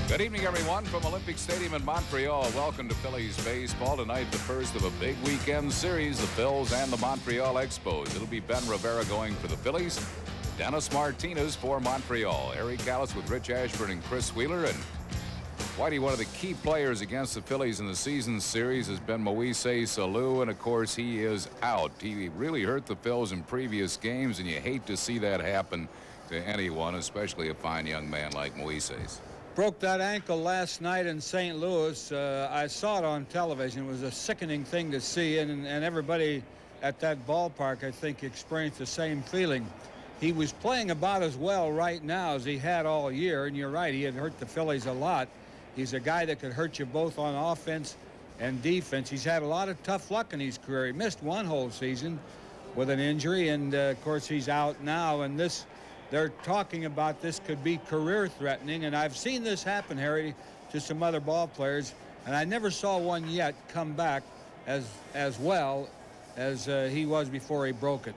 Good evening, everyone, from Olympic Stadium in Montreal. Welcome to Phillies baseball. Tonight, the first of a big weekend series, the Phils and the Montreal Expos. It'll be Ben Rivera going for the Phillies, Dennis Martinez for Montreal, Eric Callis with Rich Ashburn and Chris Wheeler. And Whitey, one of the key players against the Phillies in the season series has been Moises Alou, and of course he is out. He really hurt the Phils in previous games, and you hate to see that happen to anyone, especially a fine young man like Moises. Broke that ankle last night in St. Louis. I saw it on television. It was a sickening thing to see, and everybody at that ballpark, I think, experienced the same feeling. He was playing about as well right now as he had all year, and you're right, he had hurt the Phillies a lot. He's a guy that could hurt you both on offense and defense. He's had a lot of tough luck in his career. He missed one whole season with an injury, and of course he's out now, and they're talking about this could be career-threatening, and I've seen this happen, Harry, to some other ball players, and I never saw one yet come back as well as he was before he broke it.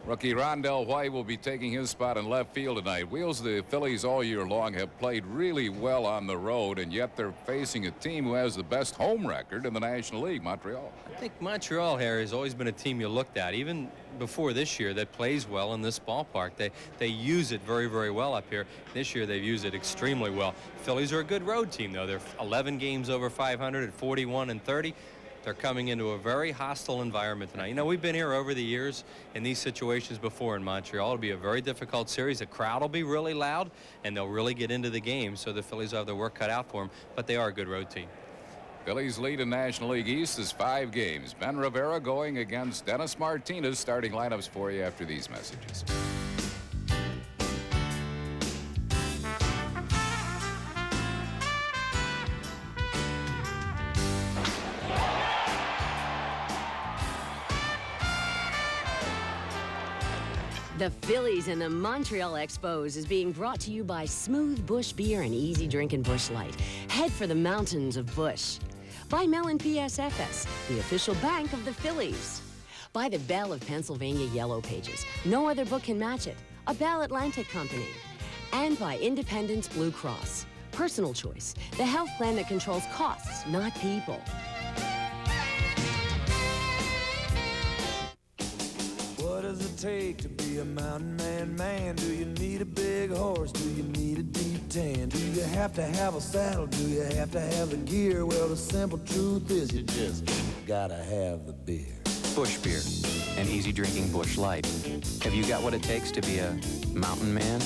Rookie Rondell White will be taking his spot in left field tonight. Wheels, the Phillies all year long have played really well on the road, and yet they're facing a team who has the best home record in the National League, Montreal. I think Montreal, Harry, has always been a team you looked at, even before this year, that plays well in this ballpark. They use it very, very well up here. This year they've used it extremely well. Phillies are a good road team, though. They're 11 games over 500 at 41-30. They're coming into a very hostile environment tonight. You know, we've been here over the years in these situations before in Montreal. It'll be a very difficult series. The crowd will be really loud, and they'll really get into the game, so the Phillies have their work cut out for them, but they are a good road team. Phillies lead in National League East is 5 games. Ben Rivera going against Dennis Martinez. Starting lineups for you after these messages. The Phillies and the Montreal Expos is being brought to you by Smooth Bush Beer and Easy Drinking Bush Light. Head for the mountains of Bush. By Mellon PSFS, the official bank of the Phillies. By the Bell of Pennsylvania Yellow Pages. No other book can match it. A Bell Atlantic company. And by Independence Blue Cross. Personal choice. The health plan that controls costs, not people. What does it take to be a mountain man? Do you need a big horse? Do you need a deep tan? Do you have to have a saddle? Do you have to have the gear? Well, the simple truth is you just gotta have the beer. Bush Beer, an easy drinking Bush Light. Have you got what it takes to be a mountain man?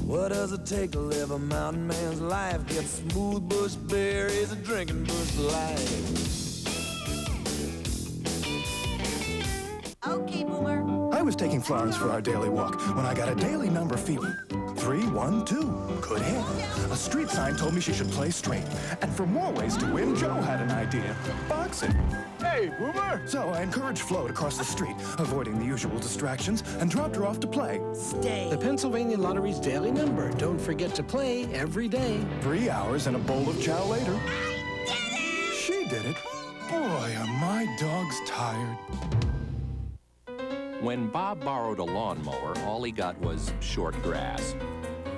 What does it take to live a mountain man's life? Get Smooth Bush Beer, is a drinking Bush Light. Okay, Boomer. I was taking Florence for our daily walk when I got a daily number feeling. 312. Good hit. A street sign told me she should play straight. And for more ways to win, Joe had an idea. Boxing. Hey, Boomer! So I encouraged Flo to cross the street, avoiding the usual distractions, and dropped her off to play. Stay. The Pennsylvania Lottery's daily number. Don't forget to play every day. 3 hours and a bowl of chow later. I did it! She did it. Boy, are my dogs tired. When Bob borrowed a lawnmower, all he got was short grass.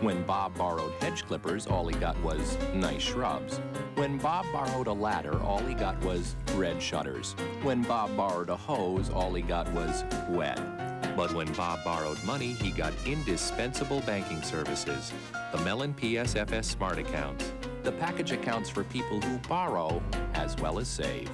When Bob borrowed hedge clippers, all he got was nice shrubs. When Bob borrowed a ladder, all he got was red shutters. When Bob borrowed a hose, all he got was wet. But when Bob borrowed money, he got indispensable banking services. The Mellon PSFS Smart Accounts. The package accounts for people who borrow as well as save.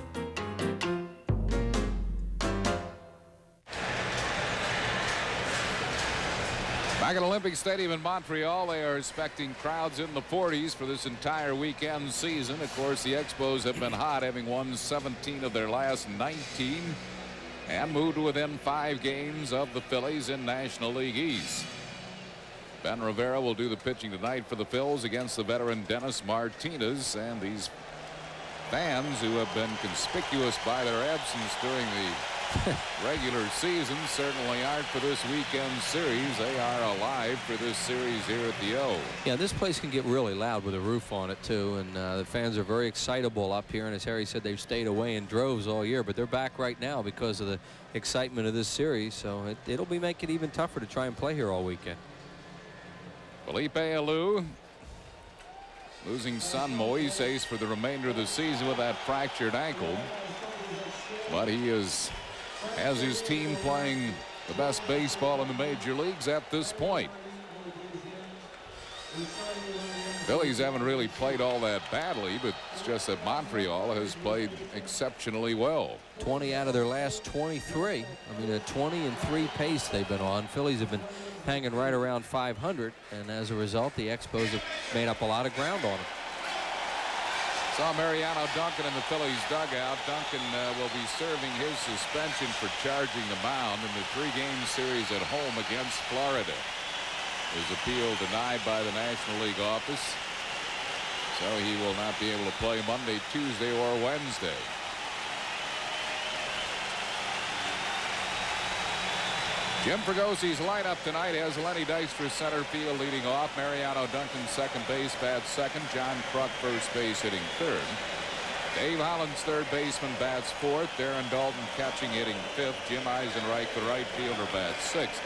Back at Olympic Stadium in Montreal, they are expecting crowds in the 40s for this entire weekend season. Of course, the Expos have been hot, having won 17 of their last 19 and moved within 5 games of the Phillies in National League East. Ben Rivera will do the pitching tonight for the Phils against the veteran Dennis Martinez, and these fans who have been conspicuous by their absence during the regular season certainly aren't for this weekend series. They are alive for this series here at the O. Yeah, this place can get really loud with a roof on it too, and the fans are very excitable up here, and as Harry said, they've stayed away in droves all year, but they're back right now because of the excitement of this series, so it'll be making it even tougher to try and play here all weekend. Felipe Alou losing son Moises for the remainder of the season with that fractured ankle. But he has his team playing the best baseball in the major leagues at this point. Phillies haven't really played all that badly, but it's just that Montreal has played exceptionally well. 20 out of their last 23. I mean, a 20-3 pace they've been on. Phillies have been hanging right around 500, and as a result, the Expos have made up a lot of ground on them. Saw Mariano Duncan in the Phillies dugout. Duncan will be serving his suspension for charging the mound in the 3-game series at home against Florida. His appeal denied by the National League office, so he will not be able to play Monday, Tuesday, or Wednesday. Jim Fragosi's lineup tonight has Lenny Dykstra center field leading off. Mariano Duncan second base, bats second. John Kruk first base, hitting third. Dave Hollins third baseman, bats fourth. Darren Dalton catching, hitting fifth. Jim Eisenreich the right fielder, bats sixth.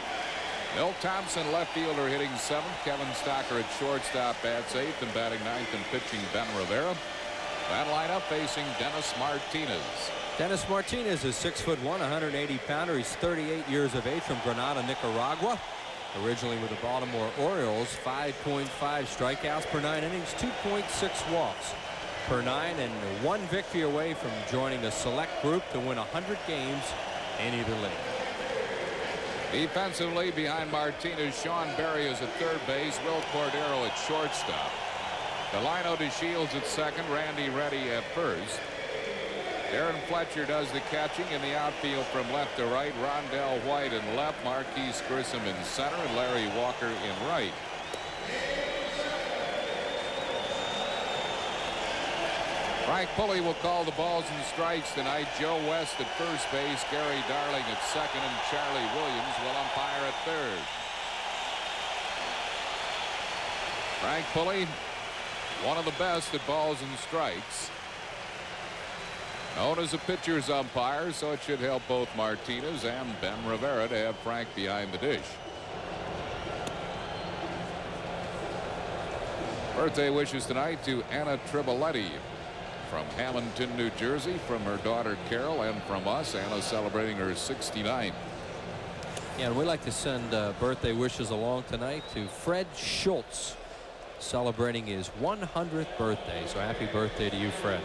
Milt Thompson left fielder, hitting seventh. Kevin Stocker at shortstop, bats eighth, and batting ninth and pitching Ben Rivera. That lineup facing Dennis Martinez. Dennis Martinez is 6'1", 180-pounder. He's 38 years of age, from Granada, Nicaragua. Originally with the Baltimore Orioles. 5.5 strikeouts per 9 innings, 2.6 walks per 9, and one victory away from joining the select group to win 100 games in either league. Defensively behind Martinez, Sean Berry is at third base, Will Cordero at shortstop. Delino DeShields at second, Randy Reddy at first. Darren Fletcher does the catching in the outfield from left to right. Rondell White in left, Marquise Grissom in center, and Larry Walker in right. Frank Pulley will call the balls and strikes tonight. Joe West at first base, Gary Darling at second, and Charlie Williams will umpire at third. Frank Pulley, one of the best at balls and strikes. Known as a pitcher's umpire, so it should help both Martinez and Ben Rivera to have Frank behind the dish. Birthday wishes tonight to Anna Triboletti from Hamilton, New Jersey, from her daughter Carol, and from us. Anna celebrating her 69th. Yeah, and we'd like to send birthday wishes along tonight to Fred Schultz, celebrating his 100th birthday. So happy birthday to you, Fred.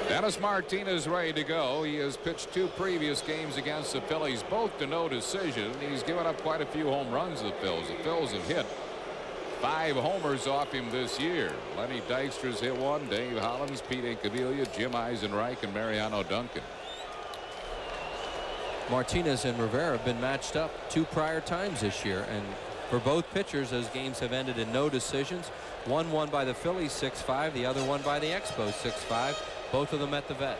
Dennis Martinez ready to go. He has pitched 2 previous games against the Phillies, both to no decision. He's given up quite a few home runs to the Phillies. The Phillies have hit 5 homers off him this year. Lenny Dykstra's hit 1, Dave Hollins, Pete Incaviglia, Jim Eisenreich, and Mariano Duncan. Martinez and Rivera have been matched up 2 prior times this year, and for both pitchers, those games have ended in no decisions. One won by the Phillies 6-5, the other one by the Expos 6-5. Both of them at the vet.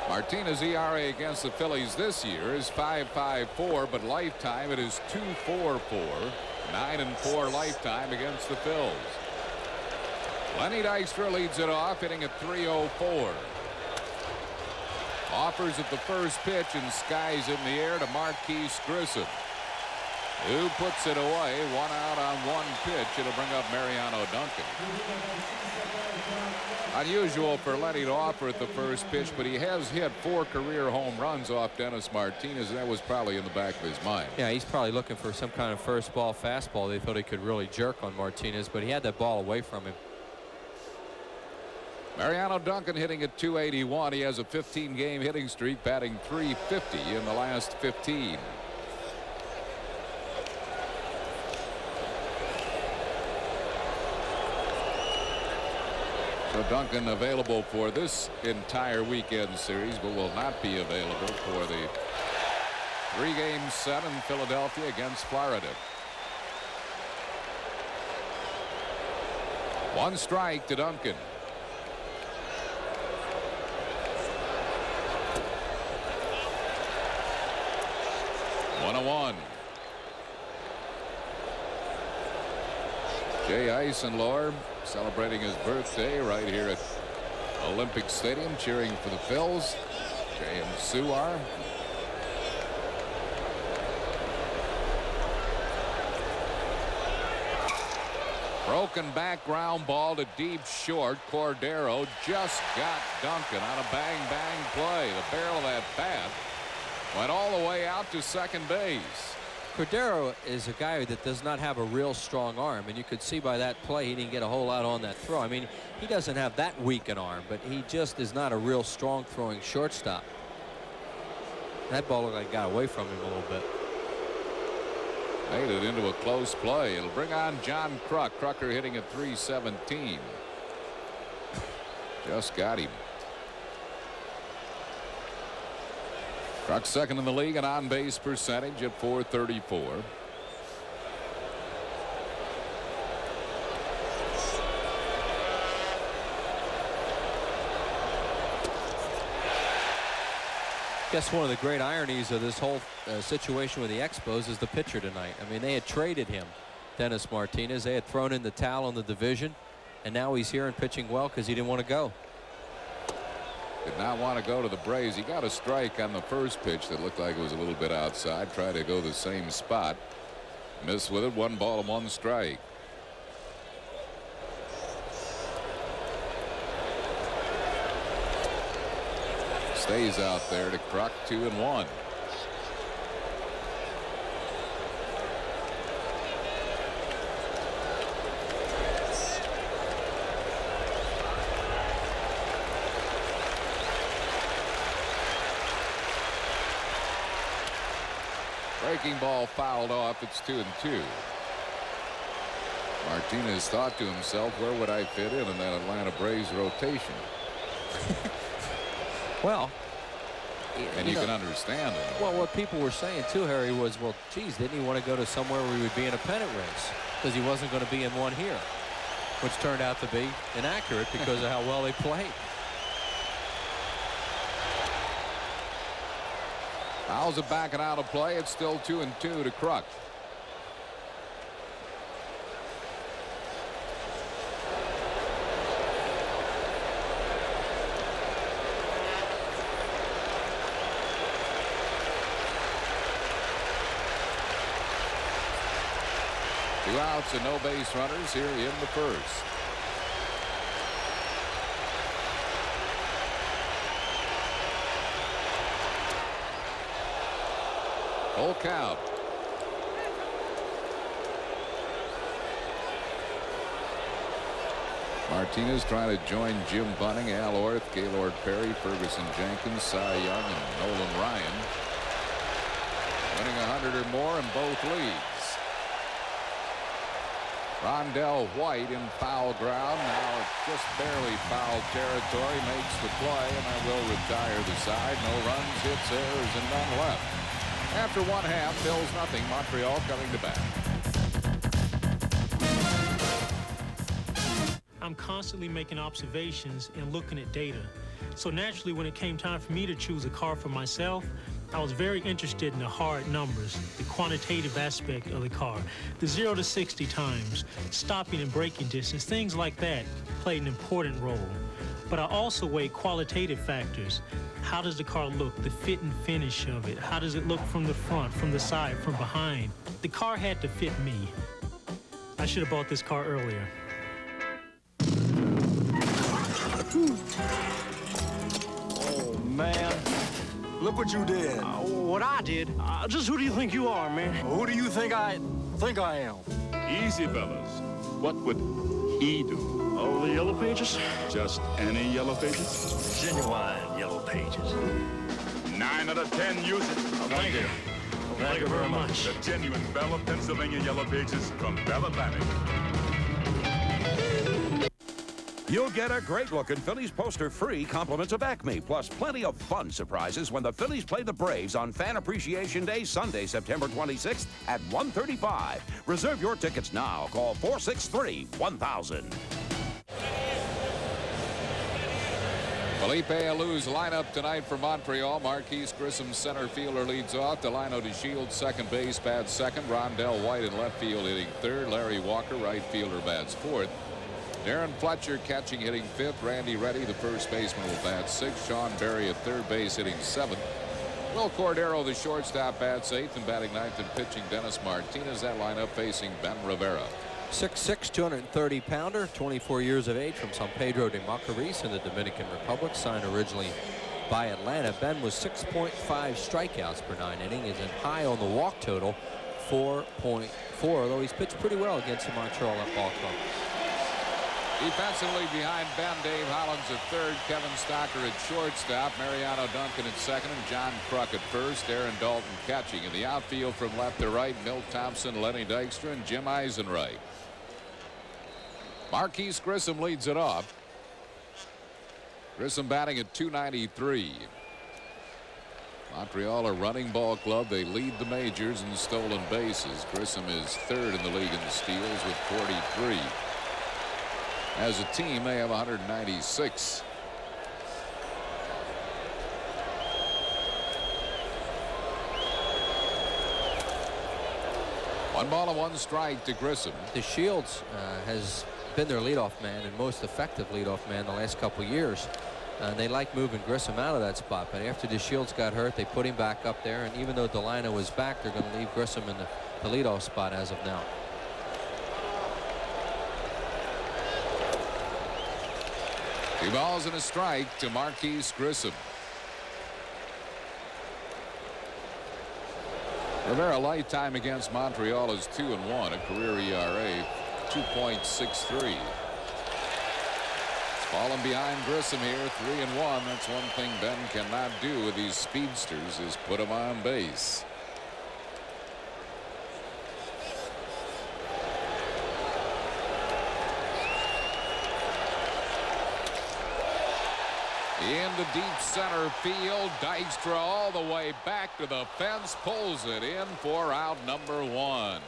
Martinez ERA against the Phillies this year is 5.54, but lifetime it is 2.44. 9-4 lifetime against the Phils. Lenny Dykstra leads it off, hitting at 304. Offers at the first pitch and skies in the air to Marquise Grissom, who puts it away. 1 out on 1 pitch. It'll bring up Mariano Duncan. Unusual for Lenny to offer at the first pitch, but he has hit 4 career home runs off Dennis Martinez, and that was probably in the back of his mind. Yeah, he's probably looking for some kind of first ball fastball. They thought he could really jerk on Martinez, but he had that ball away from him. Mariano Duncan hitting at 281. He has a 15-game hitting streak, batting .350 in the last 15. So Duncan available for this entire weekend series, but will not be available for the 3-game set in Philadelphia against Florida. 1 strike to Duncan. One on 1. Jay Eisenlohr celebrating his birthday right here at Olympic Stadium, cheering for the Phils. Jay and Sue are. Broken back ground ball to deep short. Cordero just got Duncan on a bang play. The barrel of that bat went all the way out to second base. Cordero is a guy that does not have a real strong arm, and you could see by that play he didn't get a whole lot on that throw. I mean, he doesn't have that weak an arm, but he just is not a real strong throwing shortstop. That ball looked like it got away from him a little bit. Made it into a close play. It'll bring on John Kruk. Krucker hitting at .317. Just got him. Kruk second in the league in on-base percentage at .434. Guess one of the great ironies of this whole situation with the Expos is the pitcher tonight. I mean, they had traded him, Dennis Martinez. They had thrown in the towel on the division, and now he's here and pitching well because he didn't want to go. Did not want to go to the Braves. He got a strike on the first pitch that looked like it was a little bit outside. Tried to go the same spot. Missed with it. 1 ball and 1 strike. Stays out there to Kruk. 2-1. Breaking ball fouled off. It's 2-2. Martinez thought to himself, where would I fit in that Atlanta Braves rotation? Well, and you can understand it. Well, what people were saying too, Harry, was, well, geez, didn't he want to go to somewhere where he would be in a pennant race because he wasn't going to be in one here, which turned out to be inaccurate because of how well they played. Fouls it back and out of play. It's still 2-2 to Kruk. Two outs and no base runners here in the first. Full count. Martinez trying to join Jim Bunning, Al Orth, Gaylord Perry, Ferguson Jenkins, Cy Young, and Nolan Ryan. Winning 100 or more in both leagues. Rondell White in foul ground. Now it's just barely foul territory. Makes the play, and I will retire the side. No runs, hits, errors, and none left. After 1/2, Phillies nothing. Montreal coming to bat. I'm constantly making observations and looking at data. So naturally, when it came time for me to choose a car for myself, I was very interested in the hard numbers, the quantitative aspect of the car, the 0 to 60 times, stopping and braking distance, things like that played an important role. But I also weighed qualitative factors. How does the car look, the fit and finish of it? How does it look from the front, from the side, from behind? The car had to fit me. I should have bought this car earlier. Oh, man. Look what you did. What I did? Just who do you think you are, man? Who do you think I am? Easy, fellas. What would he do? Oh, the Yellow Pages? Just any Yellow Pages? Genuine Yellow Pages. 9 out of 10 use it. Thank you. Thank you very much. The genuine Bella, Pennsylvania Yellow Pages from Bell Atlantic. You'll get a great-looking Phillies poster free, compliments of Acme, plus plenty of fun surprises when the Phillies play the Braves on Fan Appreciation Day, Sunday, September 26th at 1:35. Reserve your tickets now. Call 463-1000. Felipe Alou's lineup tonight for Montreal. Marquise Grissom, center fielder, leads off. Delino DeShields, second base, bats second. Rondell White in left field, hitting third. Larry Walker, right fielder, bats fourth. Darren Fletcher catching, hitting fifth. Randy Reddy, the first baseman, will bat sixth. Sean Berry at third base, hitting seventh. Will Cordero, the shortstop, bats eighth, and batting ninth and pitching Dennis Martinez. That lineup facing Ben Rivera. 6'6", 230-pounder, 24 years of age, from San Pedro de Macorís in the Dominican Republic. Signed originally by Atlanta. Ben was 6.5 strikeouts per 9 innings, and high on the walk total, 4.4, although he's pitched pretty well against the Montreal Ball Club. Defensively behind Ben, Dave Hollins at third, Kevin Stocker at shortstop, Mariano Duncan at second, and John Kruk at first. Aaron Dalton catching. In the outfield from left to right, Milt Thompson, Lenny Dykstra, and Jim Eisenreich. Marquise Grissom leads it off. Grissom batting at .293. Montreal, a running ball club. They lead the majors in stolen bases. Grissom is third in the league in steals with 43. As a team, they have 196. One ball and one strike to Grissom. DeShields has been their leadoff man and most effective leadoff man the last couple years. They like moving Grissom out of that spot, but after DeShields got hurt, they put him back up there, and even though Delino was back, they're going to leave Grissom in the leadoff spot as of now. Two balls and a strike to Marquise Grissom. Rivera lifetime against Montreal is 2-1, a career ERA 2.63. Falling behind Grissom here, 3-1. That's one thing Ben cannot do with these speedsters, is put them on base. Into deep center field. Dykstra all the way back to the fence, pulls it in for out number 1.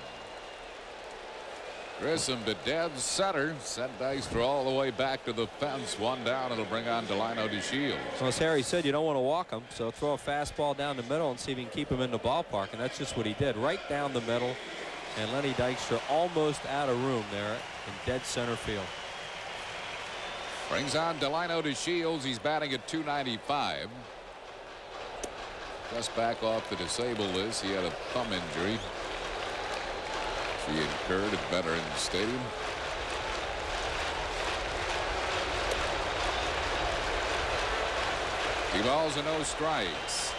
Grissom to dead center, sent Dykstra all the way back to the fence. One down. It'll bring on Delino DeShields. Well, as Harry said, you don't want to walk him, so throw a fastball down the middle and see if you can keep him in the ballpark, and that's just what he did, right down the middle. And Lenny Dykstra almost out of room there in dead center field. Brings on Delino DeShields. He's batting at .295. Just back off the disabled list. He had a thumb injury he incurred at Veterans Stadium. Two balls and no strikes.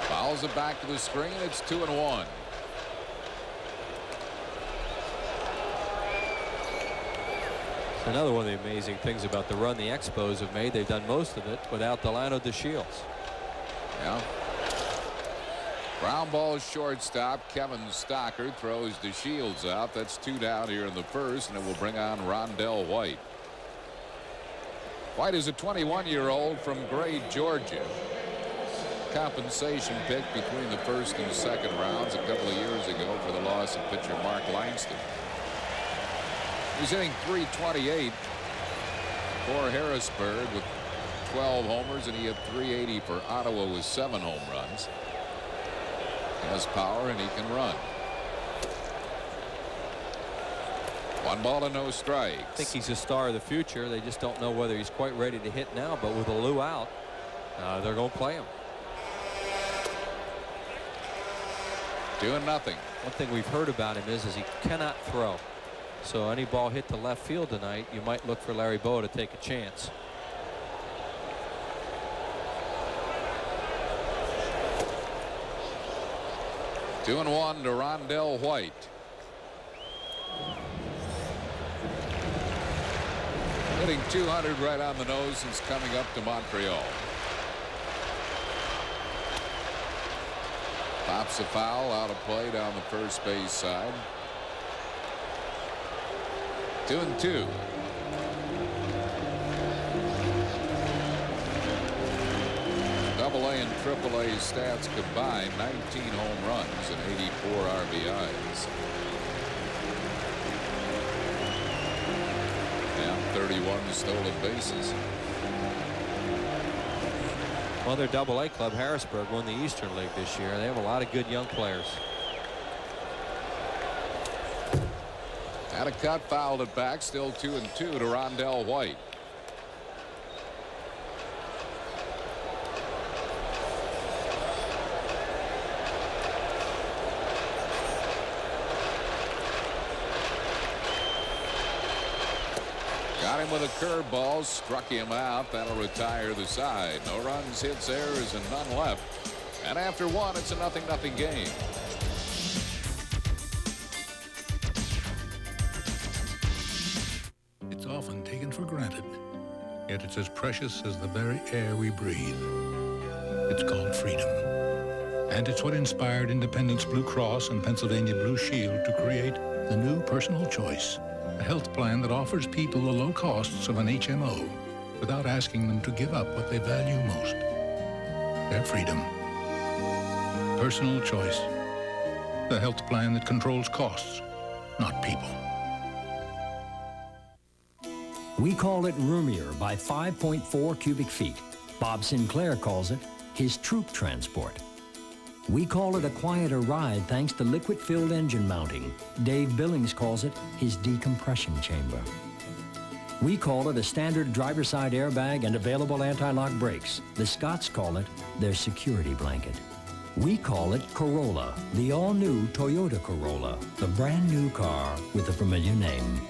Fouls it back to the screen. It's 2-1. Another one of the amazing things about the run the Expos have made, they've done most of it without Delino DeShields. Yeah. Ground ball shortstop. Kevin Stocker throws DeShields out. That's 2 down here in the first, and it will bring on Rondell White. White is a 21-year-old from Gray, Georgia. Compensation pick between the first and second rounds a couple of years ago for the loss of pitcher Mark Langston. He's hitting .328 for Harrisburg with 12 homers, and he had .380 for Ottawa with 7 home runs. He has power and he can run. 1 ball and no strikes. I think he's a star of the future. They just don't know whether he's quite ready to hit now, but with a Lou out, they're going to play him. 2-0. One thing we've heard about him is he cannot throw. So any ball hit to left field tonight, you might look for Larry Bowa to take a chance. Two and one to Rondell White. Hitting .200 right on the nose since coming up to Montreal. Pops a foul out of play down the first base side. 2-2. AA and AAA stats combined, 19 home runs and 84 RBIs. And 31 stolen bases. Well, their AA club, Harrisburg, won the Eastern League this year. They have a lot of good young players. Had a cut, fouled it back, still 2-2 to Rondell White. Got him with a curveball, struck him out. That'll retire the side. No runs, hits, errors, and none left. And after one, it's a 0-0 game. It's often taken for granted, yet it's as precious as the very air we breathe. It's called freedom. And it's what inspired Independence Blue Cross and Pennsylvania Blue Shield to create the new Personal Choice, a health plan that offers people the low costs of an HMO without asking them to give up what they value most, their freedom. Personal Choice, the health plan that controls costs, not people. We call it roomier by 5.4 cubic feet. Bob Sinclair calls it his troop transport. We call it a quieter ride thanks to liquid-filled engine mounting. Dave Billings calls it his decompression chamber. We call it a standard driver's side airbag and available anti-lock brakes. The Scots call it their security blanket. We call it Corolla, the all-new Toyota Corolla, the brand new car with a familiar name.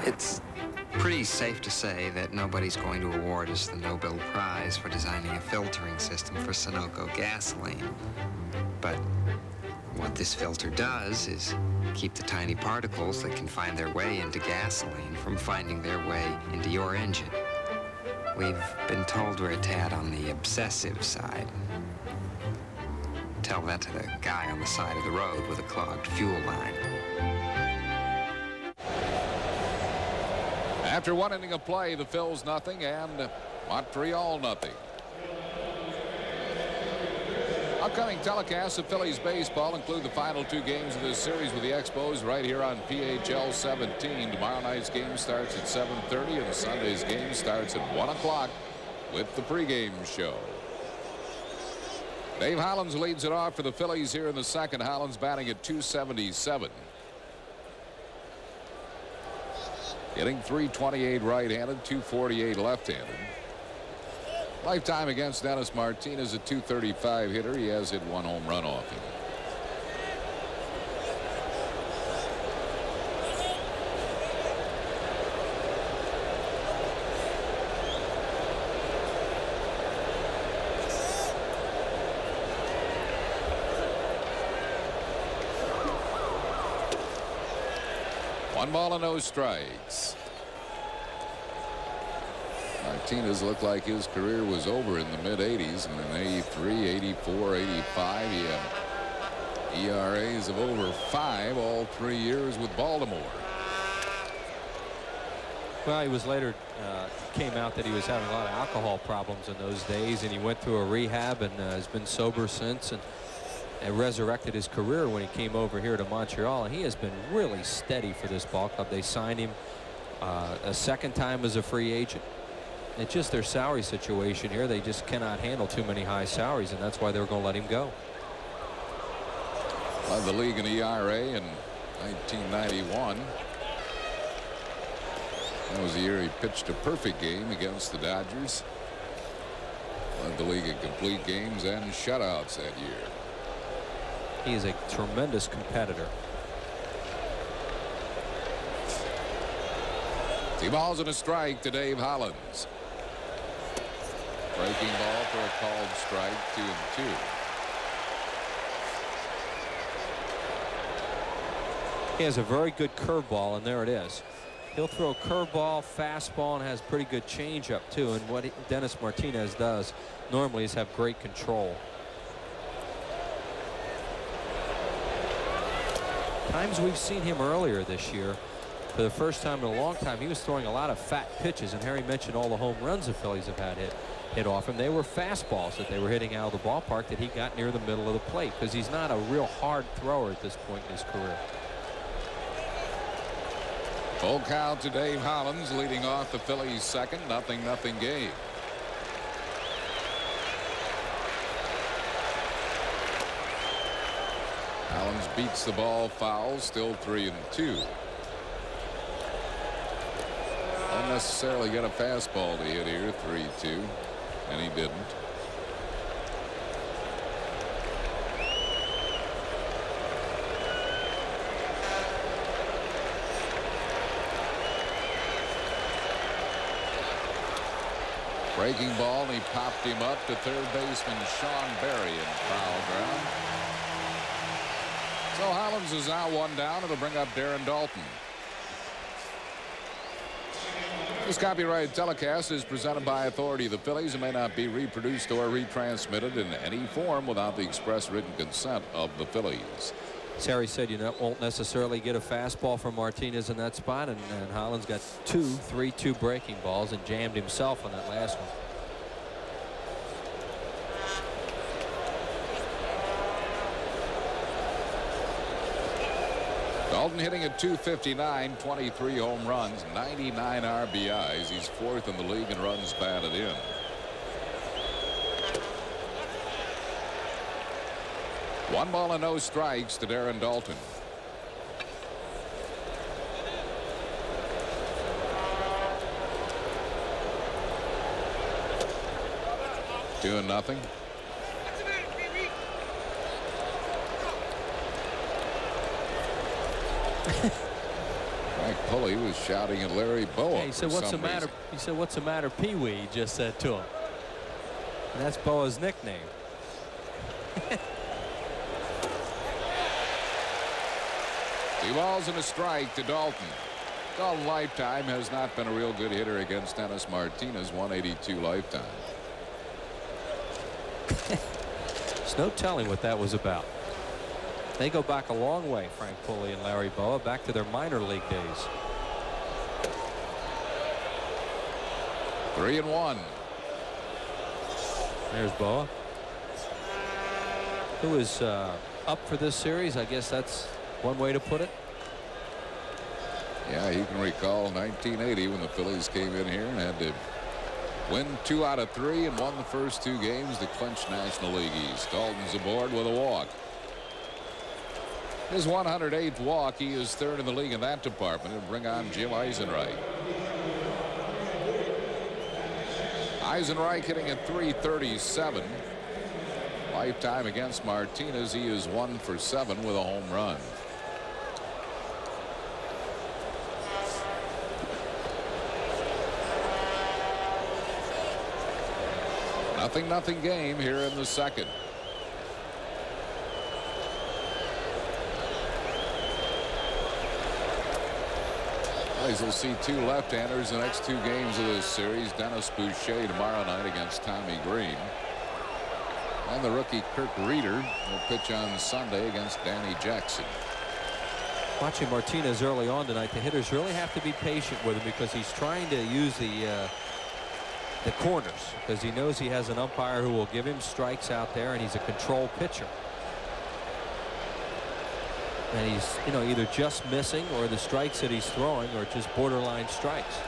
It's pretty safe to say that nobody's going to award us the Nobel Prize for designing a filtering system for Sunoco gasoline. But what this filter does is keep the tiny particles that can find their way into gasoline from finding their way into your engine. We've been told we're a tad on the obsessive side. Tell that to the guy on the side of the road with a clogged fuel line. After one inning of play, the Phils nothing and Montreal nothing. Upcoming telecasts of Phillies baseball include the final two games of this series with the Expos right here on PHL 17. Tomorrow night's game starts at 7:30 and Sunday's game starts at 1 o'clock with the pregame show. Dave Hollins leads it off for the Phillies here in the second. Hollins batting at .277. Hitting .328 right-handed, .248 left-handed. Lifetime against Dennis Martinez, a .235 hitter. He has hit one home run off him. One ball and no strikes. Martinez looked like his career was over in the mid-80s, and in 83, 84, 85, he had ERAs of over 5 all 3 years with Baltimore. Well, he was later came out that he was having a lot of alcohol problems in those days, and he went through a rehab and has been sober since, and resurrected his career when he came over here to Montreal, and he has been really steady for this ball club. They signed him a second time as a free agent. It's just their salary situation here. They just cannot handle too many high salaries, and that's why they were going to let him go. Led the league in ERA in 1991. That was the year he pitched a perfect game against the Dodgers. Led the league in complete games and shutouts that year. He is a tremendous competitor. 2 balls and a strike to Dave Hollins. Breaking ball for a called strike, 2-2. He has a very good curveball, and there it is. He'll throw a curveball, fastball, and has pretty good changeup too. And what Dennis Martinez does normally is have great control. Times we've seen him earlier this year, for the first time in a long time, he was throwing a lot of fat pitches, and Harry mentioned all the home runs the Phillies have had hit off him. They were fastballs that they were hitting out of the ballpark that he got near the middle of the plate, because he's not a real hard thrower at this point in his career. Full count to Dave Hollins, leading off the Phillies' second 0-0 game. Hollins beats the ball foul, still 3-2. Don't necessarily get a fastball to hit here, 3-2, and he didn't. Breaking ball, and he popped him up to third baseman Sean Berry in foul ground. So Hollins is now one down. It'll bring up Darren Dalton. This copyrighted telecast is presented by authority of the Phillies and may not be reproduced or retransmitted in any form without the express written consent of the Phillies. As Harry said, you won't necessarily get a fastball from Martinez in that spot, and Hollins got 2 3-2 breaking balls and jammed himself on that last one. Dalton hitting at .259, 23 home runs, 99 RBIs. He's 4th in the league in runs batted in. One ball and no strikes to Darren Dalton. Two and nothing. Frank Pulley was shouting at Larry Boa. He said, "What's the matter?" He said, "What's the matter, Pee Wee?" He just said to him. And that's Boa's nickname. 2 balls and a strike to Dalton. Dalton lifetime has not been a real good hitter against Dennis Martinez. 182 lifetime. There's no telling what that was about. They go back a long way, Frank Pulley and Larry Boa, back to their minor league days. 3-1. There's Boa, who is up for this series. I guess that's one way to put it. Yeah, he can recall 1980 when the Phillies came in here and had to win 2 out of 3 and won the first 2 games to clinch National League East. Dalton's aboard with a walk. His 108th walk. He is 3rd in the league in that department. He'll bring on Jim Eisenreich. Eisenreich hitting at .337. Lifetime against Martinez, he is 1 for 7 with a home run. Nothing game here in the second. Phillies will see 2 left-handers the next 2 games of this series. Dennis Boucher tomorrow night against Tommy Green. And the rookie Kirk Reeder will pitch on Sunday against Danny Jackson. Watching Martinez early on tonight, the hitters really have to be patient with him because he's trying to use the corners because he knows he has an umpire who will give him strikes out there, and he's a control pitcher. And he's, either just missing or the strikes that he's throwing are just borderline strikes.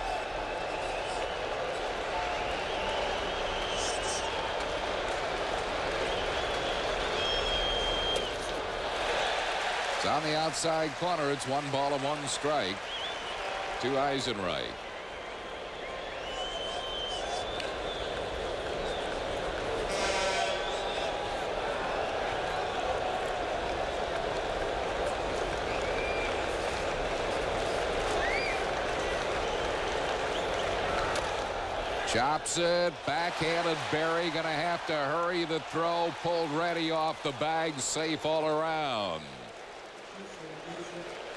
It's on the outside corner. It's 1 ball and 1 strike to Eisenreich. Chops it, backhanded Berry, gonna have to hurry the throw, pulled ready off the bag, safe all around.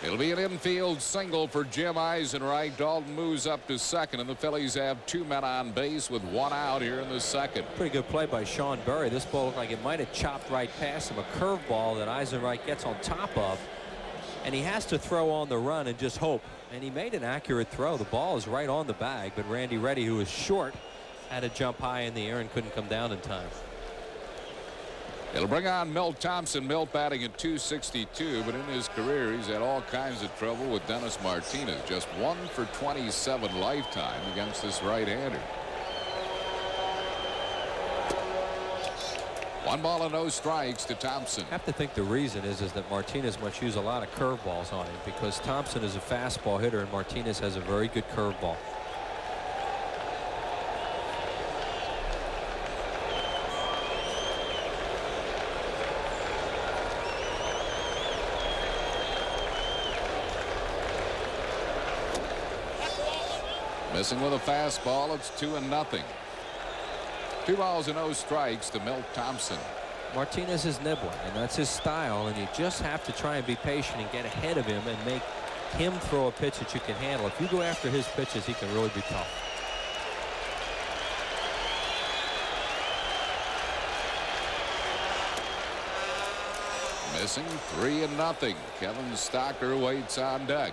It'll be an infield single for Jim Eisenreich. Dalton moves up to second, and the Phillies have 2 men on base with 1 out here in the second. Pretty good play by Sean Berry. This ball looked like it might have chopped right past him. A curveball that Eisenreich gets on top of, and he has to throw on the run and just hope. And he made an accurate throw. The ball is right on the bag, but Randy Reddy, who was short, had to jump high in the air and couldn't come down in time. It'll bring on Milt Thompson. Milt batting at .262, but in his career he's had all kinds of trouble with Dennis Martinez. Just 1 for 27 lifetime against this right-hander. 1 ball and no strikes to Thompson. I have to think the reason is that Martinez must use a lot of curveballs on him because Thompson is a fastball hitter and Martinez has a very good curveball. Missing with a fastball. It's 2-0. 2 balls and no strikes to Milt Thompson. Martinez is nibbling, and that's his style, and you just have to try and be patient and get ahead of him and make him throw a pitch that you can handle. If you go after his pitches, he can really be tough. Missing 3-0. Kevin Stocker waits on deck.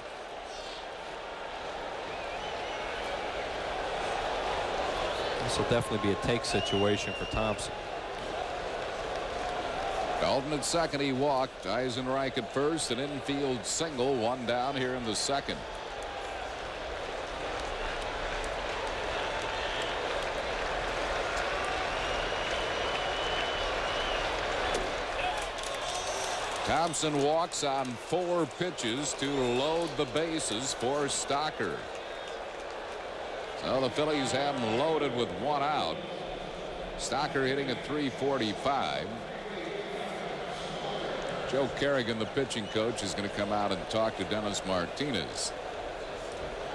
This will definitely be a take situation for Thompson. Dalton at second. He walked. Eisenreich at first. An infield single. 1 down here in the second. Thompson walks on 4 pitches to load the bases for Stocker. So the Phillies have him loaded with 1 out. Stocker hitting at .345. Joe Kerrigan, the pitching coach, is going to come out and talk to Dennis Martinez.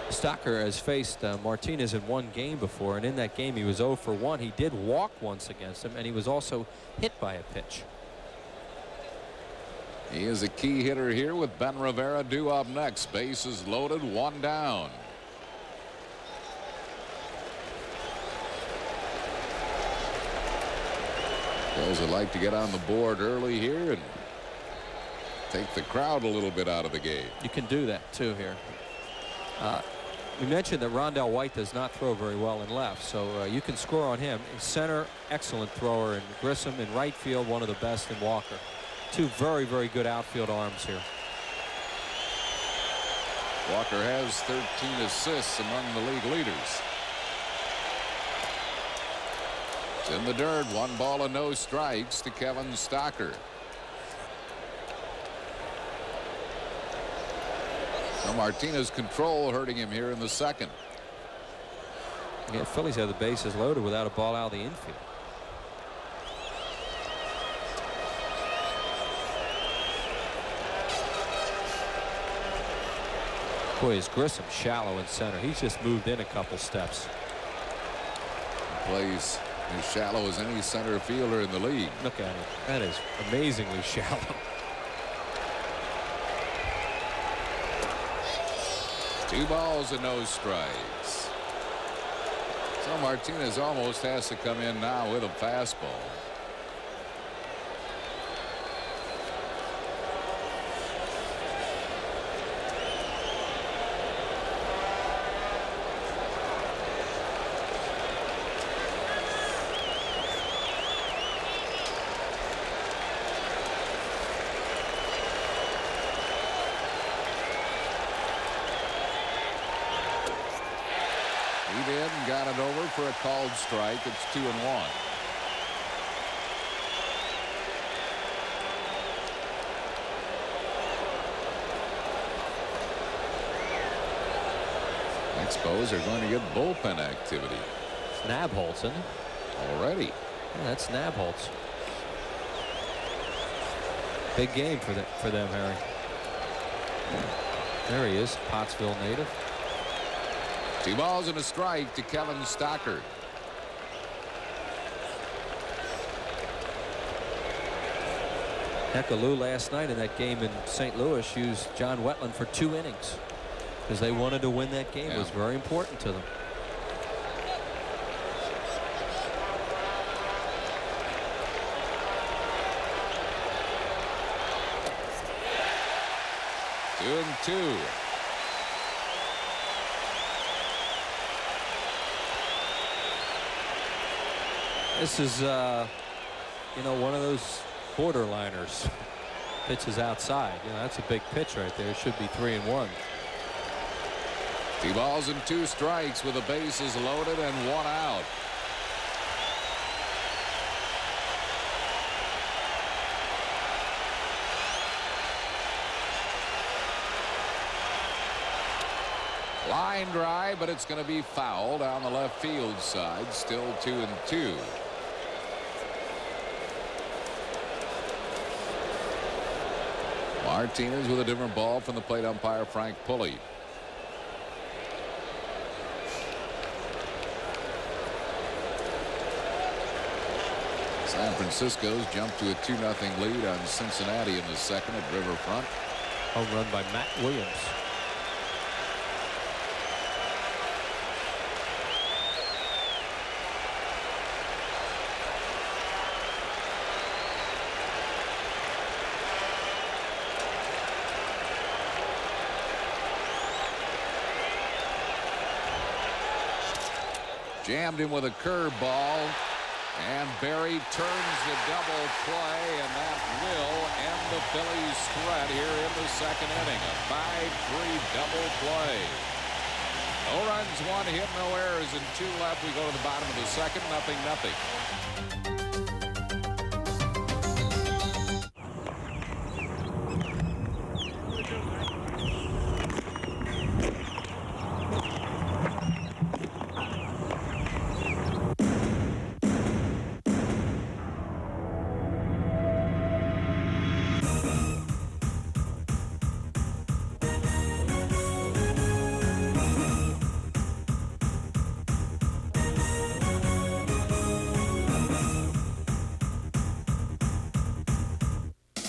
Stocker has faced Martinez in 1 game before, and in that game he was 0 for 1. He did walk once against him, and he was also hit by a pitch. He is a key hitter here with Ben Rivera due up next. Bases loaded, 1 down. Phillies would like to get on the board early here and take the crowd a little bit out of the game. You can do that too here. We mentioned that Rondell White does not throw very well in left, so you can score on him. In center, excellent thrower, and Grissom in right field, one of the best in Walker. 2 very, very good outfield arms here. Walker has 13 assists among the league leaders. It's in the dirt. 1 ball and no strikes to Kevin Stocker. Now Martinez control hurting him here in the second. Yeah, the Phillies have the bases loaded without a ball out of the infield. Boy, is Grissom shallow in center. He's just moved in a couple steps. He plays as shallow as any center fielder in the league. Look at it. That is amazingly shallow. Two balls and no strikes. So Martinez almost has to come in now with a fastball. He did and got it over for a called strike. It's 2-1. Expos are going to get bullpen activity. Nabholz, isn't it? Already. Yeah, that's Nabholz. Big game for them, Harry. There he is, Pottsville native. 2 balls and a strike to Kevin Stocker. Heckaloo last night in that game in St. Louis used John Wetland for 2 innings because they wanted to win that game. It was very important to them. Two and two. This is, you know, one of those borderliners. Pitches outside. You know, that's a big pitch right there. It should be 3-1. 2 balls and 2 strikes with the bases loaded and 1 out. Line drive, but it's going to be foul down the left field side. Still 2-2. Martinez with a different ball from the plate umpire Frank Pulley. San Francisco's jumped to a 2-0 lead on Cincinnati in the second at Riverfront. Home run by Matt Williams. Jammed him with a curveball, and Berry turns the double play, and that will end the Phillies' threat here in the second inning. A 5-3 double play. No runs, 1 hit, no errors, and 2 left. We go to the bottom of the second, 0-0.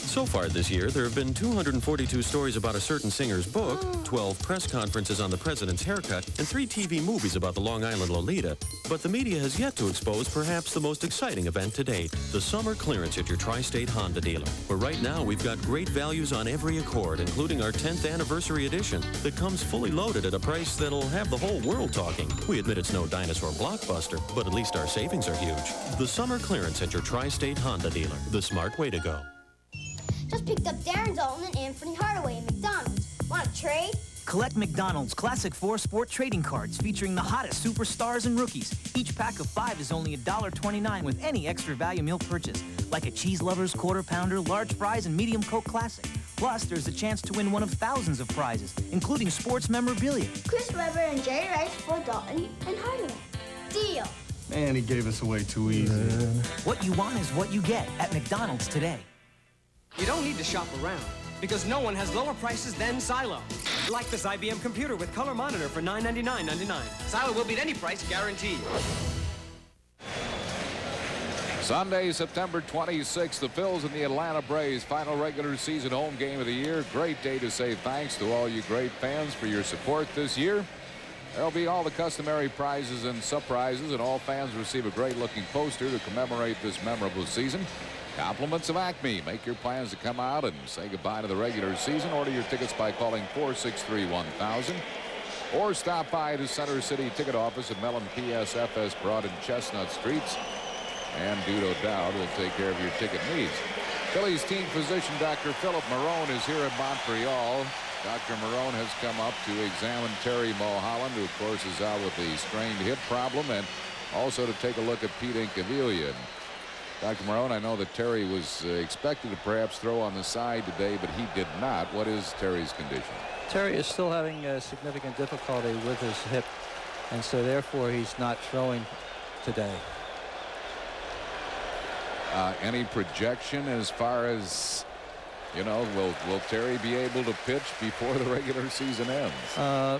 So far this year, there have been 242 stories about a certain singer's book, 12 press conferences on the president's haircut, and 3 TV movies about the Long Island Lolita. But the media has yet to expose perhaps the most exciting event to date, the summer clearance at your Tri-State Honda dealer. Where right now, we've got great values on every Accord, including our 10th anniversary edition, that comes fully loaded at a price that'll have the whole world talking. We admit it's no dinosaur blockbuster, but at least our savings are huge. The summer clearance at your Tri-State Honda dealer, the smart way to go. Just picked up Darren Dalton and Anthony Hardaway at McDonald's. Want to trade? Collect McDonald's Classic 4 Sport Trading Cards featuring the hottest superstars and rookies. Each pack of 5 is only $1.29 with any extra value meal purchase, like a Cheese Lovers Quarter Pounder, large fries, and medium Coke Classic. Plus, there's a chance to win one of thousands of prizes, including sports memorabilia. Chris Webber and Jerry Rice for Dalton and Hardaway. Deal. Man, he gave us away too easy. What you want is what you get at McDonald's today. You don't need to shop around, because no one has lower prices than Silo. Like this IBM computer with color monitor for $999.99. Silo will beat any price, guaranteed. Sunday, September 26th, the Phils and the Atlanta Braves, final regular season home game of the year. Great day to say thanks to all you great fans for your support this year. There'll be all the customary prizes and surprises, and all fans receive a great-looking poster to commemorate this memorable season. Compliments of Acme. Make your plans to come out and say goodbye to the regular season. Order your tickets by calling 463-1000 or stop by the Center City ticket office at Mellon PSFS Broad and Chestnut Streets. And Dude O'Dowd will take care of your ticket needs. Phillies team physician Dr. Philip Marone is here in Montreal. Dr. Marone has come up to examine Terry Mulholland, who of course is out with the strained hip problem, and also to take a look at Pete Incaviglia. Dr. Marone, I know that Terry was expected to perhaps throw on the side today, but he did not. What is Terry's condition? Terry is still having significant difficulty with his hip, and so therefore he's not throwing today. Any projection as far as, you know, will Terry be able to pitch before the regular season ends?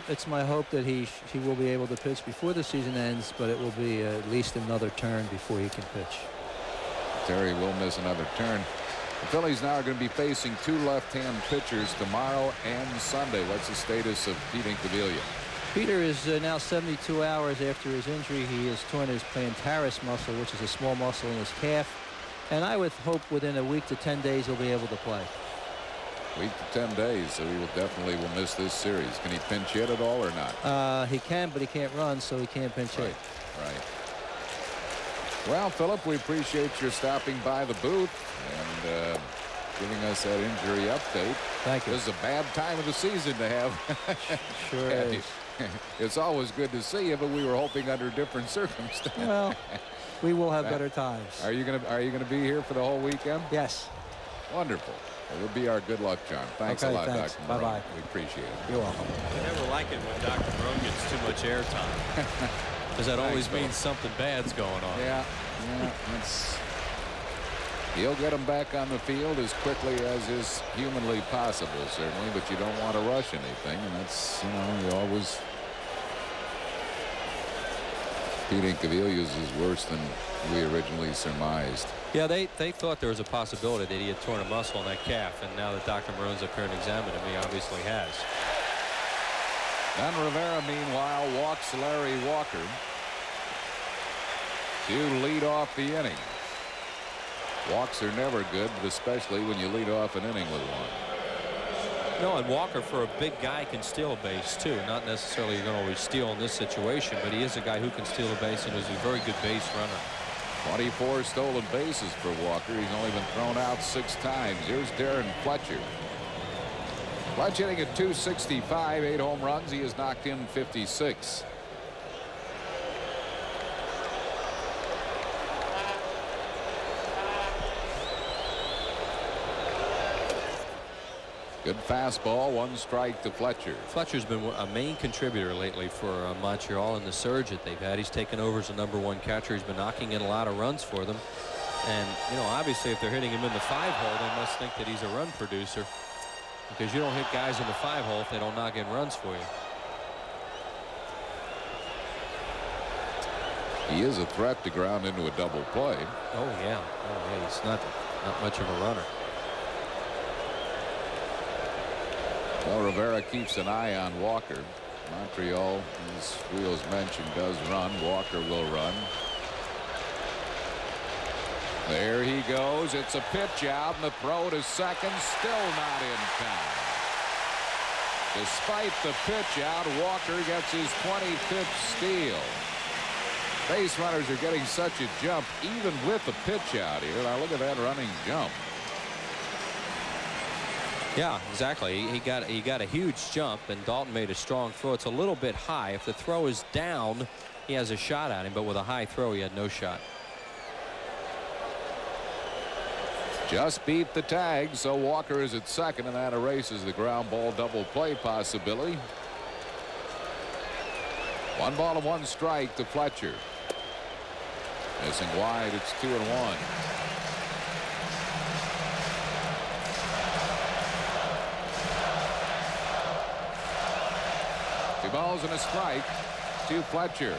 It's my hope that he will be able to pitch before the season ends, but it will be at least another turn before he can pitch. Terry will miss another turn. The Phillies now are going to be facing 2 left-hand pitchers tomorrow and Sunday. What's the status of Pete Incaviglia? Peter is now 72 hours after his injury. He has torn his plantaris muscle, which is a small muscle in his calf. And I would hope within a week to 10 days he'll be able to play. Week to 10 days, so he will definitely miss this series. Can he pinch hit at all or not? He can, but he can't run, so he can't pinch hit. Right. Well, Philip, we appreciate your stopping by the booth and giving us that injury update. Thank you. This is a bad time of the season to have. Sure is. It's always good to see you, but we were hoping under different circumstances. Well, we will have better times. Are you gonna be here for the whole weekend? Yes. Wonderful. It will be our good luck charm. Thanks a lot, Dr. Marone. Bye-bye. We appreciate it. You're welcome. I never like it when Dr. Marone gets too much airtime. Because that always means something bad's going on. Yeah. He'll get them back on the field as quickly as is humanly possible, certainly, but you don't want to rush anything, and that's, you know, you always Pete Incavilius is worse than we originally surmised. Yeah, they thought there was a possibility that he had torn a muscle in that calf, and now that Dr. Maroon's up here and examined him, he obviously has. Ben Rivera, meanwhile, walks Larry Walker to lead off the inning. Walks are never good, but especially when you lead off an inning with one. No, and Walker, for a big guy, can steal a base too. Not necessarily you're going to always steal in this situation, but he is a guy who can steal a base and is a very good base runner. 24 stolen bases for Walker. He's only been thrown out 6 times. Here's Darren Fletcher. Fletcher hitting at .265, 8 home runs. He has knocked in 56. Good fastball, 1 strike to Fletcher. Fletcher's been a main contributor lately for Montreal in the surge that they've had. He's taken over as the #1 catcher. He's been knocking in a lot of runs for them. And, you know, obviously if they're hitting him in the 5-hole, they must think that he's a run producer, because you don't hit guys in the 5-hole if they don't knock in runs for you. He is a threat to ground into a double play. Oh, yeah. He's not much of a runner. Well, Rivera keeps an eye on Walker. Montreal, as Wheels mentioned, does run. Walker will run. There he goes. It's a pitch out, and the throw to second, still not in time. Despite the pitch out, Walker gets his 25th steal. Base runners are getting such a jump, even with the pitch out here. Now look at that running jump. Yeah, exactly. He got a huge jump, and Dalton made a strong throw. It's a little bit high. If the throw is down, he has a shot at him, but with a high throw, he had no shot. Just beat the tag, so Walker is at second, and that erases the ground ball double play possibility. 1 ball and 1 strike to Fletcher. Missing wide, it's 2-1. 2 balls and a strike to Fletcher.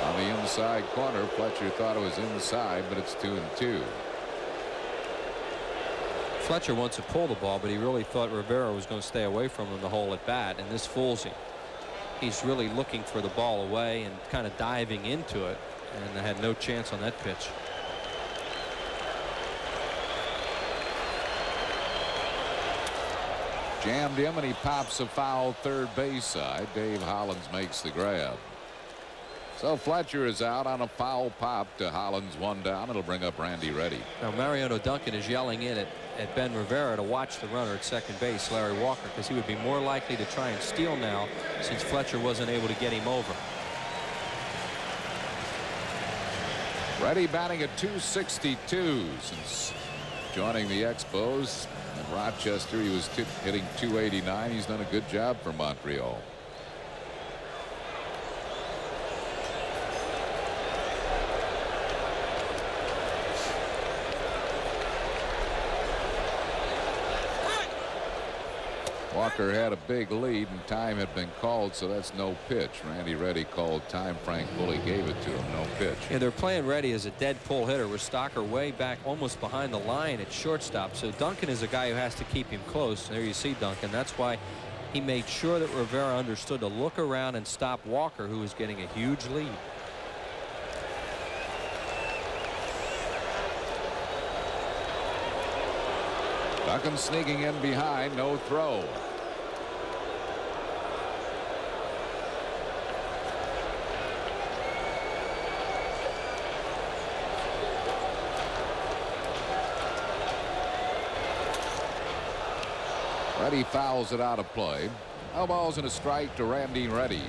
On the inside corner, Fletcher thought it was inside, but it's 2-2. Fletcher wants to pull the ball, but he really thought Rivera was going to stay away from him the whole at bat, and this fools him. He's really looking for the ball away and kind of diving into it, and had no chance on that pitch. Jammed him, and he pops a foul third base side. Dave Hollins makes the grab. So Fletcher is out on a foul pop to Hollins, 1 down. It'll bring up Randy Reddy. Now Mariano Duncan is yelling in at Ben Rivera to watch the runner at second base, Larry Walker, because he would be more likely to try and steal now since Fletcher wasn't able to get him over. Reddy batting at .262 since joining the Expos. In Rochester, he was hitting .289. He's done a good job for Montreal. Walker had a big lead, and time had been called, so that's no pitch. Randy Reddy called time. Frank Bully gave it to him. No pitch. Yeah, they're playing Reddy as a dead pull hitter with Stocker way back almost behind the line at shortstop. So Duncan is a guy who has to keep him close. There you see Duncan. That's why he made sure that Rivera understood to look around and stop Walker, who was getting a huge lead. Duncan sneaking in behind, no throw. Reddy fouls it out of play. No balls and a strike to Randy Reddy.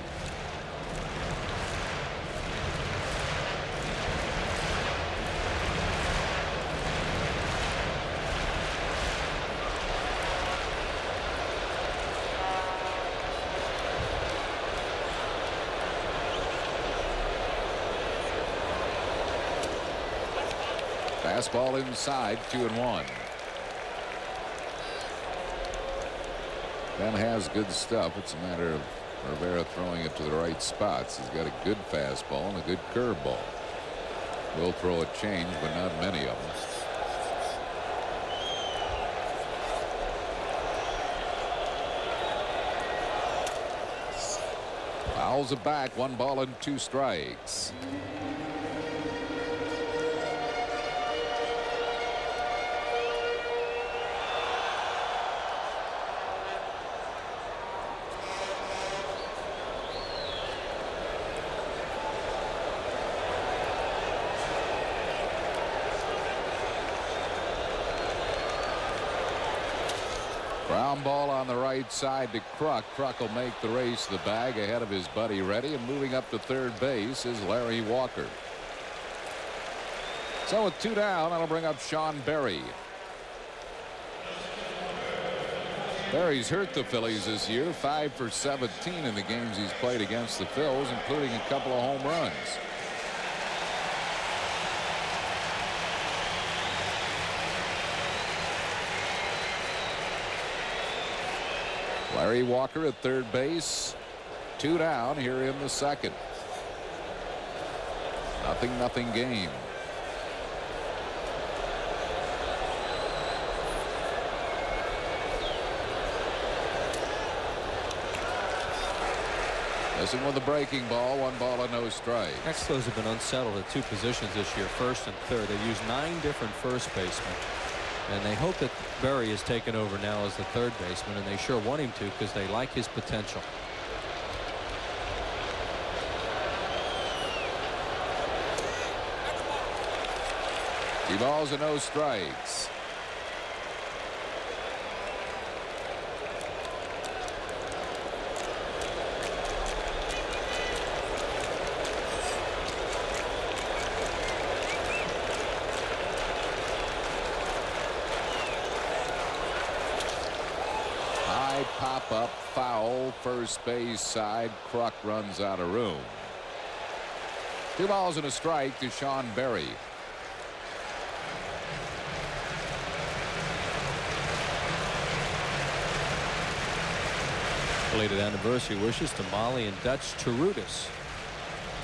Fastball inside, 2-1. Ben has good stuff. It's a matter of Rivera throwing it to the right spots. He's got a good fastball and a good curveball. Will throw a change, but not many of them. Fouls it back, 1 ball and 2 strikes. Ground ball on the right side to Kruk. Kruk will make the race to the bag ahead of his buddy Reddy, and moving up to third base is Larry Walker. So with 2 down, that'll bring up Sean Berry. Berry's hurt the Phillies this year, 5 for 17 in the games he's played against the Phils, including a couple of home runs. Larry Walker at third base. 2 down here in the second. 0-0 game. Missing with the breaking ball. 1 ball and no strike. Expos have been unsettled at 2 positions this year, first and third. They used 9 different first basemen. And they hope that Berry is taken over now as the third baseman, and they sure want him to because they like his potential. 2 balls and no strikes. Pop-up foul, first base side. Kruk runs out of room. 2 balls and a strike to Sean Berry. Belated anniversary wishes to Molly and Dutch Charudis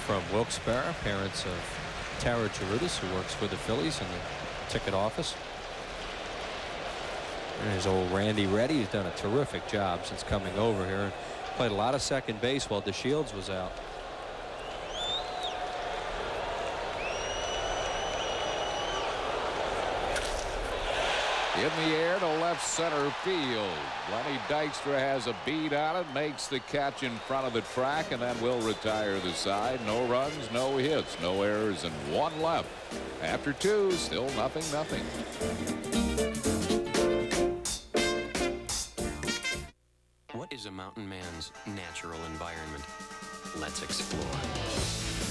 from Wilkes-Barre, parents of Tara Charudis, who works for the Phillies in the ticket office. And his old Randy Reddy, who's done a terrific job since coming over here and played a lot of second base while DeShields was out. In the air to left center field. Lenny Dykstra has a beat on it, makes the catch in front of the track, and then will retire the side. No runs, no hits, no errors, and 1 left. After 2, still 0-0. What is a mountain man's natural environment? Let's explore.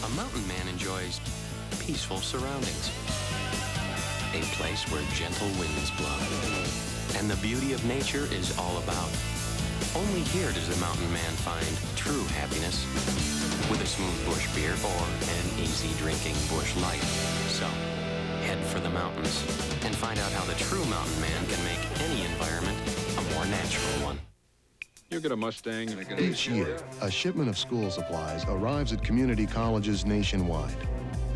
A mountain man enjoys peaceful surroundings. A place where gentle winds blow. And the beauty of nature is all about. Only here does the mountain man find true happiness with a smooth bush beer or an easy drinking bush light. So, head for the mountains and find out how the true mountain man can make any environment a more natural one. You get a Mustang. Each year, a shipment of school supplies arrives at community colleges nationwide.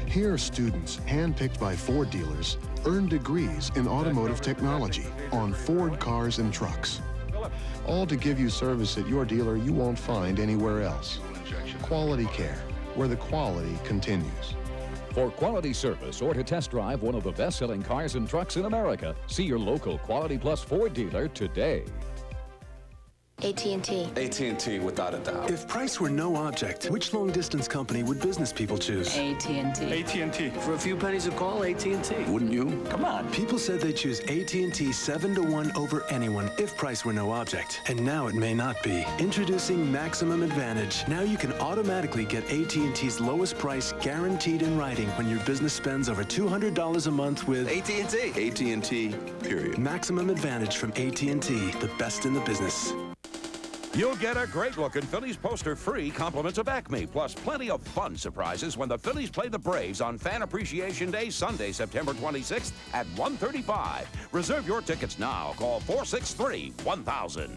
Here, students, handpicked by Ford dealers, earn degrees in automotive technology on Ford cars and trucks. All to give you service at your dealer you won't find anywhere else. Quality care, where the quality continues. For quality service or to test drive one of the best-selling cars and trucks in America, see your local Quality Plus Ford dealer today. AT&T. AT&T, without a doubt. If price were no object, which long-distance company would business people choose? AT&T. AT&T. For a few pennies a call, AT&T. Wouldn't you? Come on. People said they'd choose AT&T 7-to-1 over anyone if price were no object. And now it may not be. Introducing Maximum Advantage. Now you can automatically get AT&T's lowest price guaranteed in writing when your business spends over $200 a month with AT&T. AT&T, period. Maximum Advantage from AT&T, the best in the business. You'll get a great-looking Phillies poster free, compliments of Acme, plus plenty of fun surprises when the Phillies play the Braves on Fan Appreciation Day, Sunday, September 26th at 1:35. Reserve your tickets now. Call 463-1000.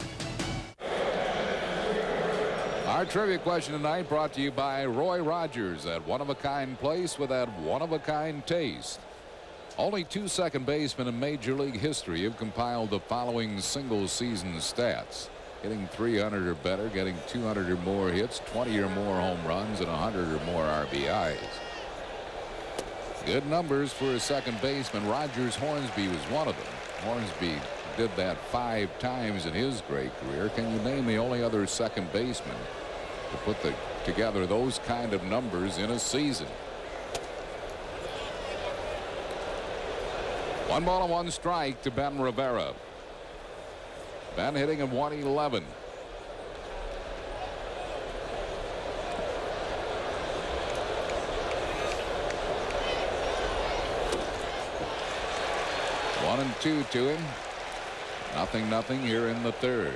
Our trivia question tonight brought to you by Roy Rogers, that one-of-a-kind place with that one-of-a-kind taste. Only 2 second basemen in Major League history have compiled the following single-season stats: hitting 300 or better, getting 200 or more hits, 20 or more home runs, and 100 or more RBIs. Good numbers for a second baseman. Rogers Hornsby was one of them. Hornsby did that 5 times in his great career. Can you name the only other second baseman to put together those kind of numbers in a season? 1-1 strike to Ben Rivera. Ben hitting at 111. One and 2 to him. 0-0 here in the third.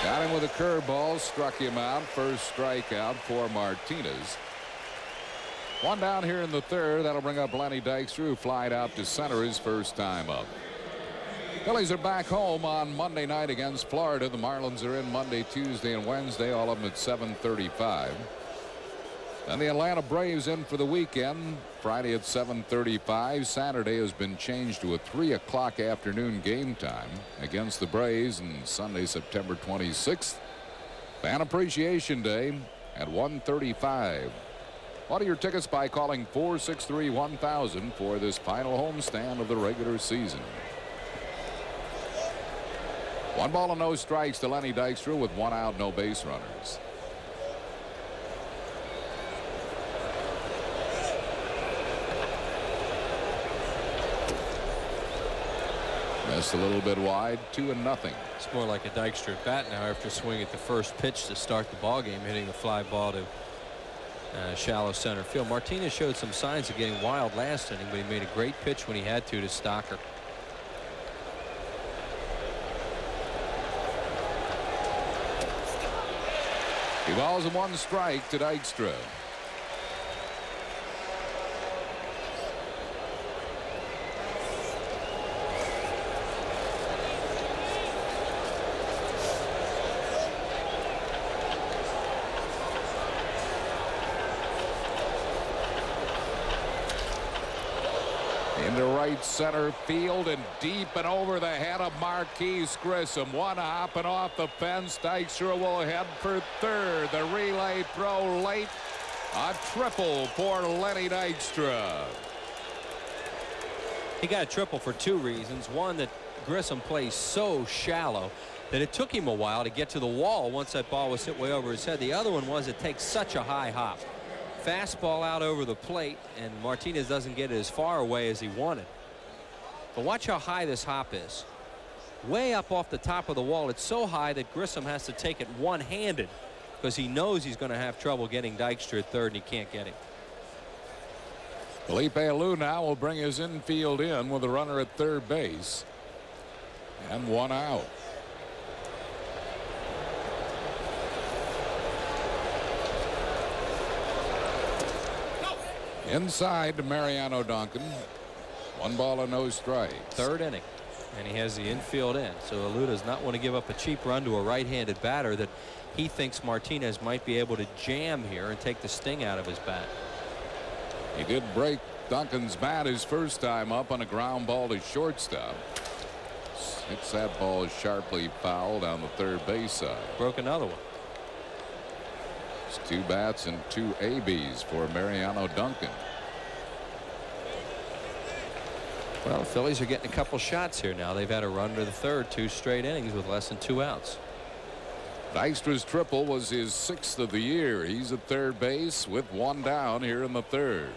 Got him with a curveball, struck him out. First strikeout for Martinez. One down here in the third. That'll bring up Lenny Dykstra, who flied out to center his first time up. Phillies are back home on Monday night against Florida. The Marlins are in Monday, Tuesday, and Wednesday, all of them at 7:35. Then the Atlanta Braves in for the weekend, Friday at 7:35. Saturday has been changed to a 3 o'clock afternoon game time against the Braves, and Sunday, September 26th, Fan Appreciation Day at 1:35. Order your tickets by calling 463-1000 for this final homestand of the regular season. 1 and no strikes to Lenny Dykstra with 1 out, no base runners. Missed a little bit wide, 2-0. It's more like a Dykstra at bat now after swinging at the first pitch to start the ball game, hitting the fly ball to shallow center field. Martinez showed some signs of getting wild last inning, but he made a great pitch when he had to Stocker. He balls and 1 strike to Dykstra. Into right center field and deep and over the head of Marquise Grissom. One hopping off the fence. Dykstra will head for third. The relay throw late. A triple for Lenny Dykstra. He got a triple for 2 reasons. One, that Grissom plays so shallow that it took him a while to get to the wall once that ball was hit way over his head. The other one was it takes such a high hop. Fastball out over the plate, and Martinez doesn't get it as far away as he wanted. But watch how high this hop is. Way up off the top of the wall. It's so high that Grissom has to take it one-handed because he knows he's going to have trouble getting Dykstra at third, and he can't get him. Felipe Alou now will bring his infield in with a runner at third base and 1 out. Inside to Mariano Duncan. 1 ball and no strikes. Third inning, and he has the infield in. So Alou does not want to give up a cheap run to a right-handed batter that he thinks Martinez might be able to jam here and take the sting out of his bat. He did break Duncan's bat his first time up on a ground ball to shortstop. Hits that ball sharply foul down the third base side. Broke another one. It's 2 bats and 2 ABs for Mariano Duncan. Well, the Phillies are getting a couple shots here now. They've had a run to the third 2 straight innings with less than 2 outs. Dykstra's triple was his 6th of the year. He's at third base with 1 down here in the third.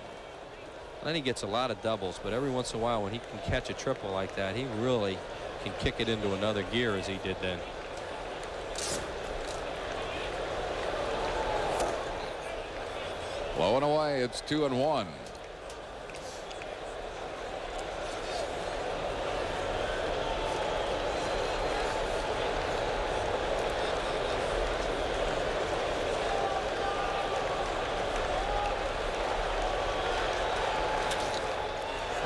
Lenny gets a lot of doubles, but every once in a while when he can catch a triple like that, he really can kick it into another gear as he did then. Blowing away. It's 2-1.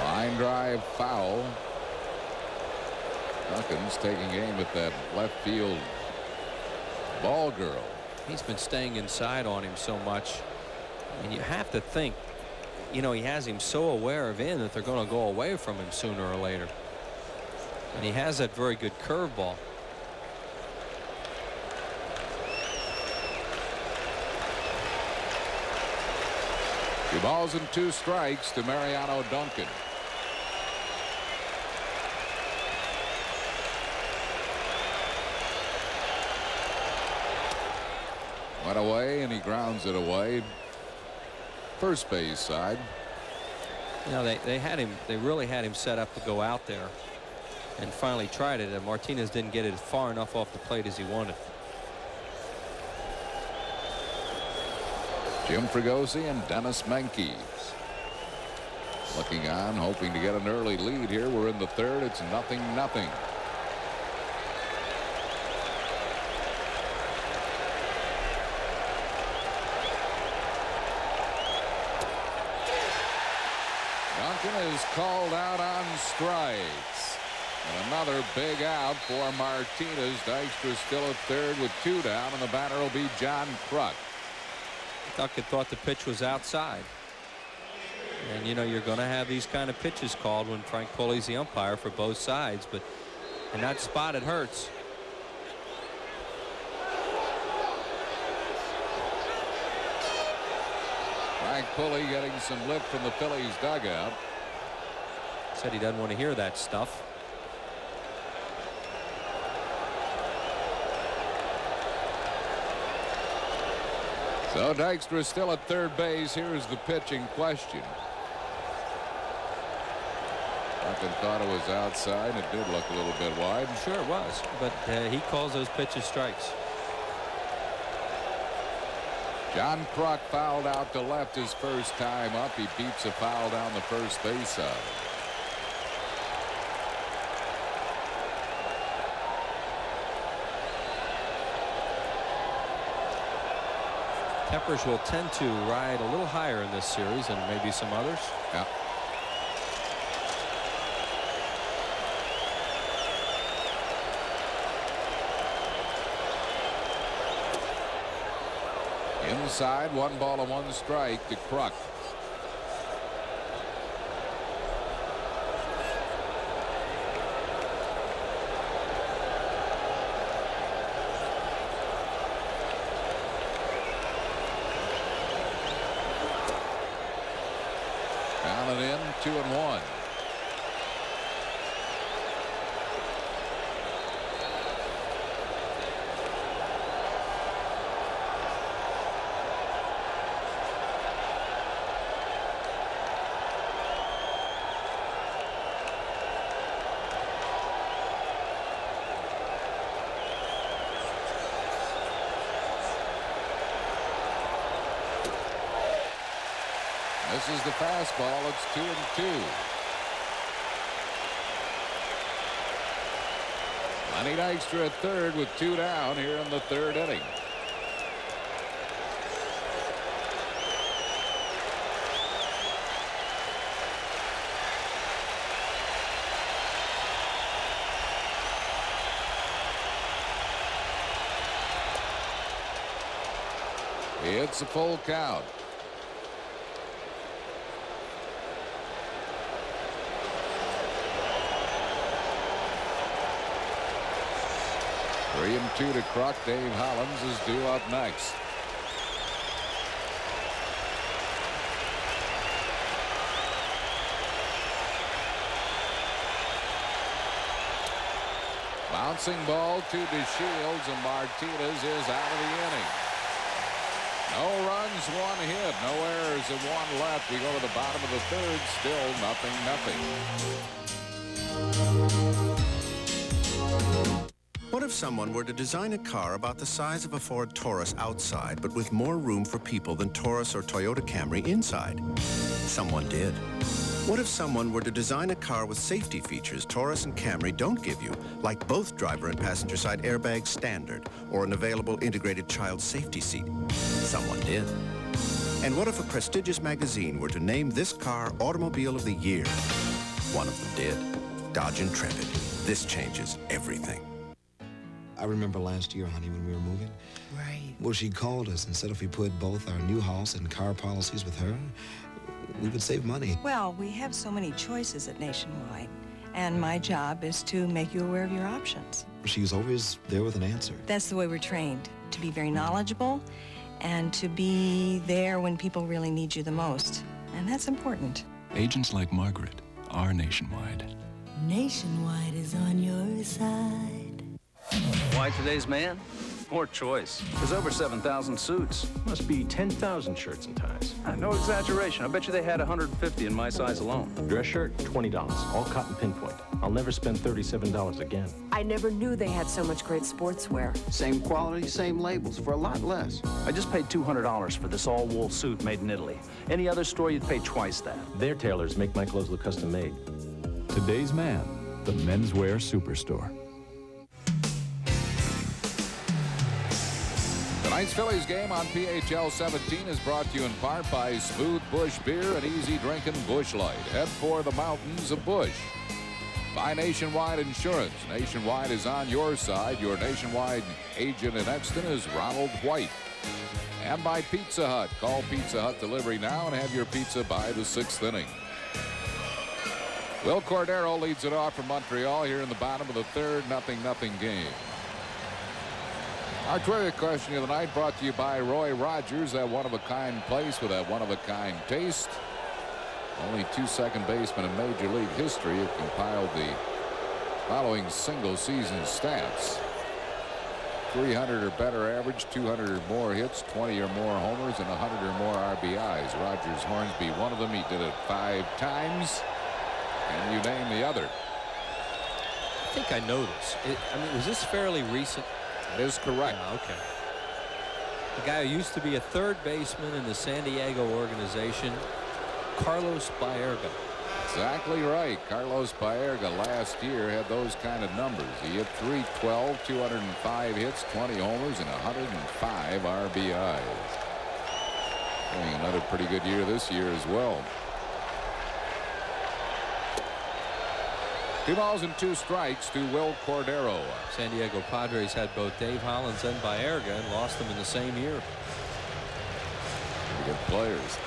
Line drive foul. Duncan's taking aim at that left field ball girl. He's been staying inside on him so much. And you have to think, you know, he has him so aware of in that they're going to go away from him sooner or later. And he has that very good curveball. Two balls and 2 strikes to Mariano Duncan. Went away and he grounds it away. First base side. You know, they really had him set up to go out there and finally tried it, and Martinez didn't get it far enough off the plate as he wanted. Jim Fregosi and Dennis Menke looking on, hoping to get an early lead here. We're in the 3rd. It's 0-0. Duncan is called out on strikes. And another big out for Martinez. Dykstra still at 3rd with 2 down, and the batter will be John Kruk. Duncan thought the pitch was outside. And, you know, you're going to have these kind of pitches called when Frank Pulley's the umpire for both sides. But in that spot, it hurts. Frank Pulley getting some lift from the Phillies dugout. Said he doesn't want to hear that stuff. So Dykstra still at 3rd base. Here's the pitching question. Duncan thought it was outside. It did look a little bit wide. Sure it was, but he calls those pitches strikes. John Kruk fouled out to left his first time up. He beats a foul down the first base side. Tempers will tend to ride a little higher in this series than maybe some others. Yeah. Inside, 1 ball and 1 strike to Kruk. Down and in, 2-1. This is the fastball. It's 2-2. Lenny Dykstra at 3rd with 2 down here in the 3rd inning. It's a full count. Three and 2 to Kruk. Dave Hollins is due up next. Bouncing ball to DeShields, and Martinez is out of the inning. No runs, 1 hit, no errors, and 1 left. We go to the bottom of the 3rd. Still 0-0. What if someone were to design a car about the size of a Ford Taurus outside, but with more room for people than Taurus or Toyota Camry inside? Someone did. What if someone were to design a car with safety features Taurus and Camry don't give you, like both driver and passenger side airbags standard, or an available integrated child safety seat? Someone did. And what if a prestigious magazine were to name this car Automobile of the Year? One of them did. Dodge Intrepid. This changes everything. I remember last year, honey, when we were moving. Right. Well, she called us and said if we put both our new house and car policies with her, we would save money. Well, we have so many choices at Nationwide, and my job is to make you aware of your options. She was always there with an answer. That's the way we're trained, to be very knowledgeable and to be there when people really need you the most. And that's important. Agents like Margaret are Nationwide. Nationwide is on your side. Why today's man? More choice. There's over 7,000 suits. Must be 10,000 shirts and ties. No exaggeration. I bet you they had 150 in my size alone. Dress shirt, $20. All cotton pinpoint. I'll never spend $37 again. I never knew they had so much great sportswear. Same quality, same labels, for a lot less. I just paid $200 for this all-wool suit made in Italy. Any other store, you'd pay twice that. Their tailors make my clothes look custom made. Today's Man, the menswear superstore. Tonight's Phillies game on PHL 17 is brought to you in part by Smooth Bush Beer and easy drinking Bush Light. Head for the mountains of Bush. By Nationwide Insurance. Nationwide is on your side. Your Nationwide agent in Exton is Ronald White. And by Pizza Hut. Call Pizza Hut Delivery now and have your pizza by the 6th inning. Will Cordero leads it off for Montreal here in the bottom of the third. 0-0 game. Our trivia question of the night brought to you by Roy Rogers, that one-of-a-kind place with that one-of-a-kind taste. Only 2 second basemen in Major League history have compiled the following single-season stats. 300 or better average, 200 or more hits, 20 or more homers, and 100 or more RBIs. Rogers Hornsby, one of them. He did it 5 times. And you name the other. I think I know this. I mean, was this fairly recent? That is correct. Yeah, okay. The guy who used to be a third baseman in the San Diego organization, Carlos Baerga. Exactly right. Carlos Baerga last year had those kind of numbers. He hit .312, 205 hits, 20 homers, and 105 RBIs. Having another pretty good year this year as well. 2 balls and 2 strikes to Will Cordero. San Diego Padres had both Dave Hollins and Baerga and lost them in the same year. Good players.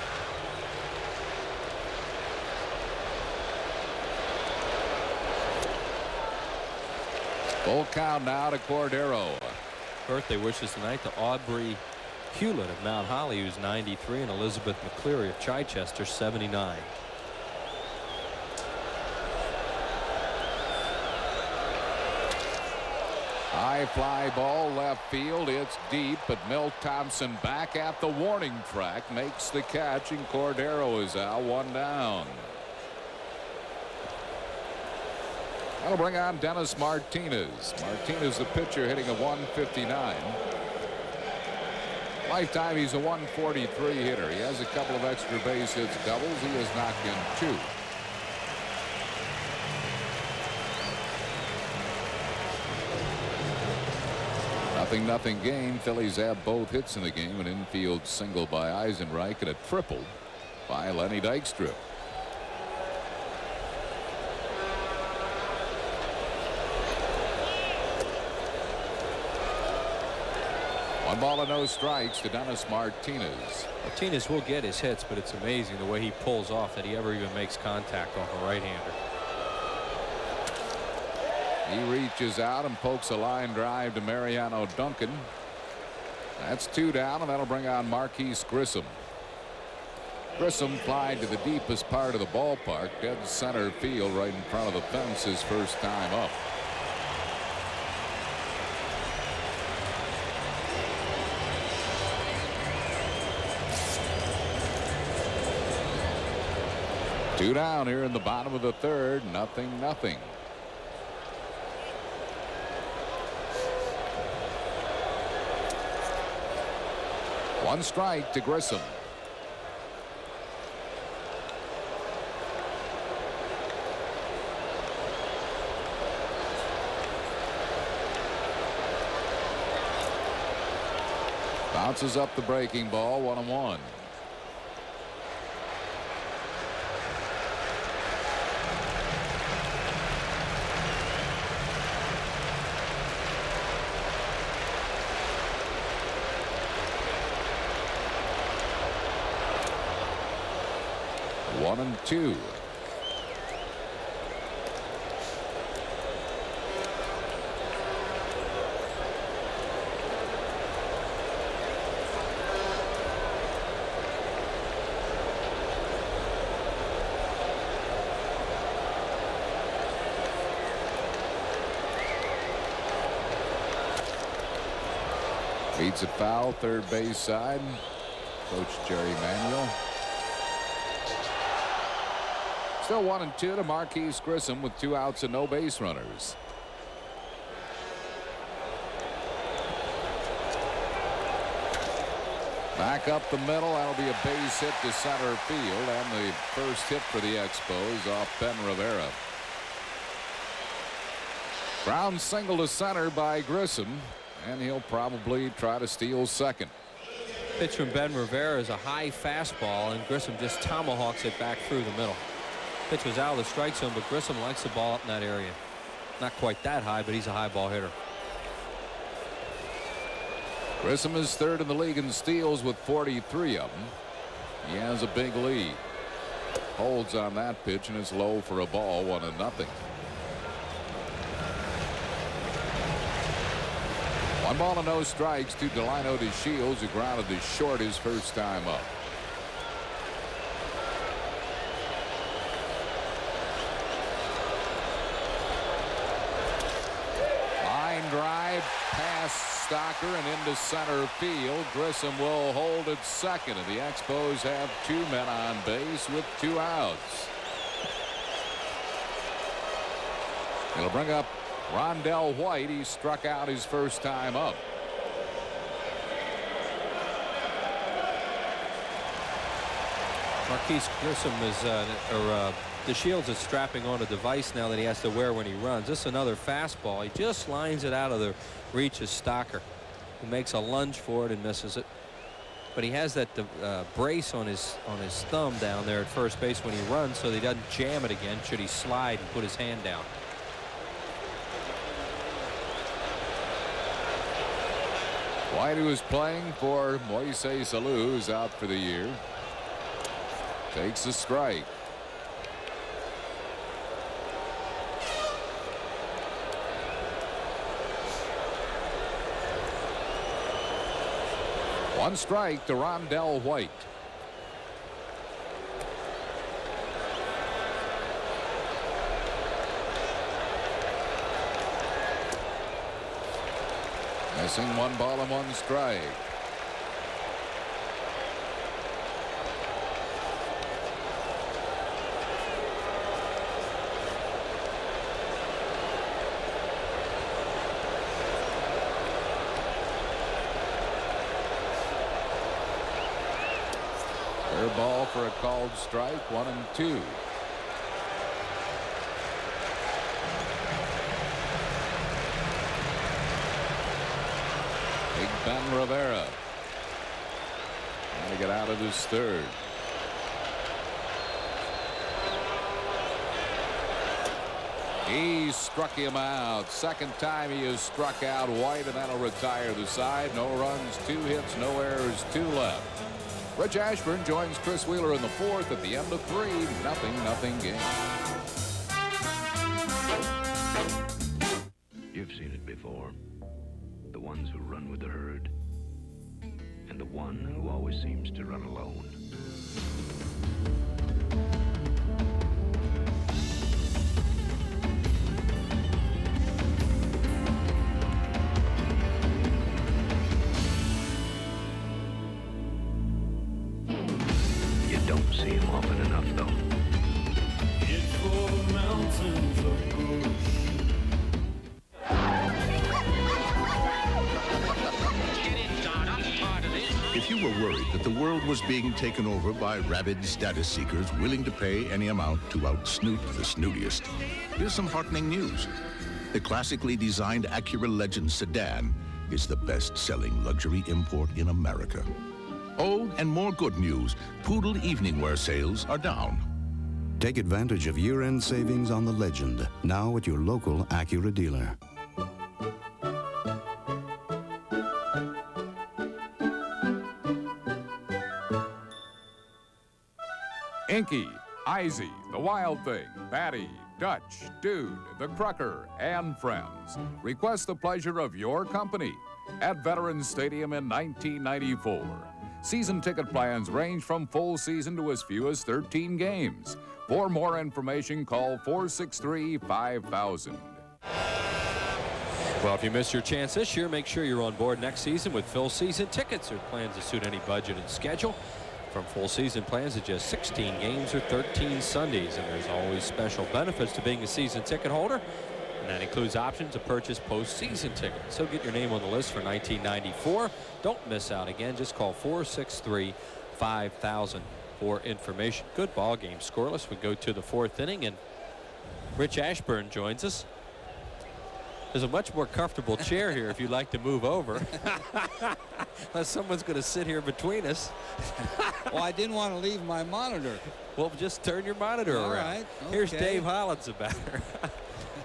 Full count now to Cordero. Birthday wishes tonight to Aubrey Hewlett of Mount Holly, who's 93, and Elizabeth McCleary of Chichester, 79. High fly ball left field. It's deep, but Milt Thompson back at the warning track makes the catch, and Cordero is out, 1 down. That'll bring on Dennis Martinez. Martinez, the pitcher, hitting a 159. Lifetime, he's a 143 hitter. He has a couple of extra base hits, doubles. He has knocked in 2. Nothing game. Phillies have both hits in the game, an infield single by Eisenreich and a triple by Lenny Dykstra. One ball and no strikes to Dennis Martinez. Martinez will get his hits, but it's amazing the way he pulls off that he ever even makes contact off a right-hander. He reaches out and pokes a line drive to Mariano Duncan. That's 2 down, and that'll bring on Marquise Grissom. Grissom flied to the deepest part of the ballpark, dead center field, right in front of the fence, his first time up. Two down here in the bottom of the third. 0-0. One strike to Grissom. Bounces up the breaking ball, 1-1. One and two. Beats it foul, third base side. Coach Jerry Manuel. Still 1-2 to Marquise Grissom with 2 outs and no base runners. Back up the middle. That'll be a base hit to center field, and the first hit for the Expos off Ben Rivera. Ground single to center by Grissom, and he'll probably try to steal second. Pitch from Ben Rivera is a high fastball, and Grissom just tomahawks it back through the middle. Pitch was out of the strike zone, but Grissom likes the ball up in that area. Not quite that high, but he's a high ball hitter. Grissom is third in the league in steals with 43 of them. He has a big lead. Holds on that pitch, and it's low for a ball, 1-0. 1 ball and no strikes to Delino DeShields, who grounded to short his first time up. Line drive past Stocker and into center field. Grissom will hold at second, and the Expos have 2 men on base with 2 outs. It'll bring up Rondell White. He struck out his first time up. Marquise Grissom is DeShields is strapping on a device now that he has to wear when he runs. This is another fastball. He just lines it out of the reach of Stocker, who makes a lunge for it and misses it. But he has that brace on his thumb down there at first base when he runs, so that he doesn't jam it again should he slide and put his hand down. White, who is playing for Moises Alou, who's out for the year, takes a strike. One strike to Rondell White. Missing 1 ball and 1 strike. Fair ball for a called strike, 1-2. Big Ben Rivera trying to get out of his third. He struck him out. Second time he has struck out White, and that'll retire the side. No runs, 2 hits, no errors, 2 left. Rich Ashburn joins Chris Wheeler in the 4th at the end of 3-0 game. You've seen it before. The ones who run with the herd, and the one who always seems to run alone. You don't see him often enough, though. Head for the mountains of bush. If you were worried that the world was being taken over by rabid status seekers willing to pay any amount to outsnoot the snootiest, here's some heartening news. The classically designed Acura Legend sedan is the best-selling luxury import in America. Oh, and more good news. Poodle evening wear sales are down. Take advantage of year-end savings on the Legend, now at your local Acura dealer. Inky, Izzy, The Wild Thing, Patty, Dutch, Dude, The Crucker, and friends request the pleasure of your company at Veterans Stadium in 1994. Season ticket plans range from full season to as few as 13 games. For more information, call 463-5000. Well, if you missed your chance this year, make sure you're on board next season with Phil season tickets or plans to suit any budget and schedule. From full season plans to just 16 games or 13 Sundays. And there's always special benefits to being a season ticket holder. And that includes options to purchase postseason tickets. So get your name on the list for 1994. Don't miss out again. Just call 463-5000 for information. Good ball game. Scoreless. We go to the 4th inning, and Rich Ashburn joins us. There's a much more comfortable chair here if you'd like to move over. Unless someone's going to sit here between us. Well, I didn't want to leave my monitor. Well, just turn your monitor All around. right, okay. Here's Dave Hollins, the batter.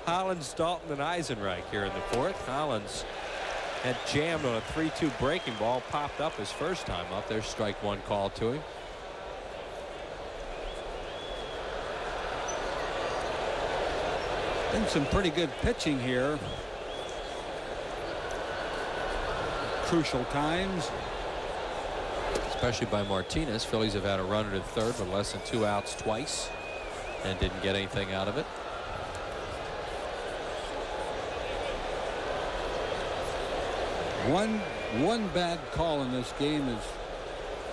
Hollins, Dalton, and Eisenreich here in the 4th. Hollins had jammed on a 3-2 breaking ball, popped up his first time up. There's strike one call to him. Been some pretty good pitching here. Crucial times. Especially by Martinez. Phillies have had a runner to third with less than 2 outs twice and didn't get anything out of it. One bad call in this game has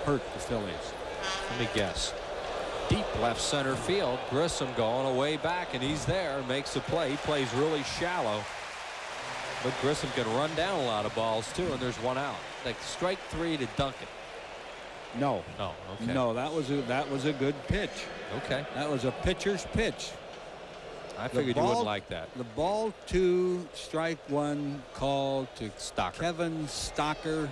hurt the Phillies. Let me guess. Deep left center field. Grissom going away back, and he's there. Makes the play. He plays really shallow. But Grissom can run down a lot of balls, too, and there's 1 out. Like strike 3 to Duncan. No. Oh, okay. No, that was a good pitch. Okay. That was a pitcher's pitch. I figured you wouldn't like that. The ball 2, strike 1 call to Stocker. Kevin Stocker.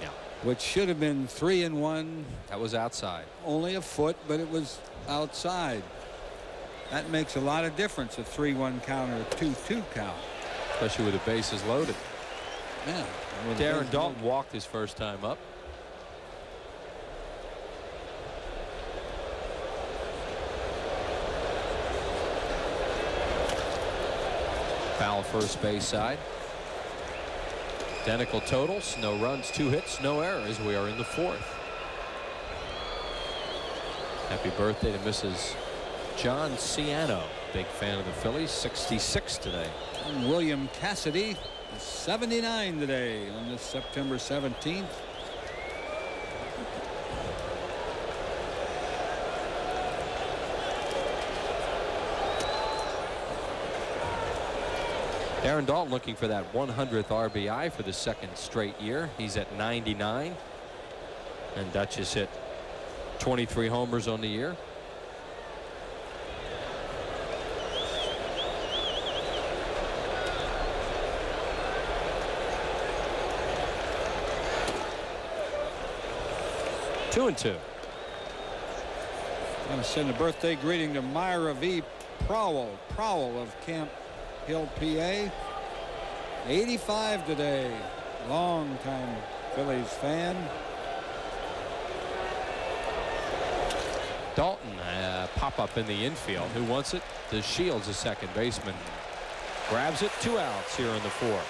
Yeah. Which should have been 3-1. That was outside. Only a foot, but it was outside. That makes a lot of difference, a 3-1 count or a 2-2 count. Especially with the bases loaded. Yeah. Darren Dalton walked his first time up. Foul first base side. Identical totals. No runs, 2 hits, no errors. We are in the 4th. Happy birthday to Mrs. John Ciano. Big fan of the Phillies. 66 today. And William Cassidy is 79 today on this September 17th. Darren Dalton looking for that 100th RBI for the 2nd straight year. He's at 99. And Dutch has hit 23 homers on the year. Two and 2. I'm going to send a birthday greeting to Myra V. Prowell of Camp Hill, PA. 85 today. Long-time Phillies fan. Dalton pop up in the infield. Who wants it? The Shields, the second baseman, grabs it. 2 outs here in the 4th.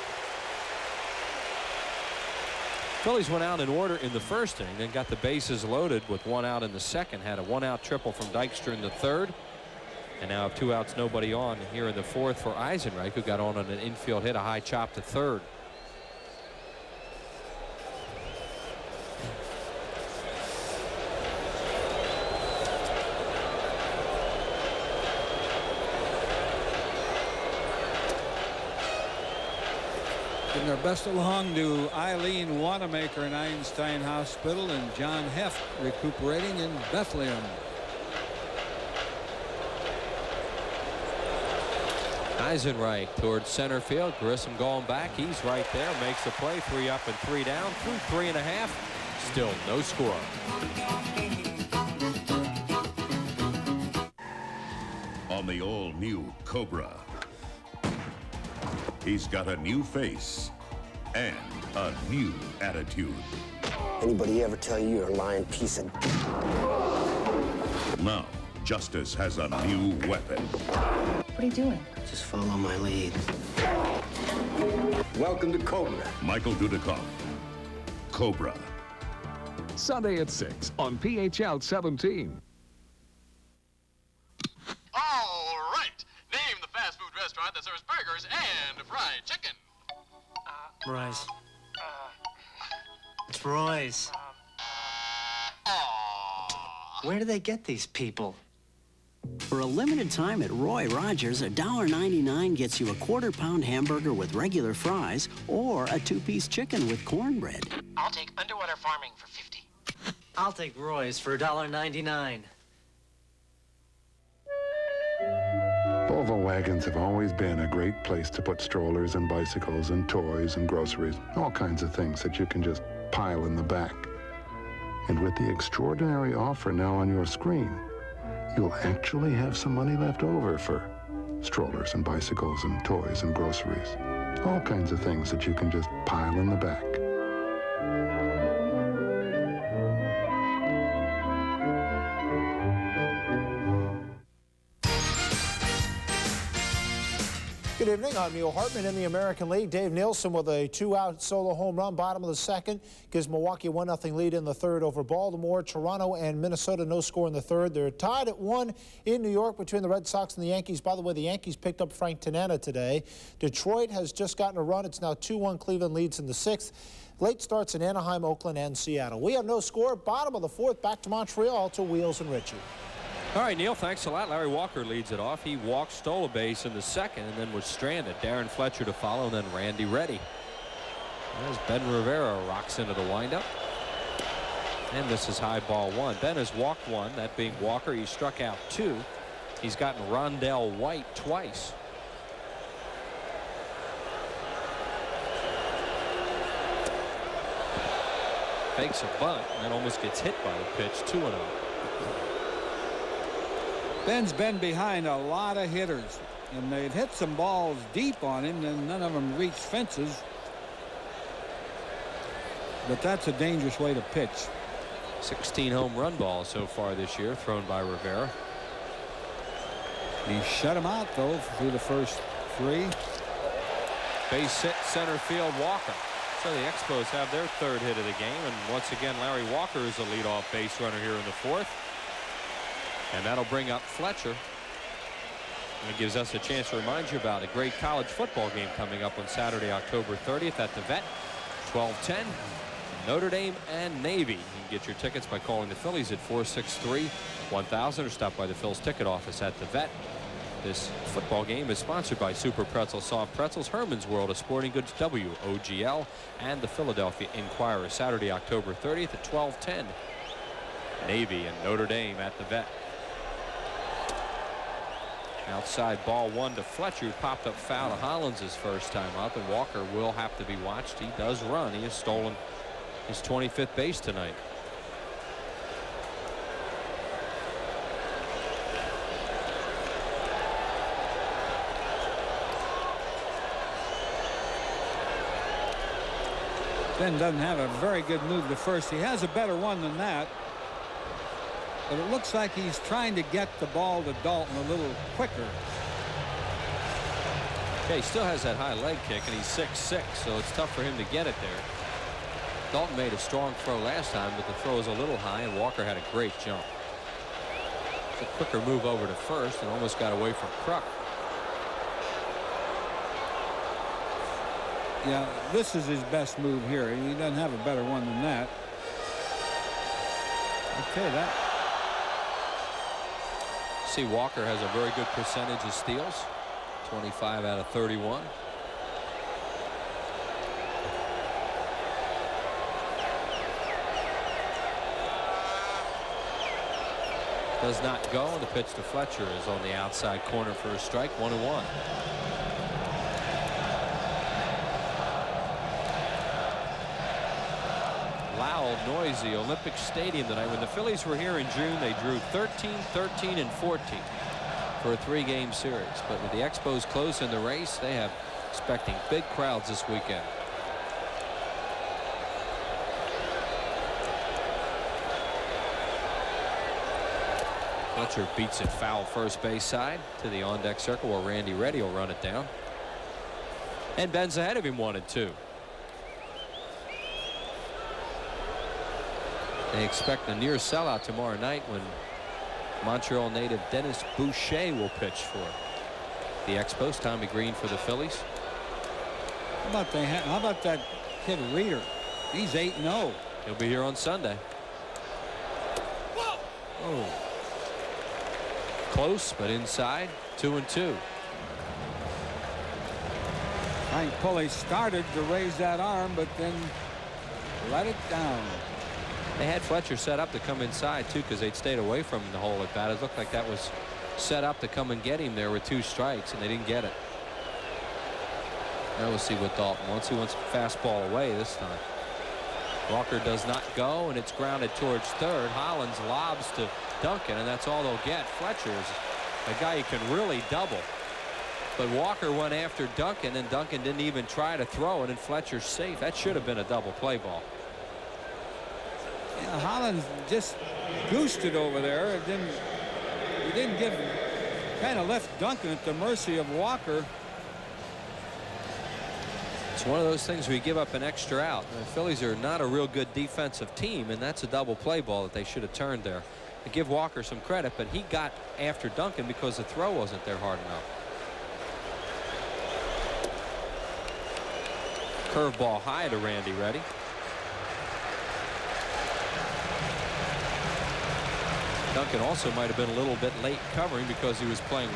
Phillies went out in order in the 1st inning, then got the bases loaded with 1 out in the 2nd. Had a 1-out triple from Dykstra in the 3rd. And now 2 outs, nobody on here in the 4th for Eisenreich, who got on an infield hit, a high chop to 3rd. Giving our best along to Eileen Wanamaker in Einstein Hospital and John Heft recuperating in Bethlehem. Eisenreich towards center field. Grissom going back. He's right there. Makes the play. 3 up and 3 down. Through 3.5. Still no score. On the all-new Cobra, he's got a new face and a new attitude. Anybody ever tell you you're a lying piece of... Now, Justice has a new weapon. What are you doing? Just follow my lead. Welcome to Cobra. Michael Dudikoff, Cobra. Sunday at 6 on PHL 17. All right. Name the fast food restaurant that serves burgers and fried chicken. Roy's. It's Roy's. Where do they get these people? For a limited time at Roy Rogers, $1.99 gets you a quarter-pound hamburger with regular fries or a 2-piece chicken with cornbread. I'll take underwater farming for 50. I'll take Roy's for $1.99. Volvo wagons have always been a great place to put strollers and bicycles and toys and groceries, all kinds of things that you can just pile in the back. And with the extraordinary offer now on your screen, you'll actually have some money left over for strollers and bicycles and toys and groceries. All kinds of things that you can just pile in the back. Good evening. I'm Neil Hartman in the American League. Dave Nielsen with a 2-out solo home run, bottom of the second, gives Milwaukee a 1-0 lead in the third over Baltimore. Toronto and Minnesota no score in the third. They're tied at 1 in New York between the Red Sox and the Yankees. By the way, the Yankees picked up Frank Tanana today. Detroit has just gotten a run. It's now 2-1. Cleveland leads in the sixth. Late starts in Anaheim, Oakland, and Seattle. We have no score. Bottom of the fourth. Back to Montreal to Wheels and Richie. All right, Neil, thanks a lot. Larry Walker leads it off. He walked, stole a base in the second, and then was stranded. Darren Fletcher to follow, and then Randy Reddy. As Ben Rivera rocks into the windup. And this is high ball 1. Ben has walked 1, that being Walker. He struck out 2. He's gotten Rondell White twice. Fakes a bunt, and then almost gets hit by the pitch. 2-0. Ben's been behind a lot of hitters, and they'd hit some balls deep on him, and none of them reached fences. But that's a dangerous way to pitch. 16 home run balls so far this year thrown by Rivera. He shut him out, though, through the first 3. Base hit center field, Walker. So the Expos have their third hit of the game, and once again Larry Walker is the leadoff base runner here in the fourth. And that'll bring up Fletcher. And it gives us a chance to remind you about a great college football game coming up on Saturday, October 30th at the Vet. 12:10. Notre Dame and Navy. You can get your tickets by calling the Phillies at 463-1000 or stop by the Phil's ticket office at the Vet. This football game is sponsored by Super Pretzel Soft Pretzels, Herman's World of Sporting Goods, WOGL, and the Philadelphia Inquirer. Saturday, October 30th at 12:10. Navy and Notre Dame at the Vet. Outside ball 1 to Fletcher, who popped up foul to Hollins his first time up, and Walker will have to be watched. He does run. He has stolen his 25th base tonight. Ben doesn't have a very good move to first. He has a better one than that. But it looks like he's trying to get the ball to Dalton a little quicker. Okay, he still has that high leg kick, and he's 6'6", so it's tough for him to get it there. Dalton made a strong throw last time, but the throw was a little high, and Walker had a great jump. It's a quicker move over to first and almost got away from Kruk. Yeah, this is his best move here. He doesn't have a better one than that. Okay, that. See, Walker has a very good percentage of steals. 25 out of 31. Does not go, and the pitch to Fletcher is on the outside corner for a strike. 1-1. Loud, noisy Olympic Stadium tonight. When the Phillies were here in June, they drew 13, 13, and 14 for a 3-game series. But with the Expos close in the race, they have expecting big crowds this weekend. Fletcher beats it foul first base side to the on-deck circle where Randy Reddy will run it down. And Ben's ahead of him 1-2. They expect a near sellout tomorrow night when Montreal native Dennis Boucher will pitch for the Expos. Tommy Green for the Phillies. How about that kid Reeder? He's 8-0. He'll be here on Sunday. Oh. Close, but inside. 2-2. Frank Pulley started to raise that arm, but then let it down. They had Fletcher set up to come inside too, because they'd stayed away from the hole at bat. It looked like that was set up to come and get him there with 2 strikes, and they didn't get it. Now we'll see what Dalton wants. He wants fastball away this time. Walker does not go, and it's grounded towards third. Hollins lobs to Duncan, and that's all they'll get. Fletcher is a guy who can really double. But Walker went after Duncan, and Duncan didn't even try to throw it, and Fletcher's safe. That should have been a double play ball. Yeah, Hollins just goosed it over there. He didn't give, kind of left Duncan at the mercy of Walker. It's one of those things where you give up an extra out. The Phillies are not a real good defensive team, and that's a double play ball that they should have turned there. To give Walker some credit, but he got after Duncan because the throw wasn't there hard enough. Curveball high to Randy Reddy. Duncan also might have been a little bit late covering because he was playing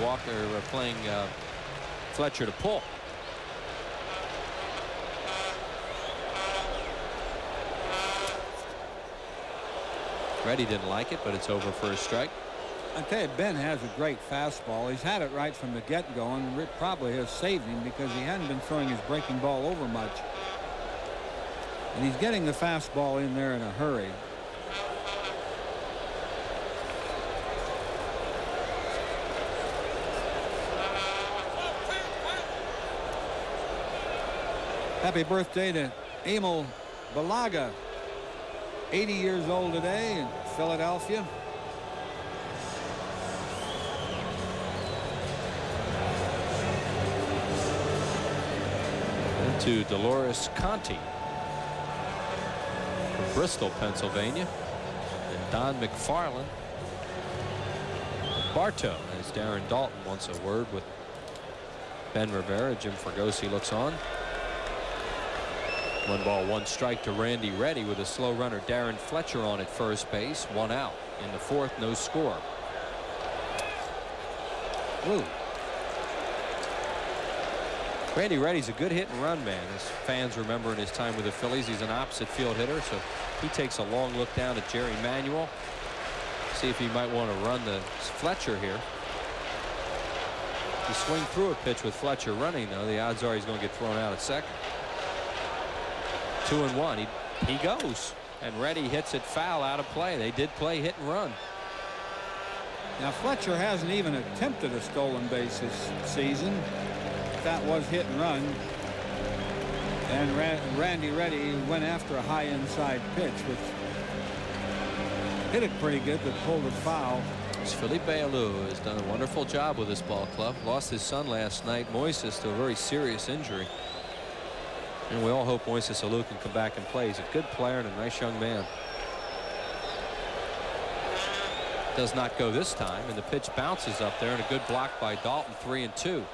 Fletcher to pull. Reddy didn't like it, but it's over for a strike. I tell you, Ben has a great fastball. He's had it right from the get-go, and it probably has saved him because he hadn't been throwing his breaking ball over much. And he's getting the fastball in there in a hurry. Happy birthday to Emil Balaga, 80 years old today in Philadelphia. And to Dolores Conti from Bristol, Pennsylvania. And Don McFarland. Bartow, as Darren Dalton wants a word with Ben Rivera. Jim Fregosi looks on. 1 ball, 1 strike to Randy Reddy with a slow runner Darren Fletcher on at first base. 1 out in the 4th, no score. Ooh. Randy Reddy's a good hit and run man, as fans remember in his time with the Phillies. He's an opposite field hitter, so he takes a long look down at Jerry Manuel. See if he might want to run the Fletcher here. If you swing through a pitch with Fletcher running, though, the odds are he's going to get thrown out at second. 2-1. He goes, and Reddy hits it foul out of play. They did play hit and run. Now Fletcher hasn't even attempted a stolen base this season. That was hit and run, and Randy Reddy went after a high inside pitch, which hit it pretty good, but pulled it foul. Philippe Alou has done a wonderful job with this ball club. Lost his son last night, Moises, to a very serious injury. And we all hope Moises Alou can come back and play. He's a good player and a nice young man. Does not go this time, and the pitch bounces up there, and a good block by Dalton. 3-2.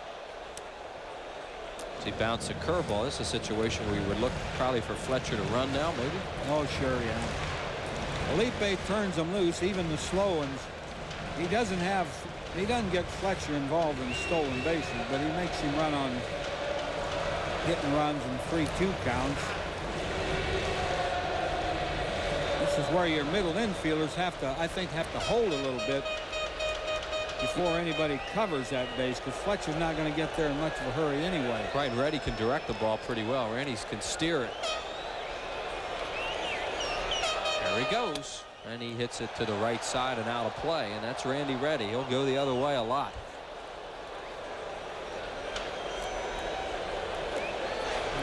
As he bounced a curveball. This is a situation where you would look probably for Fletcher to run now, maybe. Oh, sure, yeah. Felipe turns him loose, even the slow ones. He doesn't get Fletcher involved in stolen bases, but he makes him run on hit and runs and 3-2 counts. This is where your middle infielders have to, I think, hold a little bit before anybody covers that base, because Fletcher's not going to get there in much of a hurry anyway. Right, and Reddy can direct the ball pretty well. Randy can steer it. There he goes, and he hits it to the right side and out of play, and that's Randy Reddy. He'll go the other way a lot.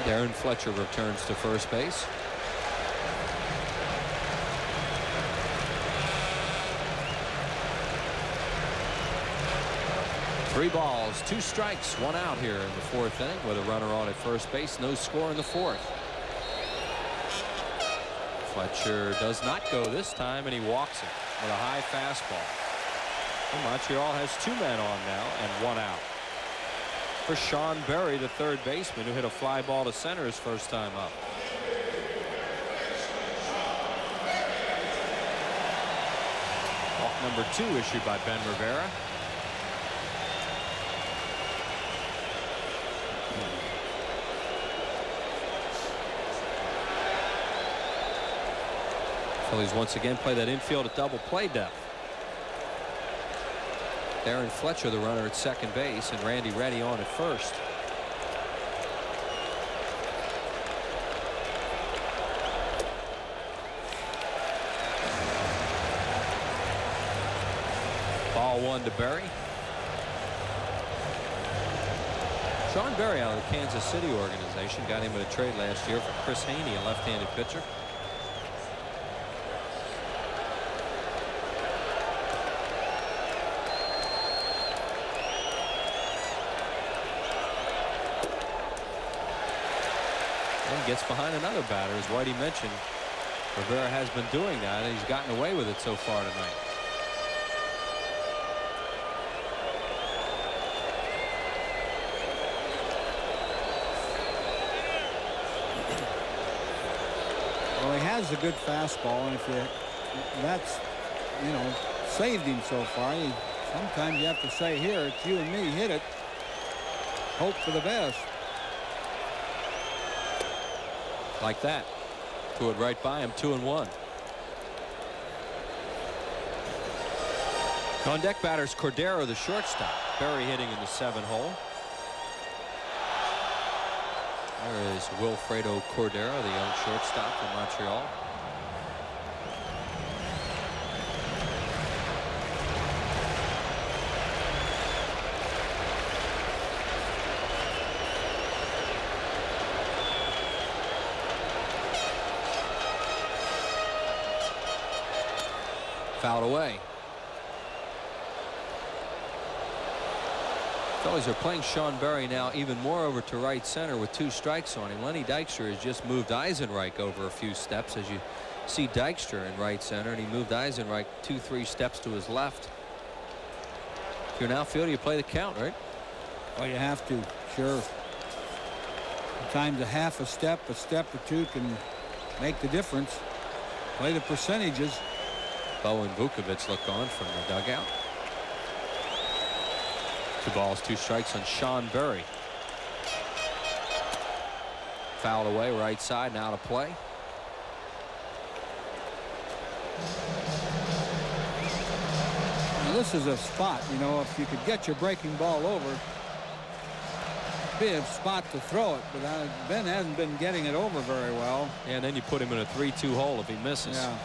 Darren Fletcher returns to first base. Three balls, 2 strikes, 1 out here in the 4th inning with a runner on at first base. No score in the 4th. Fletcher does not go this time, and he walks it with a high fastball. And Montreal has 2 men on now and 1 out. For Sean Berry, the third baseman, who hit a fly ball to center his first time up. Walk number 2 issued by Ben Rivera. Phillies once again play that infield at double play depth. Darren Fletcher, the runner at second base, and Randy Reddy on at first. Ball 1 to Berry. Sean Berry out of the Kansas City organization got him in a trade last year for Chris Haney, a left-handed pitcher. Gets behind another batter, as Whitey mentioned. Rivera has been doing that, and he's gotten away with it so far tonight. Well, he has a good fastball, and if that's, you know, saved him so far. Sometimes you have to say, here, it's you and me, hit it. Hope for the best. Like that. Threw it right by him, 2-1. On deck batters Cordero, the shortstop. Berry hitting in the 7-hole. There is Wilfredo Cordero, the young shortstop from Montreal. Fouled away. Phillies are playing Sean Berry now even more over to right center with 2 strikes on him. Lenny Dykstra has just moved Eisenreich over a few steps, as you see Dykstra in right center, and he moved Eisenreich 2-3 steps to his left. If you're an outfielder, you play the count, right? Well, you have to, sure. Sometimes a half a step or 2 can make the difference. Play the percentages. Bo and Vukovich look on from the dugout. 2 balls, 2 strikes on Sean Berry. Fouled away right side, now to play. Now this is a spot, you know, if you could get your breaking ball over, be a spot to throw it, but Ben hasn't been getting it over very well. Yeah, and then you put him in a 3-2 hole if he misses. Yeah.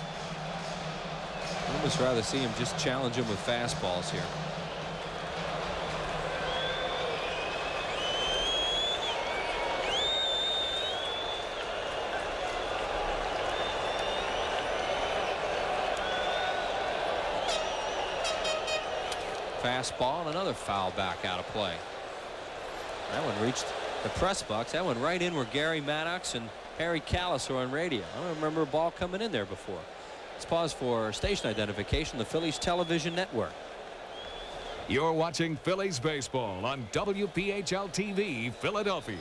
I'd almost rather see him just challenge him with fastballs here. Fastball and another foul back out of play. That one reached the press box. That one right in where Gary Maddox and Harry Callis are on radio. I don't remember a ball coming in there before. Let's pause for station identification. The Phillies Television Network. You're watching Phillies baseball on WPHL TV, Philadelphia.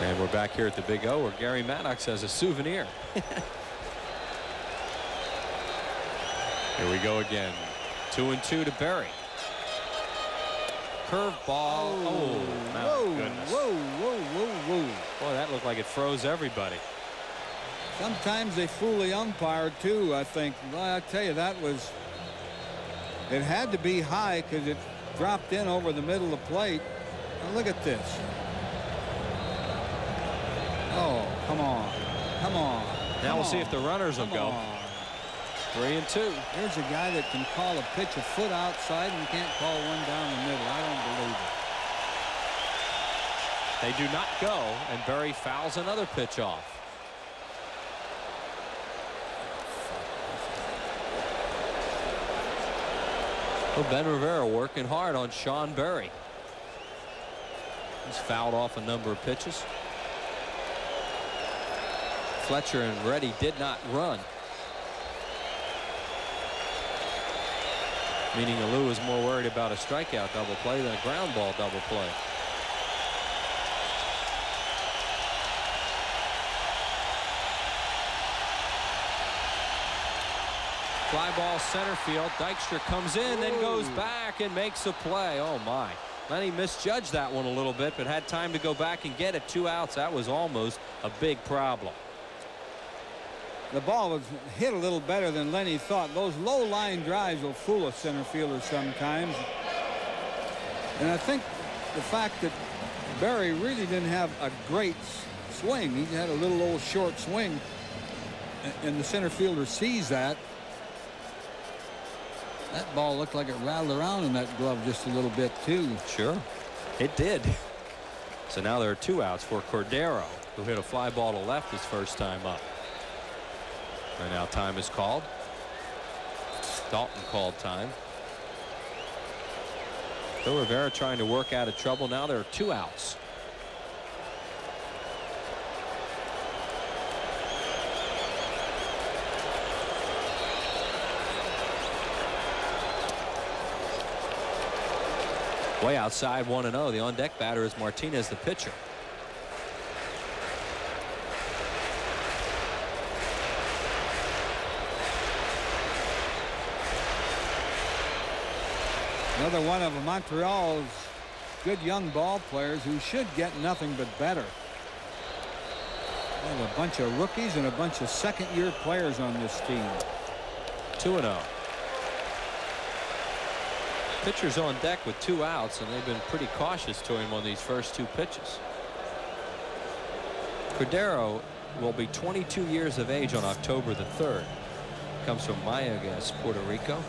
And we're back here at the Big O, where Gary Maddox has a souvenir. Here we go again. 2-2 to Berry. Curveball. Oh, my goodness. Whoa. Boy, that looked like it froze everybody. Sometimes they fool the umpire too, I think. Well, I tell you, that was It had to be high because it dropped in over the middle of the plate. Now look at this. Oh, come on. Come on. Now we'll see if the runners will go. 3-2. Here's a guy that can call a pitch a foot outside and can't call one down the middle. I don't believe it. They do not go, and Berry fouls another pitch off. Well, Ben Rivera working hard on Sean Berry. He's fouled off a number of pitches. Fletcher and Reddy did not run. Meaning Alou was more worried about a strikeout double play than a ground ball double play. Fly ball center field. Dykstra comes in, then goes back and makes a play. Oh my. Lenny misjudged that one a little bit, but had time to go back and get it. 2 outs. That was almost a big problem. The ball was hit a little better than Lenny thought. Those low line drives will fool a center fielder sometimes. And I think the fact that Berry really didn't have a great swing. He had a little old short swing, and the center fielder sees that. That ball looked like it rattled around in that glove just a little bit too. Sure, it did. So now there are 2 outs for Cordero, who hit a fly ball to left his first time up. And now time is called. Dalton called time. Phil Rivera trying to work out of trouble. Now there are 2 outs. Way outside 1-0. The on deck batter is Martinez, the pitcher. Another one of Montreal's good young ball players who should get nothing but better. They have a bunch of rookies and a bunch of second-year players on this team. 2-0. Pitcher's on deck with 2 outs, and they've been pretty cautious to him on these first 2 pitches. Cordero will be 22 years of age on October the 3rd. Comes from Mayaguez, Puerto Rico.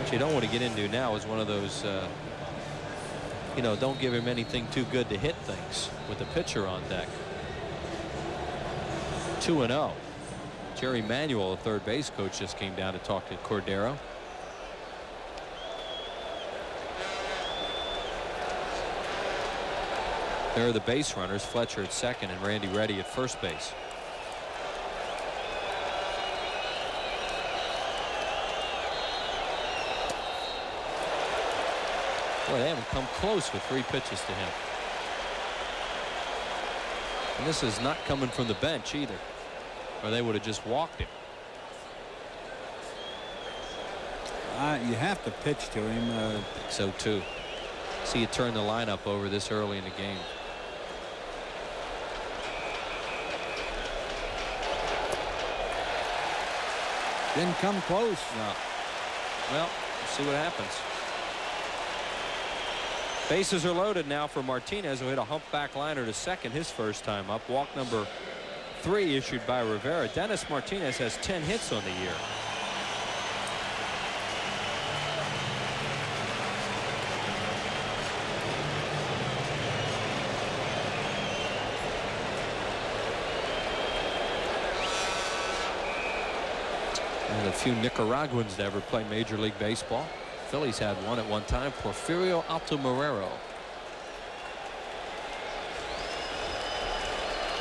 What you don't want to get into now is one of those, you know, don't give him anything too good to hit things with the pitcher on deck. 2-0. Jerry Manuel, the third base coach, just came down to talk to Cordero. There are the base runners, Fletcher at second and Randy Reddy at first base. Boy, they haven't come close with 3 pitches to him. And this is not coming from the bench either, or they would have just walked him. You have to pitch to him. I think so too. See you turn the lineup over this early in the game. Didn't come close. No. Well, we'll see what happens. Bases are loaded now for Martinez, who hit a humpback liner to second his first time up. Walk number 3 issued by Rivera. Dennis Martinez has 10 hits on the year. And a few Nicaraguans to ever play Major League Baseball. Phillies had one at one time, Porfirio Altamirano.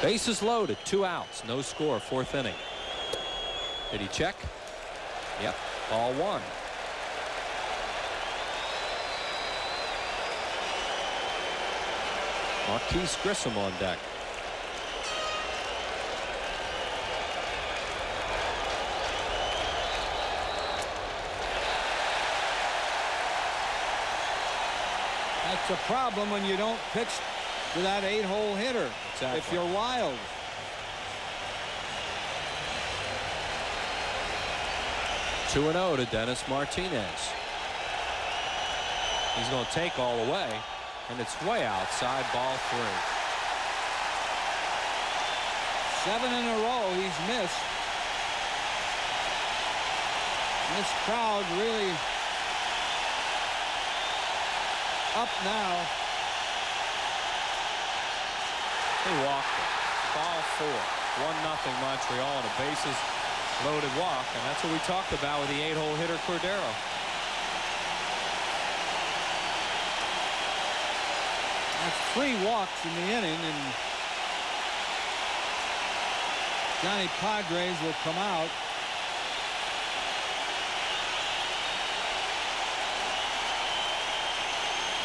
Bases loaded, 2 outs, no score, 4th inning. Did he check? Yep, ball 1. Marquise Grissom on deck. That's a problem when you don't pitch to that 8-hole hitter. Exactly. If you're wild. 2-0 to Dennis Martinez. He's going to take all the way, and it's way outside, ball 3. 7 in a row he's missed. This crowd really up now. They walked it. Ball 4. 1-0 Montreal, and a bases loaded walk, and that's what we talked about with the 8-hole hitter Cordero. That's 3 walks in the inning, and Johnny Padres will come out.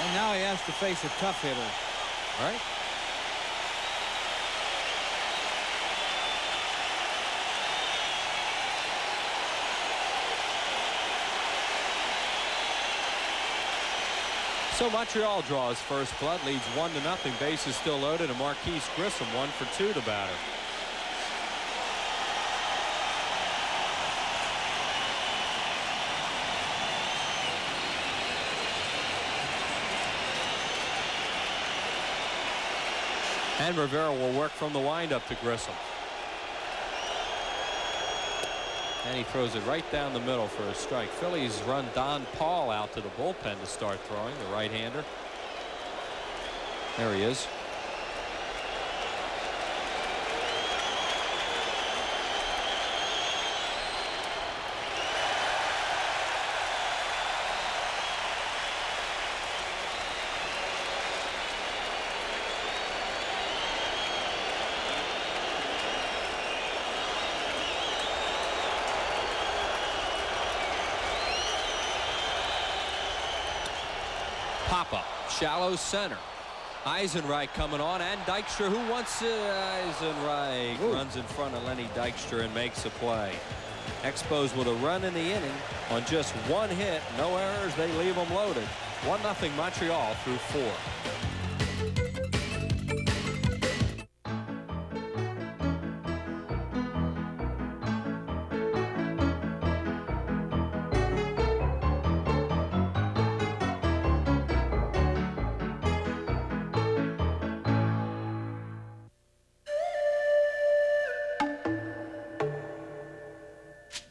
And now he has to face a tough hitter. All right. So Montreal draws first blood, leads 1-0. Bases still loaded, and Marquise Grissom 1 for 2 to batter. And Rivera will work from the windup to Grissom. And he throws it right down the middle for a strike. Phillies run Don Paul out to the bullpen to start throwing, the right-hander. There he is. Pop-up, shallow center. Eisenreich coming on, and Dykstra, who wants it. Eisenreich runs in front of Lenny Dykstra and makes a play. Expos with a run in the inning on just 1 hit. No errors. They leave them loaded. 1-0 Montreal through 4.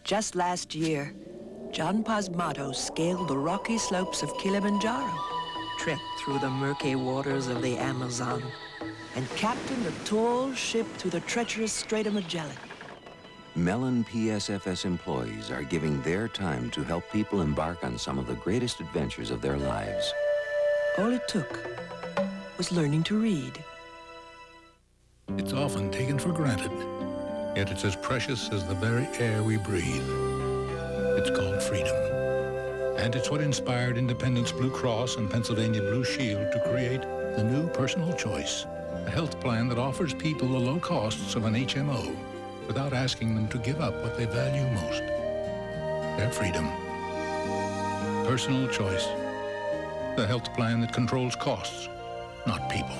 Just last year, John Pasmato scaled the rocky slopes of Kilimanjaro, trekked through the murky waters of the Amazon, and captained a tall ship through the treacherous Strait of Magellan. Mellon PSFS employees are giving their time to help people embark on some of the greatest adventures of their lives. All it took was learning to read. It's often taken for granted, yet it's as precious as the very air we breathe. It's called freedom. And it's what inspired Independence Blue Cross and Pennsylvania Blue Shield to create the new Personal Choice, a health plan that offers people the low costs of an HMO without asking them to give up what they value most, their freedom. Personal Choice, the health plan that controls costs, not people.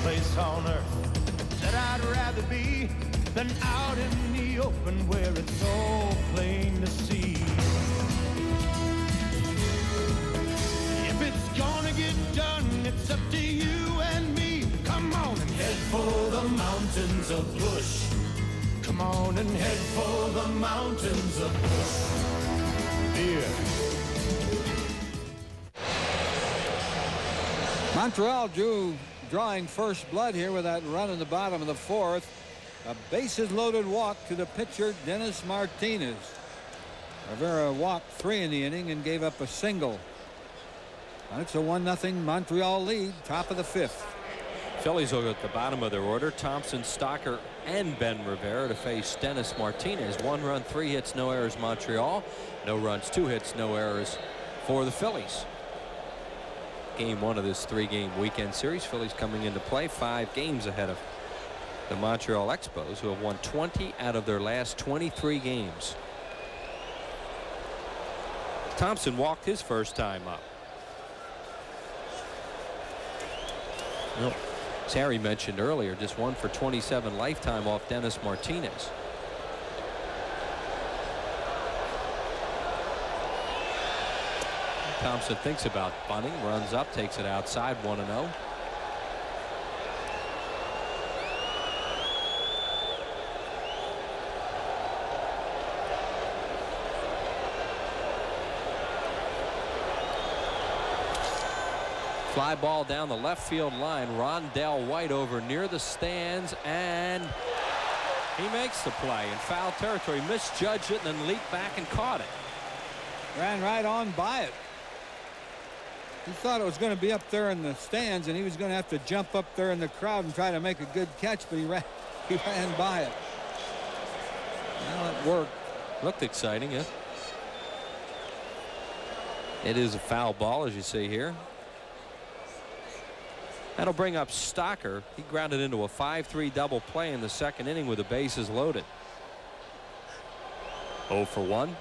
Place on earth that I'd rather be than out in the open where it's all plain to see. If it's gonna get done, it's up to you and me. Come on and head for the mountains of Bush. Come on and head for the mountains of Bush. Here. Montreal drawing first blood here with that run in the bottom of the 4th. A bases loaded walk to the pitcher Dennis Martinez. Rivera walked 3 in the inning and gave up a single. It's a 1-0 Montreal lead, top of the 5th. Phillies will go at the bottom of their order. Thompson, Stocker, and Ben Rivera to face Dennis Martinez. 1 run, 3 hits, no errors Montreal. No runs, 2 hits, no errors for the Phillies. Game 1 of this 3-game weekend series. Phillies coming into play 5 games ahead of the Montreal Expos, who have won 20 out of their last 23 games. Thompson walked his first time up. Nope. As Harry mentioned earlier, just 1 for 27 lifetime off Dennis Martinez. Thompson thinks about bunting, runs up, takes it outside, 1-0. Fly ball down the left field line. Rondell White over near the stands, and he makes the play in foul territory. Misjudged it and then leaped back and caught it. Ran right on by it. He thought it was going to be up there in the stands, and he was going to have to jump up there in the crowd and try to make a good catch, but he ran by it. Well, it worked. Looked exciting, yeah. It is a foul ball, as you see here. That'll bring up Stocker. He grounded into a 5-3 double play in the second inning with the bases loaded. 0 for 1.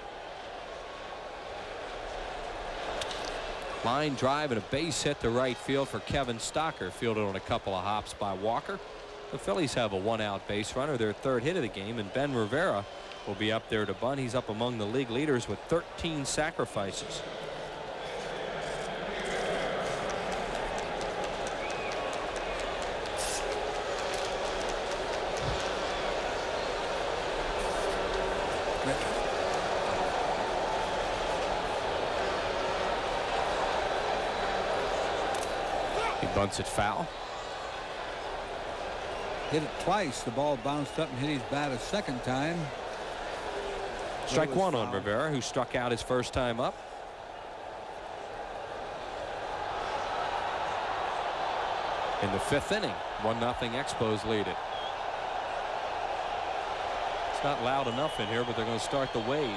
Line drive and a base hit to right field for Kevin Stocker, fielded on a couple of hops by Walker. The Phillies have a 1-out base runner, their third hit of the game, and Ben Rivera will be up there to bunt. He's up among the league leaders with 13 sacrifices. Bunts it foul. Hit it twice. The ball bounced up and hit his bat a second time. Strike one on Rivera, who struck out his first time up. In the 5th inning, 1-0 Expos lead it. It's not loud enough in here, but they're going to start the wave.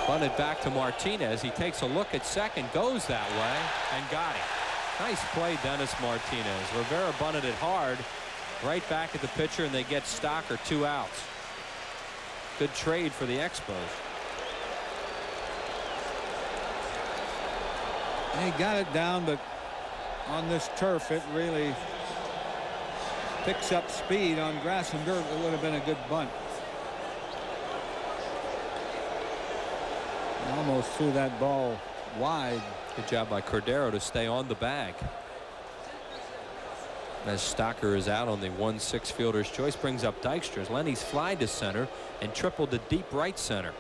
Bunted back to Martinez. He takes a look at second, goes that way, and got him. Nice play, Dennis Martinez. Rivera bunted it hard, right back at the pitcher, and they get Stocker 2 outs. Good trade for the Expos. He got it down, but on this turf, it really picks up speed. On grass and dirt, it would have been a good bunt. Almost threw that ball wide. Good job by Cordero to stay on the bag. As Stocker is out on the 1-6 fielder's choice, brings up Dykstra. Lenny's fly to center and tripled to deep right center.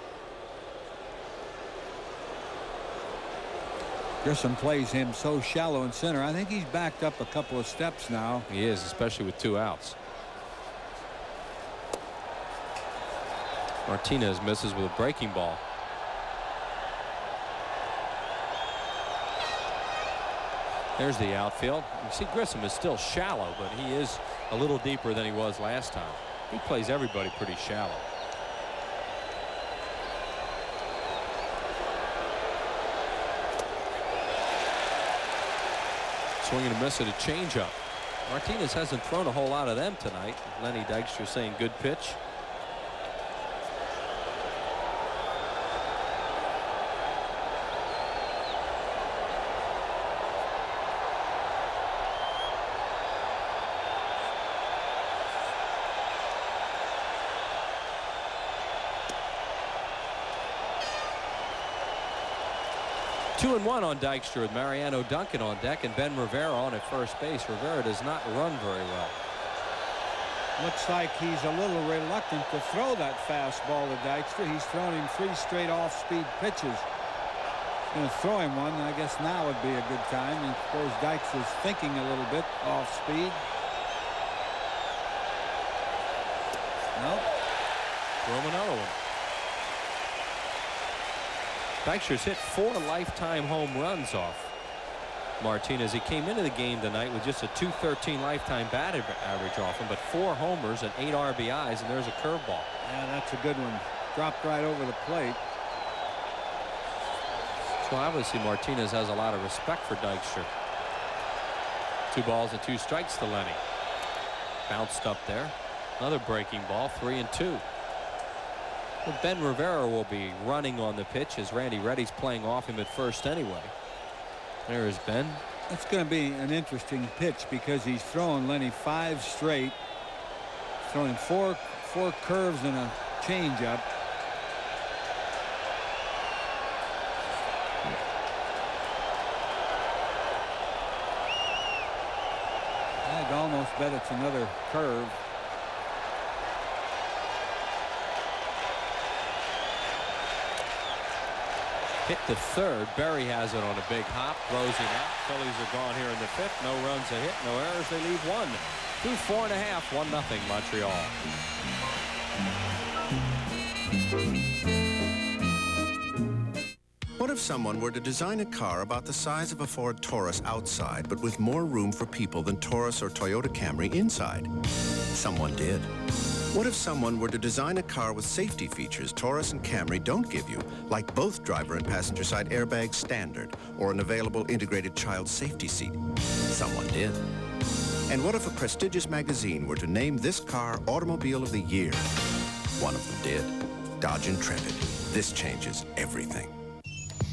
Grissom plays him so shallow in center. I think he's backed up a couple of steps now. He is, especially with 2 outs. Martinez misses with a breaking ball. There's the outfield. You see Grissom is still shallow, but he is a little deeper than he was last time. He plays everybody pretty shallow. Swing and a miss at a changeup. Martinez hasn't thrown a whole lot of them tonight. Lenny Dykstra saying good pitch. Two and one on Dykstra with Mariano Duncan on deck and Ben Rivera on at first base. Rivera does not run very well. Looks like he's a little reluctant to throw that fastball to Dykstra. He's thrown him 3 straight off-speed pitches. Going to throw him one. I guess now would be a good time. And I suppose Dykstra's thinking a little bit off-speed. Nope. Throw him another one. Dykstra's hit 4 lifetime home runs off Martinez. He came into the game tonight with just a .213 lifetime batting average off him, but 4 homers and 8 RBIs, and there's a curveball. Yeah, that's a good one. Dropped right over the plate. So obviously Martinez has a lot of respect for Dykstra. 2 balls and 2 strikes to Lenny. Bounced up there. Another breaking ball, 3-2. Well, Ben Rivera will be running on the pitch as Randy Reddy's playing off him at first anyway. There is Ben. It's going to be an interesting pitch because he's throwing Lenny 5 straight, throwing four curves and a changeup. I'd almost bet it's another curve. Hit to third. Berry has it on a big hop. Throws him out. Phillies are gone here in the 5th. No runs a hit. No errors. They leave 1. Through 4 1/2. 1-0 Montreal. What if someone were to design a car about the size of a Ford Taurus outside, but with more room for people than Taurus or Toyota Camry inside? Someone did. What if someone were to design a car with safety features Taurus and Camry don't give you, like both driver and passenger side airbags standard, or an available integrated child safety seat? Someone did. And what if a prestigious magazine were to name this car Automobile of the Year? One of them did. Dodge Intrepid. This changes everything.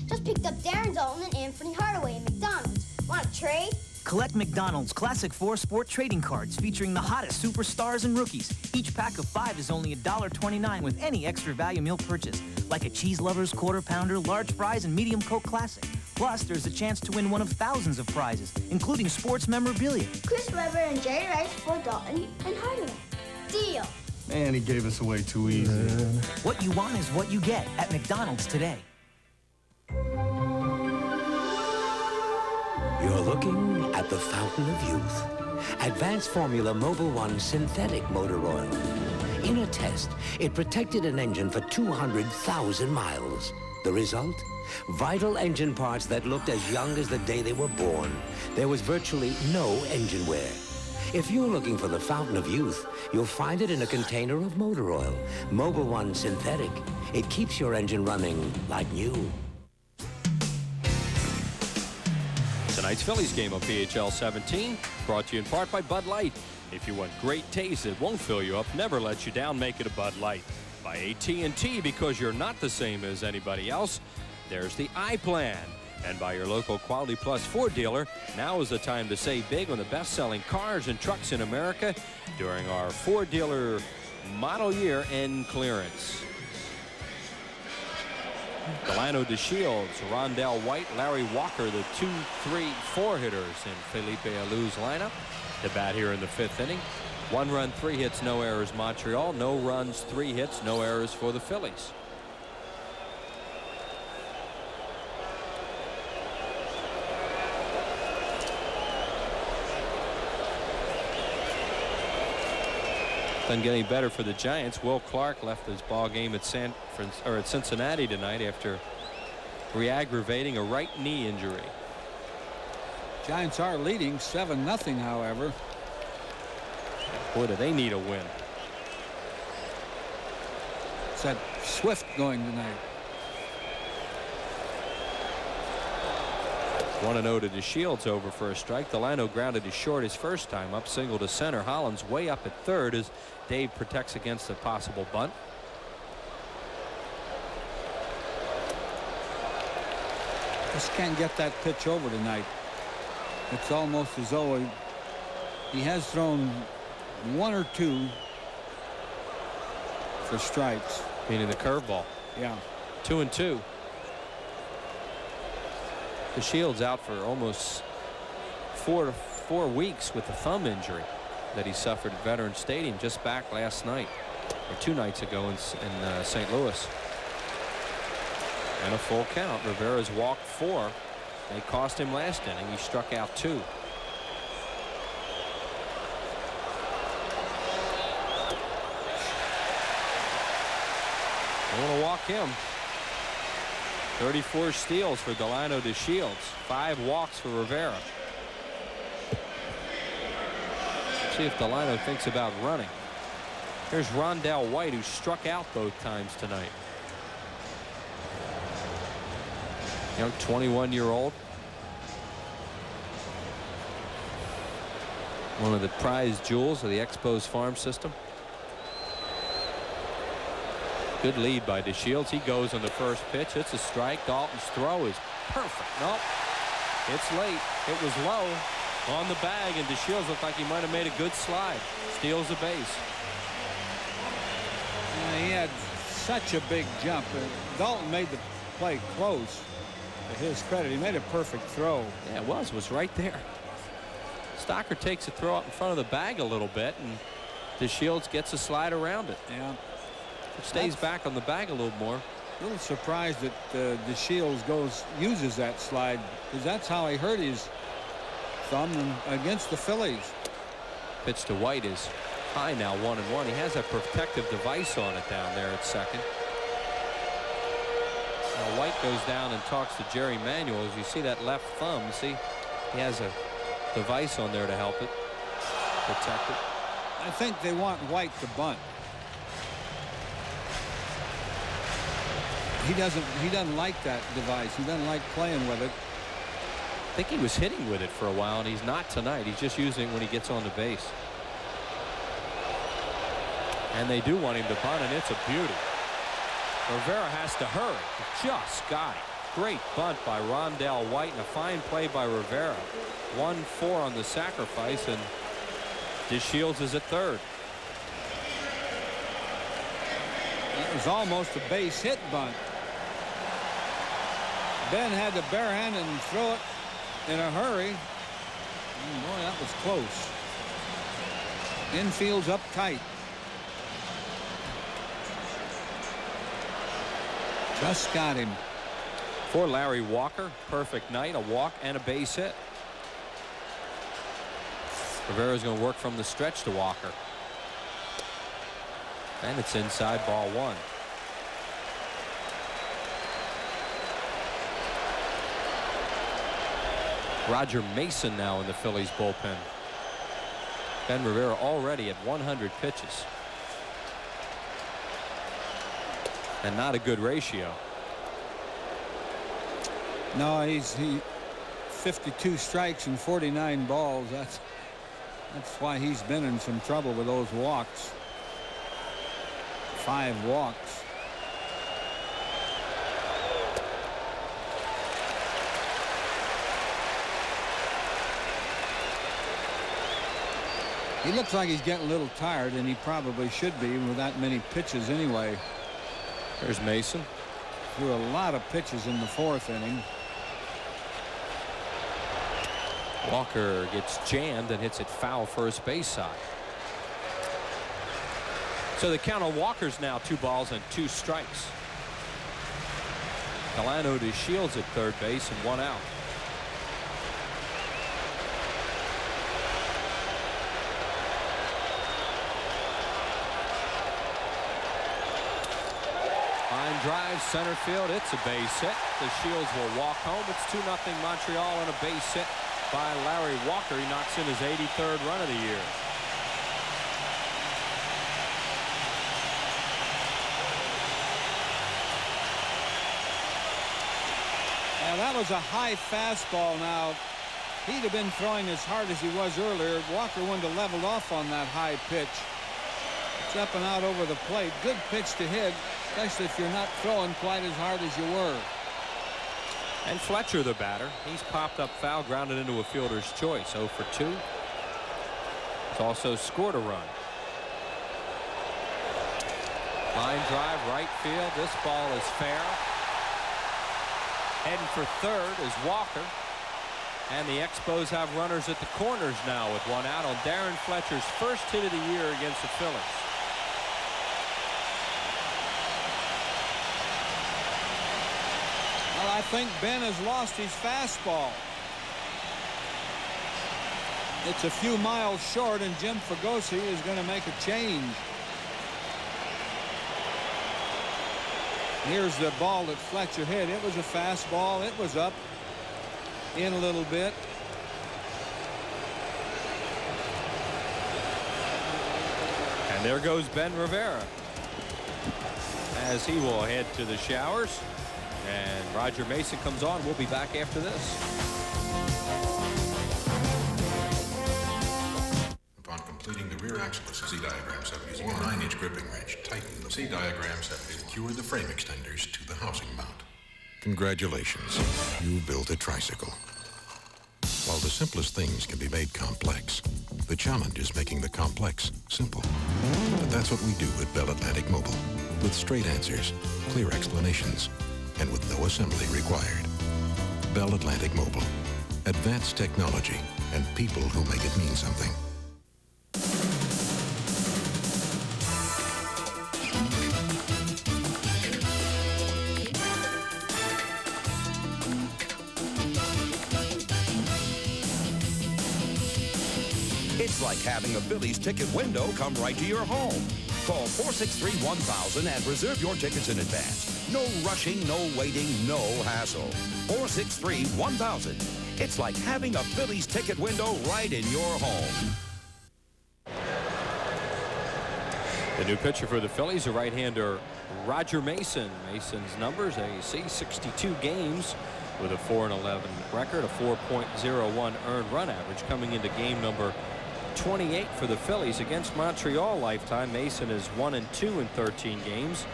Just picked up Darren Dalton and Anthony Hardaway at McDonald's. Want to trade? Collect McDonald's Classic 4 Sport trading cards featuring the hottest superstars and rookies. Each pack of 5 is only $1.29 with any extra value meal purchase, like a Cheese Lovers Quarter Pounder, large fries, and medium Coke Classic. Plus, there's a chance to win one of thousands of prizes, including sports memorabilia. Chris Webber and Jerry Rice for Dalton and Hardaway. Deal. Man, he gave us away too easy. What you want is what you get at McDonald's today. You're looking at the fountain of youth. Advanced Formula Mobil 1 synthetic motor oil. In a test, it protected an engine for 200,000 miles. The result? Vital engine parts that looked as young as the day they were born. There was virtually no engine wear. If you're looking for the fountain of youth, you'll find it in a container of motor oil. Mobil 1 synthetic. It keeps your engine running like new. Tonight's Phillies game on PHL 17, brought to you in part by Bud Light. If you want great taste that won't fill you up, never let you down, make it a Bud Light. By AT&T, because you're not the same as anybody else. There's the iPlan. And by your local Quality Plus Ford dealer, now is the time to save big on the best-selling cars and trucks in America during our Ford dealer model year end clearance. Delano DeShields, Rondell White, Larry Walker, the 2, 3, 4 hitters in Felipe Alou's lineup. To bat here in the 5th inning. 1 run, 3 hits, no errors Montreal. No runs, 3 hits, no errors for the Phillies. Doesn't get any better for the Giants. Will Clark left his ball game at Cincinnati tonight after re-aggravating a right knee injury. Giants are leading 7-0, however. Boy, do they need a win. It's that Swift going tonight. 1-0 to DeShields, over for a strike. Delano grounded to short his first time up, single to center. Hollins way up at third as Dave protects against a possible bunt. Just can't get that pitch over tonight. It's almost as though he has thrown 1 or 2 for strikes. Meaning the curveball. Yeah. 2-2. DeShields out for almost 4 weeks with a thumb injury that he suffered at Veterans Stadium, just back last night or 2 nights ago in St. Louis. And a full count. Rivera's walked 4. They cost him last inning. He struck out 2. I want to walk him. 34 steals for Delano DeShields. 5 walks for Rivera. See if Delano thinks about running. Here's Rondell White, who struck out both times tonight. Young 21-year-old. One of the prized jewels of the Expos farm system. Good lead by DeShields. He goes on the first pitch. It's a strike. Dalton's throw is perfect. Nope. It's late. It was low on the bag, and DeShields looked like he might have made a good slide. Steals a base. He had such a big jump. Dalton made the play close. To his credit, he made a perfect throw. Yeah, it was right there. Stocker takes a throw up in front of the bag a little bit, and DeShields gets a slide around it. Yeah. It stays back on the bag a little more. A little surprised that DeShields uses that slide, because that's how he hurt his thumb against the Phillies. Pitch to White is high now, 1-1. He has a protective device on it down there at second. Now White goes down and talks to Jerry Manuel. As you see that left thumb, see he has a device on there to help it protect it. I think they want White to bunt. He doesn't like that device. He doesn't like playing with it. I think he was hitting with it for a while, and he's not tonight. He's just using it when he gets on the base. And they do want him to bunt, and it's a beauty. Rivera has to hurry. Just got it. Great bunt by Rondell White, and a fine play by Rivera. 1-4 on the sacrifice, and DeShields is at third. It was almost a base hit bunt. Ben had to barehand and throw it in a hurry. Boy, that was close. Infield's up tight. Just got him. For Larry Walker, perfect night, a walk and a base hit. Rivera's going to work from the stretch to Walker. And it's inside, ball one. Roger Mason now in the Phillies bullpen. Ben Rivera already at 100 pitches. And not a good ratio. No, he's 52 strikes and 49 balls. That's why he's been in some trouble with those walks. 5 walks. He looks like he's getting a little tired, and he probably should be with that many pitches anyway. There's Mason. Threw a lot of pitches in the 4th inning. Walker gets jammed and hits it foul first base side. So the count on Walker's now 2 balls and 2 strikes. Delano DeShields at third base and 1 out. Line drive center field. It's a base hit. DeShields will walk home. It's 2-0 Montreal on a base hit by Larry Walker. He knocks in his 83rd run of the year. Now that was a high fastball. Now he'd have been throwing as hard as he was earlier. Walker wouldn't have leveled off on that high pitch. It's up and out over the plate. Good pitch to hit, especially if you're not throwing quite as hard as you were. And Fletcher, the batter, he's popped up foul, grounded into a fielder's choice. 0 for 2. He's also scored a run. Line drive right field. This ball is fair. Heading for third is Walker. And the Expos have runners at the corners now with 1 out on Darren Fletcher's first hit of the year against the Phillies. Well, I think Ben has lost his fastball. It's a few miles short, and Jim Fregosi is going to make a change. Here's the ball that Fletcher hit. It was a fastball. It was up in a little bit. And there goes Ben Rivera as he will head to the showers. And Roger Mason comes on. We'll be back after this. Upon completing the rear Excellus Z-diagram set using a 9-inch gripping wrench. Tighten the Z-diagram set to secure the frame extenders to the housing mount. Congratulations, you built a tricycle. While the simplest things can be made complex, the challenge is making the complex simple. But that's what we do at Bell Atlantic Mobile, with straight answers, clear explanations, and with no assembly required. Bell Atlantic Mobile, advanced technology and people who make it mean something. It's like having a Phillies ticket window come right to your home. Call 463-1000 and reserve your tickets in advance. No rushing, no waiting, no hassle. 463-1000. It's like having a Phillies ticket window right in your home. The new pitcher for the Phillies, a right-hander, Roger Mason. Mason's numbers, a 62 games with a 4-11 record, a 4.01 earned run average coming into game number 28 for the Phillies against Montreal lifetime. Mason is 1-2 in 13 games.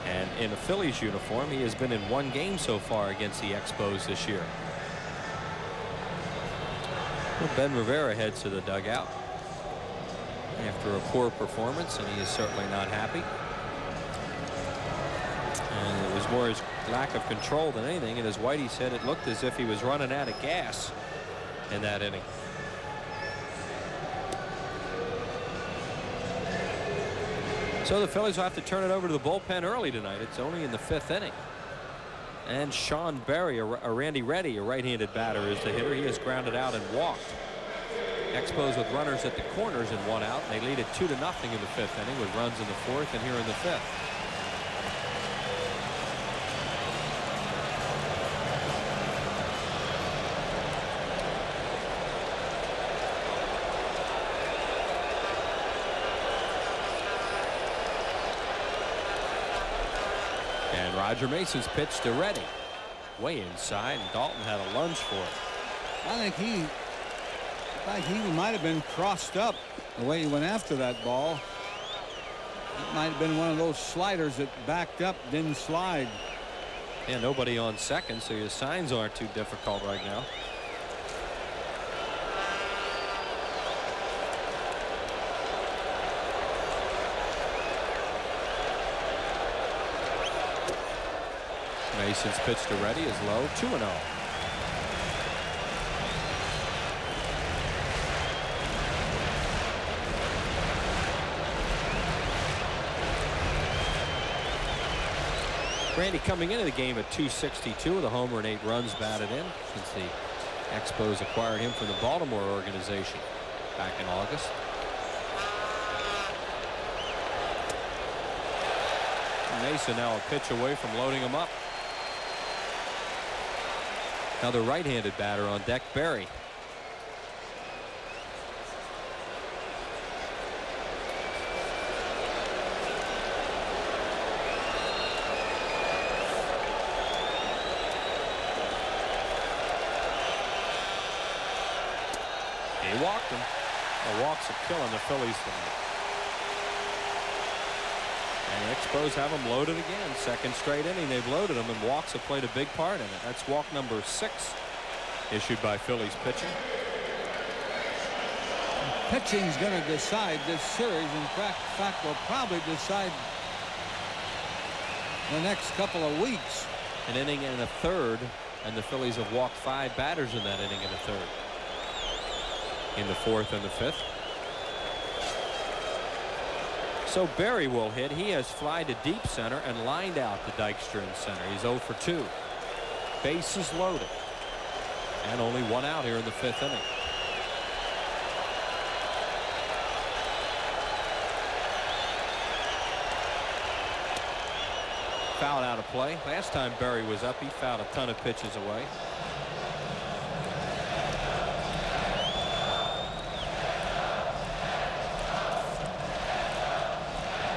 And in a Phillies uniform, he has been in 1 game so far against the Expos this year. Well, Ben Rivera heads to the dugout after a poor performance, and he is certainly not happy. And it was more his lack of control than anything. And as Whitey said, it looked as if he was running out of gas in that inning. So the Phillies will have to turn it over to the bullpen early tonight. It's only in the 5th inning. And Sean Berry, Randy Reddy, a right-handed batter, is the hitter. He has grounded out and walked. Expos with runners at the corners and 1 out. They lead it 2-0 in the 5th inning with runs in the 4th and here in the 5th. And Roger Mason's pitch to Reddy. Way inside, and Dalton had a lunge for it. I think he might have been crossed up the way he went after that ball. It might have been one of those sliders that backed up, didn't slide. Yeah, nobody on second, so your signs aren't too difficult right now. Mason's pitch to Reddy is low, 2-0. Randy coming into the game at 262 with a homer and 8 runs batted in since the Expos acquired him from the Baltimore organization back in August. Mason now a pitch away from loading him up. Another right-handed batter on deck, Berry. He walked him. The walks are killing the Phillies tonight. And the Expos have them loaded again. Second straight inning they've loaded them, and walks have played a big part in it. That's walk number 6 issued by Phillies pitching. Pitching's going to decide this series. In fact, will probably decide the next couple of weeks. An inning and a third, and the Phillies have walked 5 batters in that inning and a third. In the 4th and the 5th. So Berry will hit. He has flied to deep center and lined out to Dykstra in center. He's 0 for 2. Bases loaded. And only 1 out here in the 5th inning. Fouled out of play. Last time Berry was up, he fouled a ton of pitches away.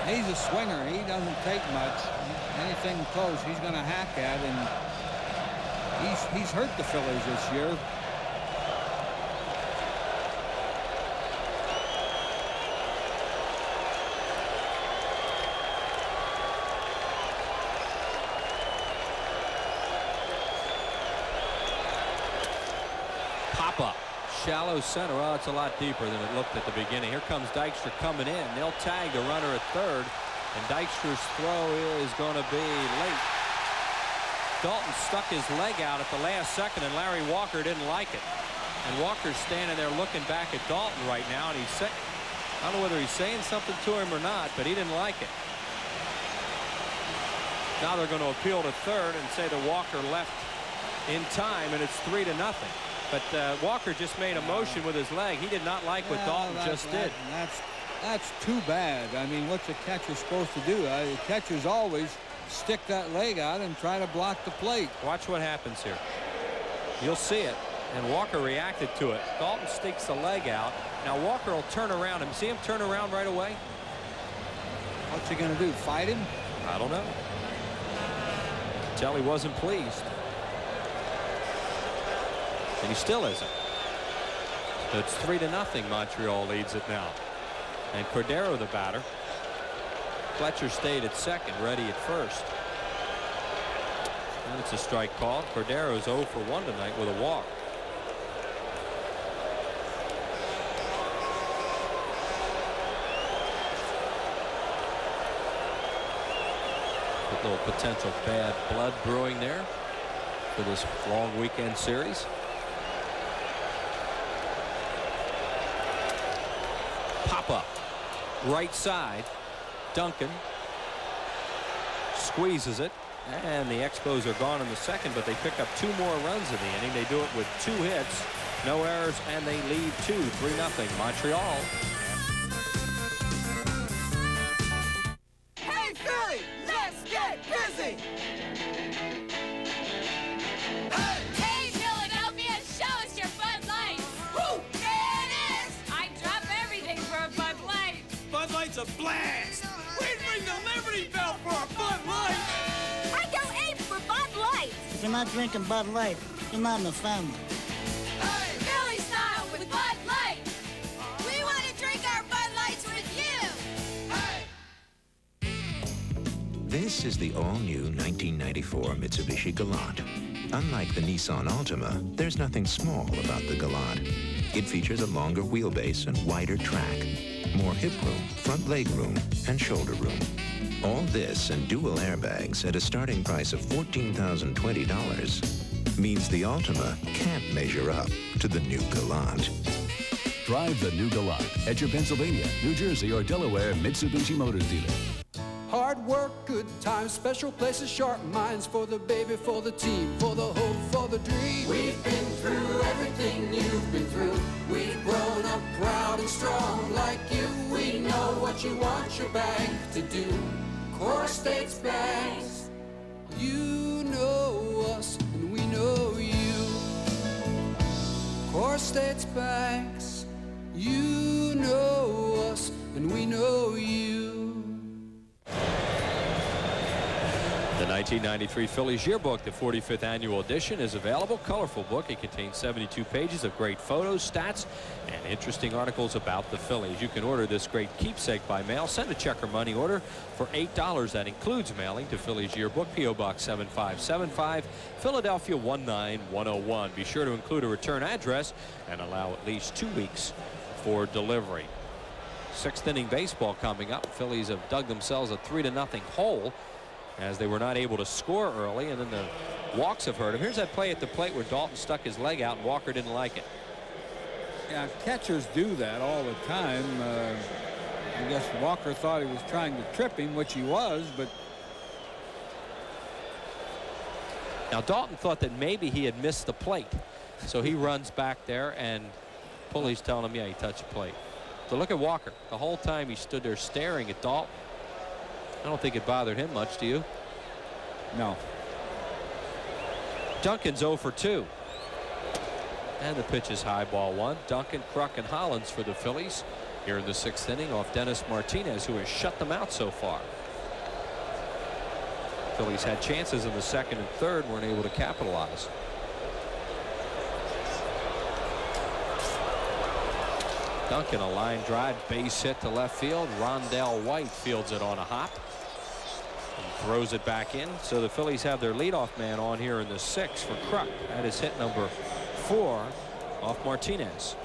He's a swinger. He doesn't take much. Anything close, he's going to hack at, and he's hurt the Phillies this year. Pop-up. Shallow center. Well, it's a lot deeper than it looked at the beginning. Here comes Dykstra coming in. They'll tag the runner at third, and Dykstra's throw is going to be late. Dalton stuck his leg out at the last second, and Larry Walker didn't like it. And Walker's standing there looking back at Dalton right now, and I don't know whether he's saying something to him or not, but he didn't like it. Now they're going to appeal to third and say that Walker left in time, and it's 3-0. But Walker just made a motion with his leg. He did not like what Dalton just did. That's too bad. I mean, what's a catcher supposed to do? The catchers always stick that leg out and try to block the plate. Watch what happens here. You'll see it. And Walker reacted to it. Dalton sticks the leg out. Now Walker will turn around him. See him turn around right away? What's he going to do? Fight him? I don't know. Tell he wasn't pleased. And he still isn't. So it's 3-0. Montreal leads it now. And Cordero the batter. Fletcher stayed at second, ready at first. And it's a strike call. Cordero's 0 for 1 tonight with a walk. A little potential bad blood brewing there for this long weekend series. Pop up right side. Duncan squeezes it, and the Expos are gone in the second, but they pick up 2 more runs in the inning. They do it with 2 hits, no errors, and they lead 3-0 Montreal. Hey, Philly, let's get busy! Hey, Philadelphia, show us your Bud Light. Woo! There it is! I'd drop everything for a Bud Light. Bud Light's a blast! We'd ring the Liberty Bell for a Bud Light! I'd go ape for Bud Light. If you're not drinking Bud Light, you're not in the family. Hey, Philly style with Bud Light. We want to drink our Bud Lights with you. This is the all-new 1994 Mitsubishi Galant. Unlike the Nissan Altima, there's nothing small about the Galant. It features a longer wheelbase and wider track, more hip room, front leg room, and shoulder room. All this and dual airbags at a starting price of $14,020 means the Altima can't measure up to the new Galant. Drive the new Galant at your Pennsylvania, New Jersey, or Delaware Mitsubishi Motors dealer. Hard work, good times, special places, sharp minds for the baby, for the team, for the hope, for the dream. We've been through everything you've been through. We've grown up proud and strong like you. We know what you want your bank to do. Core States Banks. You know us and we know you. Core States Banks. You know us and we know you. The 1993 Phillies Yearbook, the 45th annual edition, is available. Colorful book. It contains 72 pages of great photos, stats, and interesting articles about the Phillies. You can order this great keepsake by mail. Send a check or money order for $8. That includes mailing to Phillies Yearbook, P.O. Box 7575, Philadelphia 19101. Be sure to include a return address and allow at least 2 weeks for delivery. 6th inning baseball coming up. Phillies have dug themselves a 3-0 hole, as they were not able to score early, and then the walks have hurt him. Here's that play at the plate where Dalton stuck his leg out and Walker didn't like it. Yeah, catchers do that all the time. I guess Walker thought he was trying to trip him, which he was, but now Dalton thought that maybe he had missed the plate, so he runs back there, and Pulley's telling him, yeah, he touched the plate. So look at Walker. The whole time he stood there staring at Dalton. I don't think it bothered him much, do you? No. Duncan's 0 for 2. And the pitch is high, ball 1. Duncan, Kruk, and Hollins for the Phillies here in the 6th inning off Dennis Martinez, who has shut them out so far. Phillies had chances in the 2nd and 3rd, weren't able to capitalize. Duncan, a line drive, base hit to left field. Rondell White fields it on a hop and throws it back in. So the Phillies have their leadoff man on here in the 6th for Kruk. That is hit number 4 off Martinez.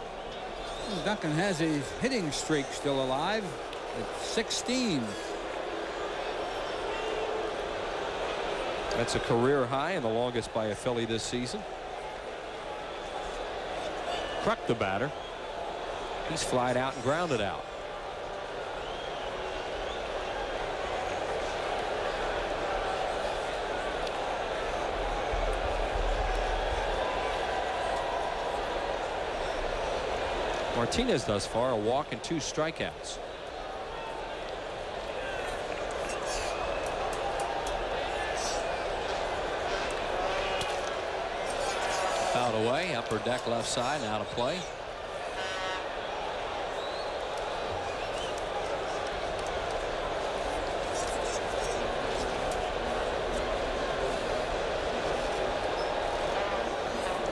Duncan has his hitting streak still alive at 16. That's a career high and the longest by a Philly this season. Kruk the batter. He's flied out and grounded out. Martinez thus far a walk and 2 strikeouts. Fouled away, upper deck left side, and out of play.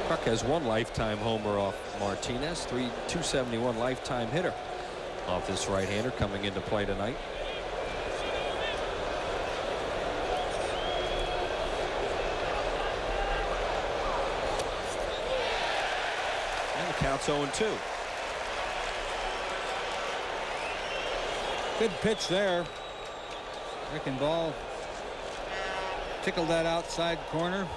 Kruk has 1 lifetime homer off Martinez, 271 lifetime hitter off this right-hander coming into play tonight. And the count's 0-2. Good pitch there. Breaking ball. Tickled that outside corner.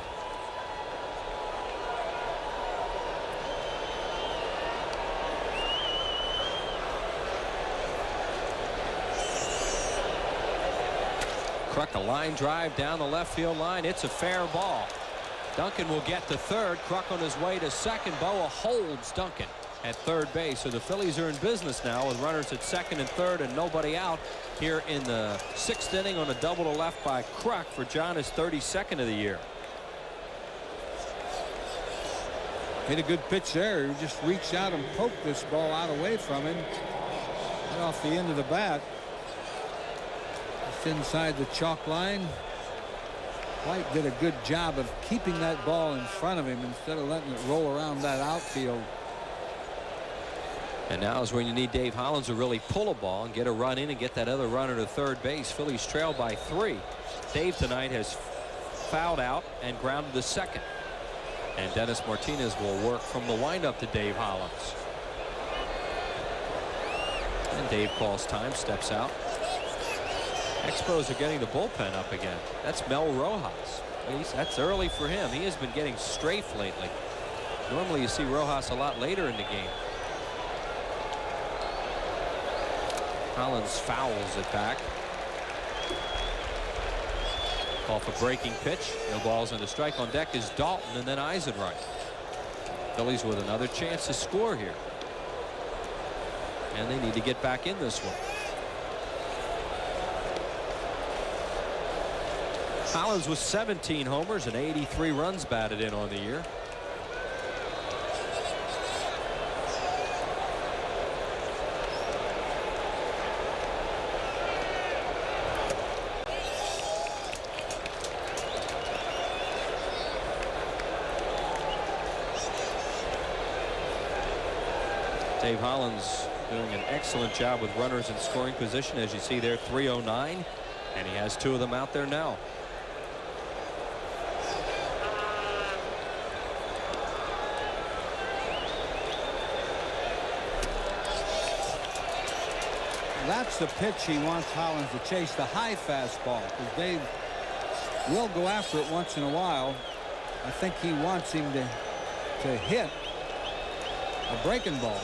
Kruk a line drive down the left field line. It's a fair ball. Duncan will get to third. Kruk on his way to second. Boa holds Duncan at third base. So the Phillies are in business now with runners at second and third and nobody out here in the 6th inning on a double to left by Kruk for John, his 32nd of the year. Hit a good pitch there. He just reached out and poked this ball out away from him. Right off the end of the bat. Just inside the chalk line. White did a good job of keeping that ball in front of him instead of letting it roll around that outfield. And now is when you need Dave Hollins to really pull a ball and get a run in and get that other runner to third base. Phillies trail by 3. Dave tonight has fouled out and grounded to second. And Dennis Martinez will work from the windup to Dave Hollins. And Dave calls time, steps out. Expos are getting the bullpen up again. That's Mel Rojas. That's early for him. He has been getting strafed lately. Normally you see Rojas a lot later in the game. Hollins fouls it back. Call for breaking pitch. No balls and a strike. On deck is Dalton and then Eisenreich. Phillies with another chance to score here. And they need to get back in this one. Hollins with 17 homers and 83 runs batted in on the year. Dave Hollins doing an excellent job with runners in scoring position. As you see there, 309, and he has 2 of them out there now. That's the pitch he wants Hollins to chase, the high fastball, because Dave will go after it once in a while. I think he wants him to hit a breaking ball.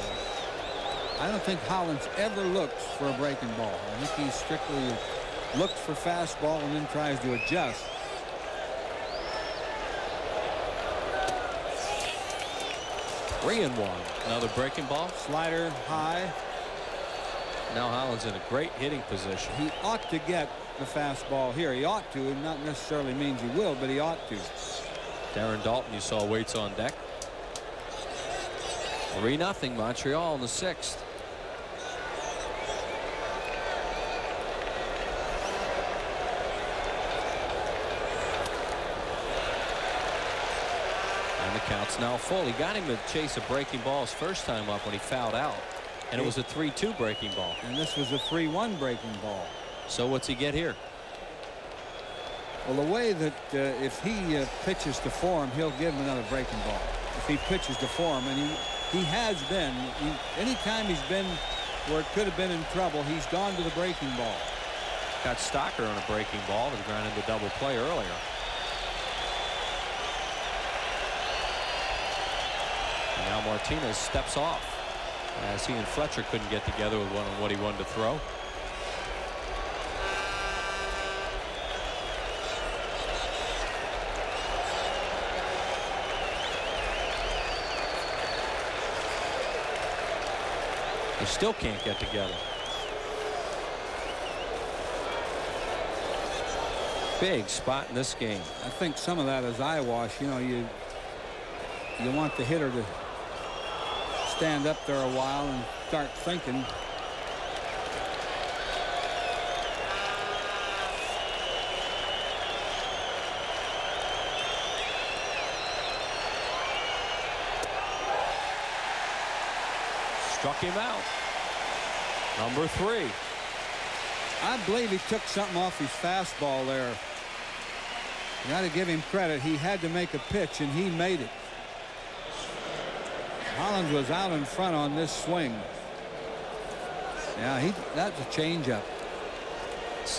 I don't think Hollins ever looks for a breaking ball. I think he strictly looks for fastball and then tries to adjust. Three and one. Another breaking ball. Slider high. Now Hollins in a great hitting position. He ought to get the fastball here. He ought to, and not necessarily means he will, but he ought to. Darren Dalton, you saw, waits on deck. 3-0 Montreal in the 6th. And the count's now full. He got him to chase a breaking ball his first time up when he fouled out. And it was a 3-2 breaking ball. And this was a 3-1 breaking ball. So what's he get here? Well, the way that if he pitches to form, he'll give him another breaking ball. if he pitches to form, and he has been. Anytime he's been where it could have been in trouble, he's gone to the breaking ball. Got Stocker on a breaking ball that ran into double play earlier. And now Martinez steps off as he and Fletcher couldn't get together with what he wanted to throw. They still can't get together. Big spot in this game. I think some of that is eyewash. You know, you want the hitter to stand up there a while and start thinking. Struck him out. Number 3. I believe he took something off his fastball there. You got to give him credit. He had to make a pitch, and he made it. Hollins was out in front on this swing. Yeah, that's a changeup.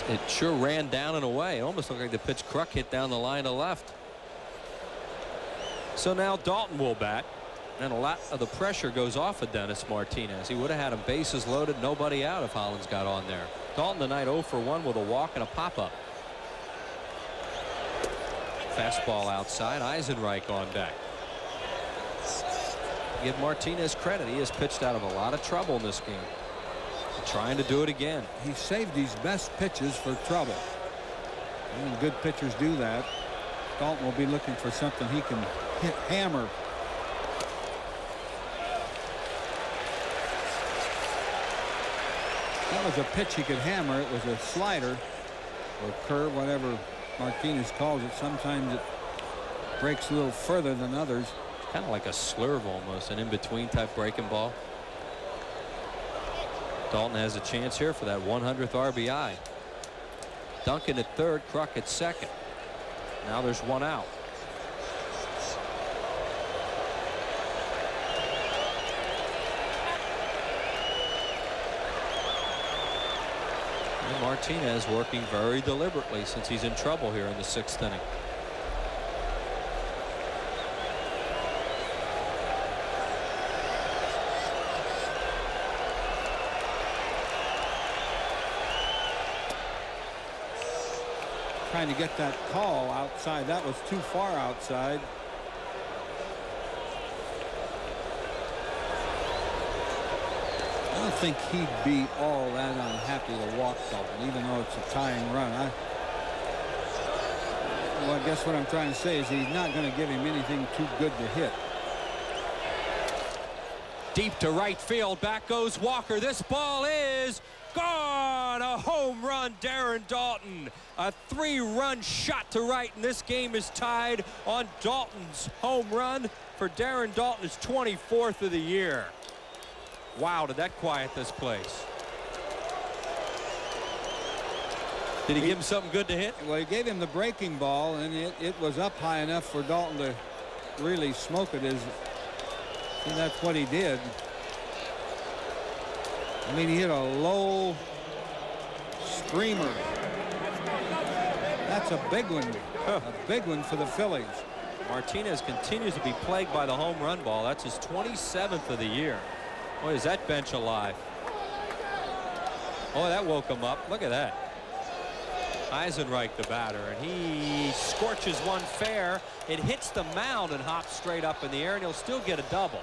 It sure ran down and away. It almost looked like the pitch Kruk hit down the line to left. So now Dalton will bat. And a lot of the pressure goes off of Dennis Martinez. He would have had him bases loaded, nobody out if Hollins got on there. Dalton tonight 0 for 1 with a walk and a pop-up. Fastball outside. Eisenreich on deck. Give Martinez credit. He has pitched out of a lot of trouble in this game. Trying to do it again. He saved his best pitches for trouble. And good pitchers do that. Dalton will be looking for something he can hammer. That was a pitch he could hammer. It was a slider or curve, whatever Martinez calls it. Sometimes it breaks a little further than others. Kind of like a slurve almost, an in-between type breaking ball. Dalton has a chance here for that 100th RBI. Duncan at third, Kruk at second. Now there's one out. And Martinez working very deliberately since he's in trouble here in the 6th inning. Trying to get that call outside. That was too far outside. I don't think he'd be all that unhappy to walk Dalton, even though it's a tying run. Well, I guess what I'm trying to say is he's not going to give him anything too good to hit. Deep to right field. Back goes Walker. This ball is gone. A home run, Darren Daulton. A 3-run shot to right, and this game is tied on Dalton's home run for Darren Daulton, his 24th of the year. Wow, did that quiet this place. Did he give him something good to hit? Well, he gave him the breaking ball, and it was up high enough for Daulton to really smoke it. And that's what he did. I mean, he hit a low screamer. That's a big one. A big one for the Phillies. Martinez continues to be plagued by the home run ball. That's his 27th of the year. Boy, is that bench alive. Oh, that woke him up. Look at that. Eisenreich, the batter, and he scorches one fair. It hits the mound and hops straight up in the air, and he'll still get a double.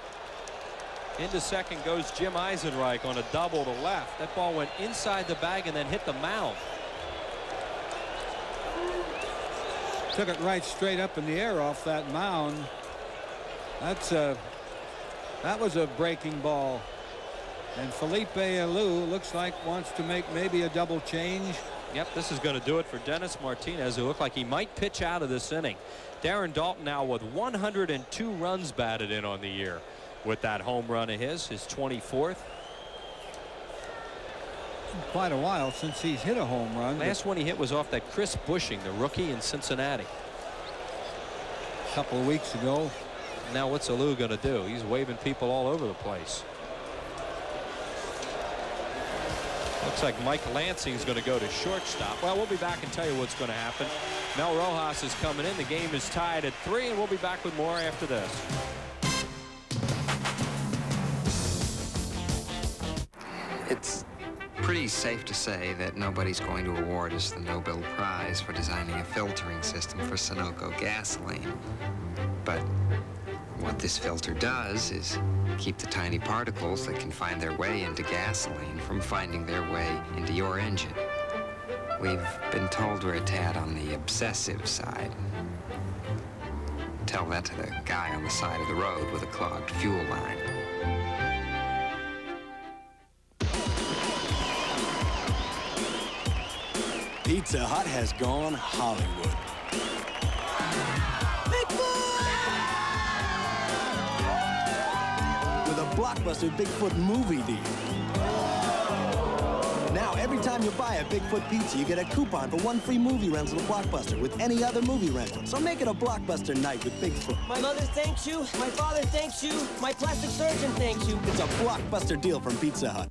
Into second goes Jim Eisenreich on a double to left. That ball went inside the bag and then hit the mound. Took it right straight up in the air off that mound. That was a breaking ball. And Felipe Alou looks like wants to make maybe a double change. Yep, this is going to do it for Dennis Martinez, who looked like he might pitch out of this inning. Darren Daulton now with 102 runs batted in on the year with that home run of his 24th. Quite a while since he's hit a home run. Last one he hit was off that Chris Bushing, the rookie in Cincinnati. A couple of weeks ago. Now what's Alou going to do? He's waving people all over the place. Looks like Mike Lansing is going to go to shortstop. Well, we'll be back and tell you what's going to happen. Mel Rojas is coming in. The game is tied at 3, and we'll be back with more after this. It's pretty safe to say that nobody's going to award us the Nobel Prize for designing a filtering system for Sunoco gasoline. But what this filter does is keep the tiny particles that can find their way into gasoline from finding their way into your engine. We've been told we're a tad on the obsessive side. Tell that to the guy on the side of the road with a clogged fuel line. Pizza Hut has gone Hollywood. With a blockbuster Bigfoot movie deal. Now, every time you buy a Bigfoot pizza, you get a coupon for 1 free movie rental at Blockbuster with any other movie rental. So make it a Blockbuster night with Bigfoot. My mother thanks you. My father thanks you. My plastic surgeon thanks you. It's a Blockbuster deal from Pizza Hut.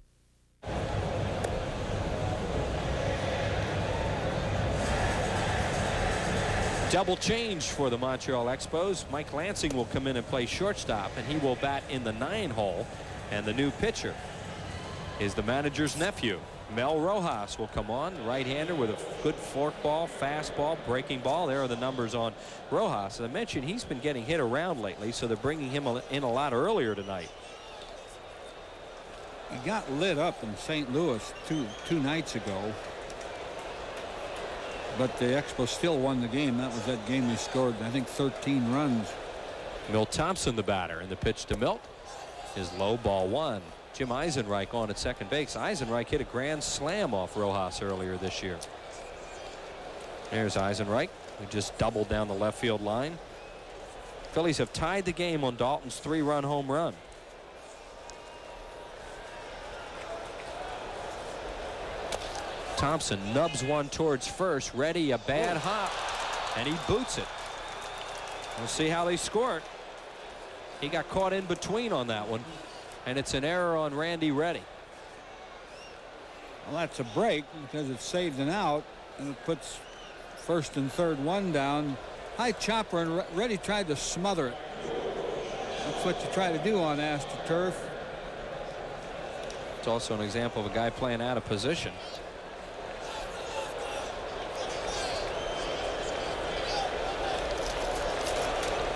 Double change for the Montreal Expos. Mike Lansing will come in and play shortstop, and he will bat in the 9 hole. And the new pitcher is the manager's nephew. Mel Rojas will come on, right-hander with a good forkball, fastball, breaking ball. There are the numbers on Rojas. As I mentioned, he's been getting hit around lately, so they're bringing him in a lot earlier tonight. He got lit up in St. Louis two nights ago. But the Expos still won the game. That was that game they scored, I think, 13 runs. Milt Thompson, the batter, and the pitch to Milt is low, ball 1. Jim Eisenreich on at second base. Eisenreich hit a grand slam off Rojas earlier this year. There's Eisenreich, who just doubled down the left field line. Phillies have tied the game on Dalton's 3-run home run. Thompson nubs one towards first. Ready, a bad hop, and he boots it. We'll see how they score it. He got caught in between on that one, and it's an error on Randy Reddy. Well, that's a break because it saved an out, and it puts first and third one down. High chopper, and Reddy tried to smother it. That's what you try to do on AstroTurf. It's also an example of a guy playing out of position.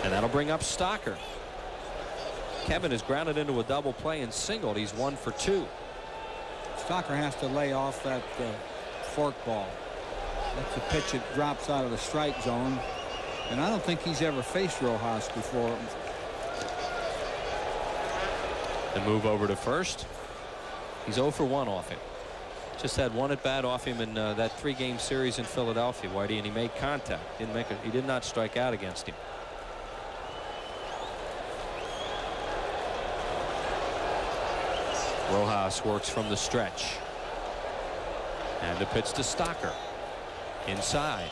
And that'll bring up Stocker. Kevin is grounded into a double play and singled. He's 1 for 2. Stocker has to lay off that forkball. That's the pitch that drops out of the strike zone. And I don't think he's ever faced Rojas before. The move over to first. He's 0 for 1 off him. Just had 1 at bat off him in that 3-game series in Philadelphia, Whitey, and he made contact. He did not strike out against him. Rojas works from the stretch. And the pitch to Stocker. Inside.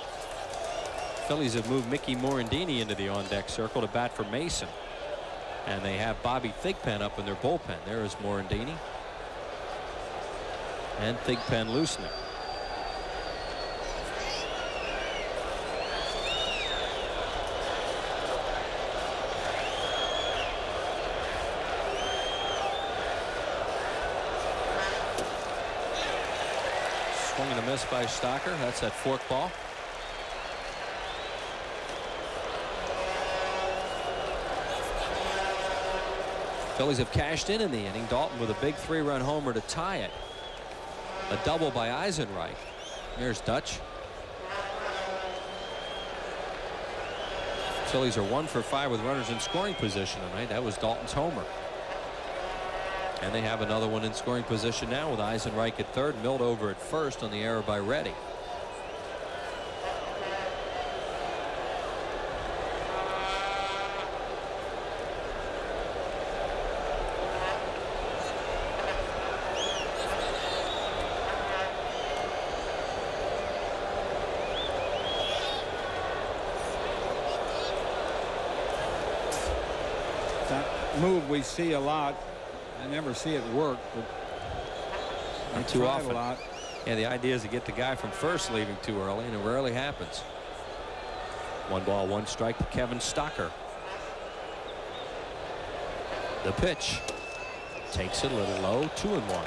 Phillies have moved Mickey Morandini into the on-deck circle to bat for Mason. And they have Bobby Thigpen up in their bullpen. There is Morandini. And Thigpen loosening. Swing and a miss by Stocker. That's that fork ball. Phillies have cashed in the inning. Dalton with a big 3-run homer to tie it. A double by Eisenreich. There's Dutch. Phillies are 1 for 5 with runners in scoring position tonight. That was Dalton's homer. And they have another one in scoring position now with Eisenreich at third, Milt over at first on the error by Reddy. move we see a lot. I never see it work, but not too often. A lot. Yeah, the idea is to get the guy from first leaving too early, and it rarely happens. 1 ball, 1 strike to Kevin Stocker. The pitch. Takes it a little low, 2-1.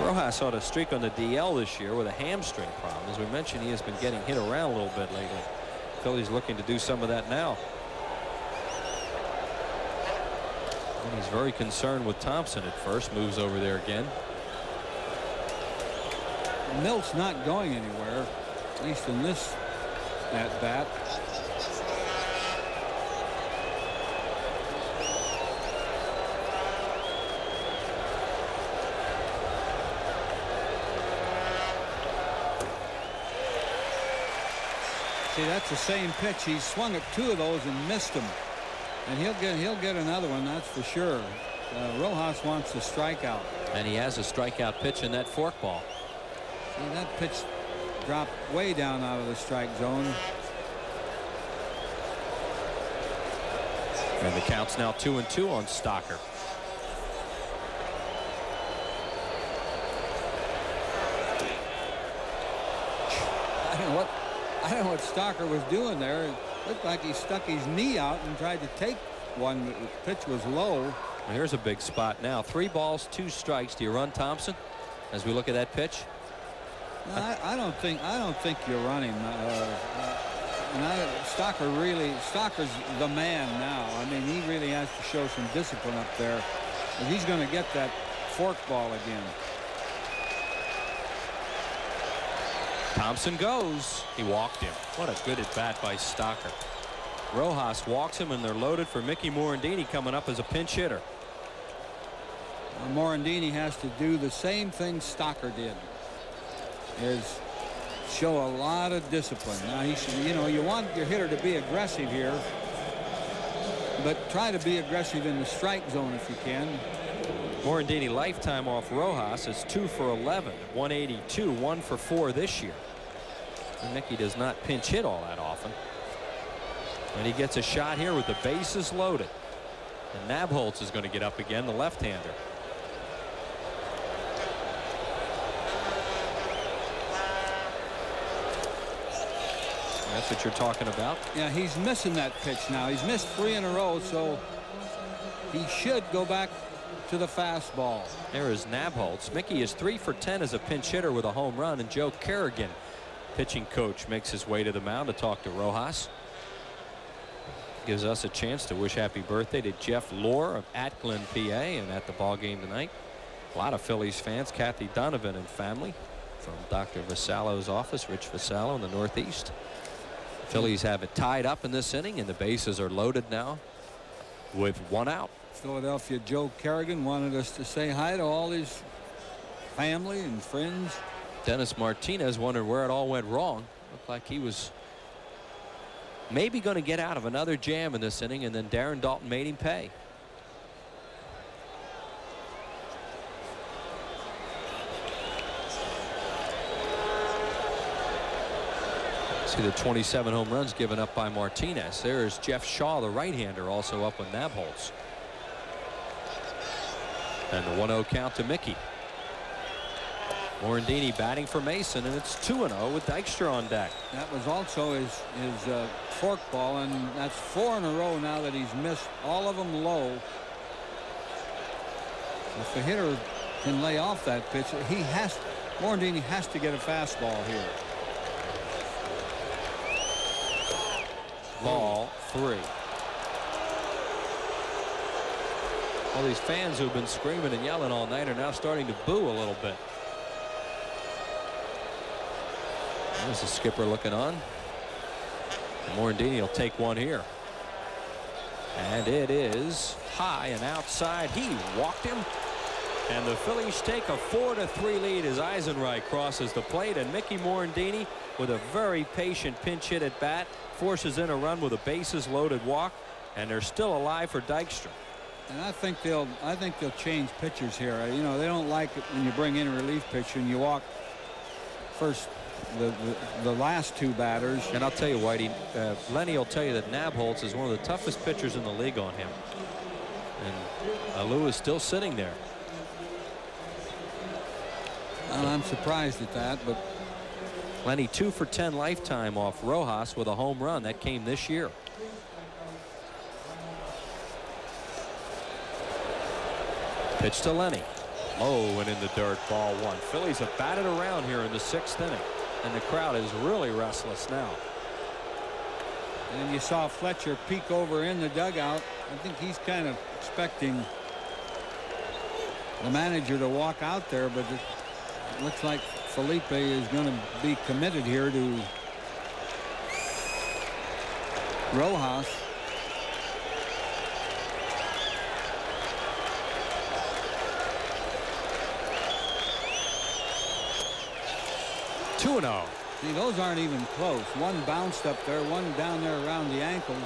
Rojas ought to streak on the DL this year with a hamstring problem. As we mentioned, he has been getting hit around a little bit lately. Phillies looking to do some of that now. And he's very concerned with Thompson at first. Moves over there again. Milt's not going anywhere, at least in this at bat. See, that's the same pitch. He swung at 2 of those and missed them, and he'll get another one, that's for sure. Rojas wants a strikeout, and he has a strikeout pitch in that forkball. See, that pitch dropped way down out of the strike zone. And the count's now 2-2 on Stocker. I don't know what Stocker was doing there. It looked like he stuck his knee out and tried to take one. The pitch was low. Well, here's a big spot now. 3 balls, 2 strikes. Do you run Thompson as we look at that pitch? No, I don't think you run him. Stocker's the man now. I mean, he really has to show some discipline up there. If he's going to get that forkball again. Thompson goes. He walked him. What a good at bat by Stocker. Rojas walks him, and they're loaded for Mickey Morandini coming up as a pinch hitter. Morandini has to do the same thing Stocker did, is show a lot of discipline. Now, you want your hitter to be aggressive here, but try to be aggressive in the strike zone if you can. Morandini lifetime off Rojas is 2 for 11, 182, 1 for 4 this year. And Mickey does not pinch hit all that often. And he gets a shot here with the bases loaded. And Nabholz is going to get up again, the left-hander. That's what you're talking about. Yeah, he's missing that pitch now. He's missed 3 in a row, so he should go back to the fastball. There is Nabholz. Mickey is 3 for 10 as a pinch hitter with a home run, and Joe Kerrigan, pitching coach, makes his way to the mound to talk to Rojas. Gives us a chance to wish happy birthday to Jeff Lohr of Atglen, PA, and at the ball game tonight. A lot of Phillies fans. Kathy Donovan and family from Dr. Vasallo's office, Rich Vasallo in the Northeast. Phillies have it tied up in this inning, and the bases are loaded now with 1 out. Philadelphia Joe Kerrigan wanted us to say hi to all his family and friends. Dennis Martinez wondered where it all went wrong. Looked like he was maybe going to get out of another jam in this inning, and then Darren Daulton made him pay. See the 27 home runs given up by Martinez. There's Jeff Shaw, the right-hander, also up with Nabholz. And the 1-0 count to Mickey. Morandini batting for Mason, and it's 2-0 with Dykstra on deck. That was also his forkball, and that's 4 in a row now that he's missed, all of them low. If the hitter can lay off that pitch, Morandini has to get a fastball here. Ball 3. All these fans who've been screaming and yelling all night are now starting to boo a little bit. There's the skipper looking on. And Morandini will take one here. And it is high and outside. He walked him. And the Phillies take a 4-3 lead as Eisenreich crosses the plate. And Mickey Morandini, with a very patient pinch hit at bat, forces in a run with a bases loaded walk. And they're still alive for Dykstra. And I think they'll change pitchers here. You know, they don't like it when you bring in a relief pitcher and you walk first the last two batters. And I'll tell you, Whitey, Lenny will tell you that Nabholz is one of the toughest pitchers in the league on him. And Lou is still sitting there. Well, I'm surprised at that, but Lenny 2 for 10 lifetime off Rojas with a home run that came this year. Pitch to Lenny. Low and in the dirt, ball 1. Phillies have batted around here in the 6th inning, and the crowd is really restless now. And you saw Fletcher peek over in the dugout. I think he's kind of expecting the manager to walk out there, but it looks like Felipe is going to be committed here to Rojas. See, those aren't even close. One bounced up there, one down there around the ankles.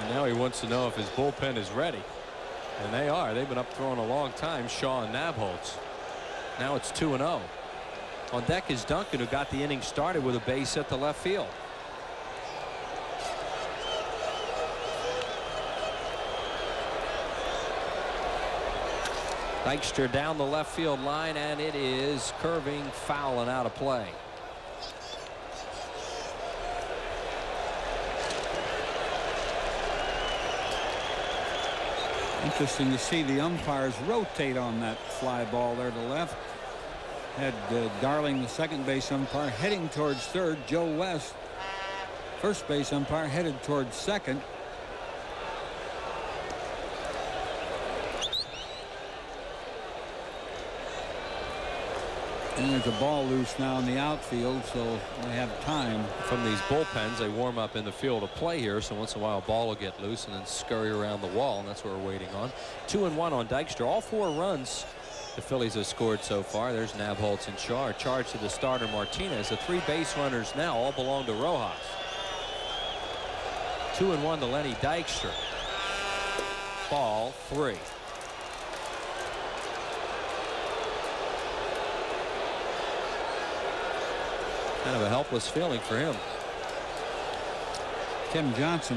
And now he wants to know if his bullpen is ready. And they are. They've been up throwing a long time, Shaw and Nabholz. Now it's 2-0. On deck is Duncan, who got the inning started with a base hit to left field. Dykstra down the left field line, and it is curving, foul, and out of play. Interesting to see the umpires rotate on that fly ball there to left. Had Darling, the second base umpire, heading towards third. Joe West, first base umpire, headed towards second. And there's a ball loose now in the outfield, so they have time. From these bullpens, they warm up in the field of play here, so once in a while a ball will get loose and then scurry around the wall, and that's what we're waiting on. 2-1 on Dykstra. All 4 runs the Phillies have scored so far. There's Nabholz and Shaw. Charged to the starter Martinez. The 3 base runners now all belong to Rojas. 2-1 to Lenny Dykstra. Ball 3. Kind of a helpless feeling for him. Tim Johnson,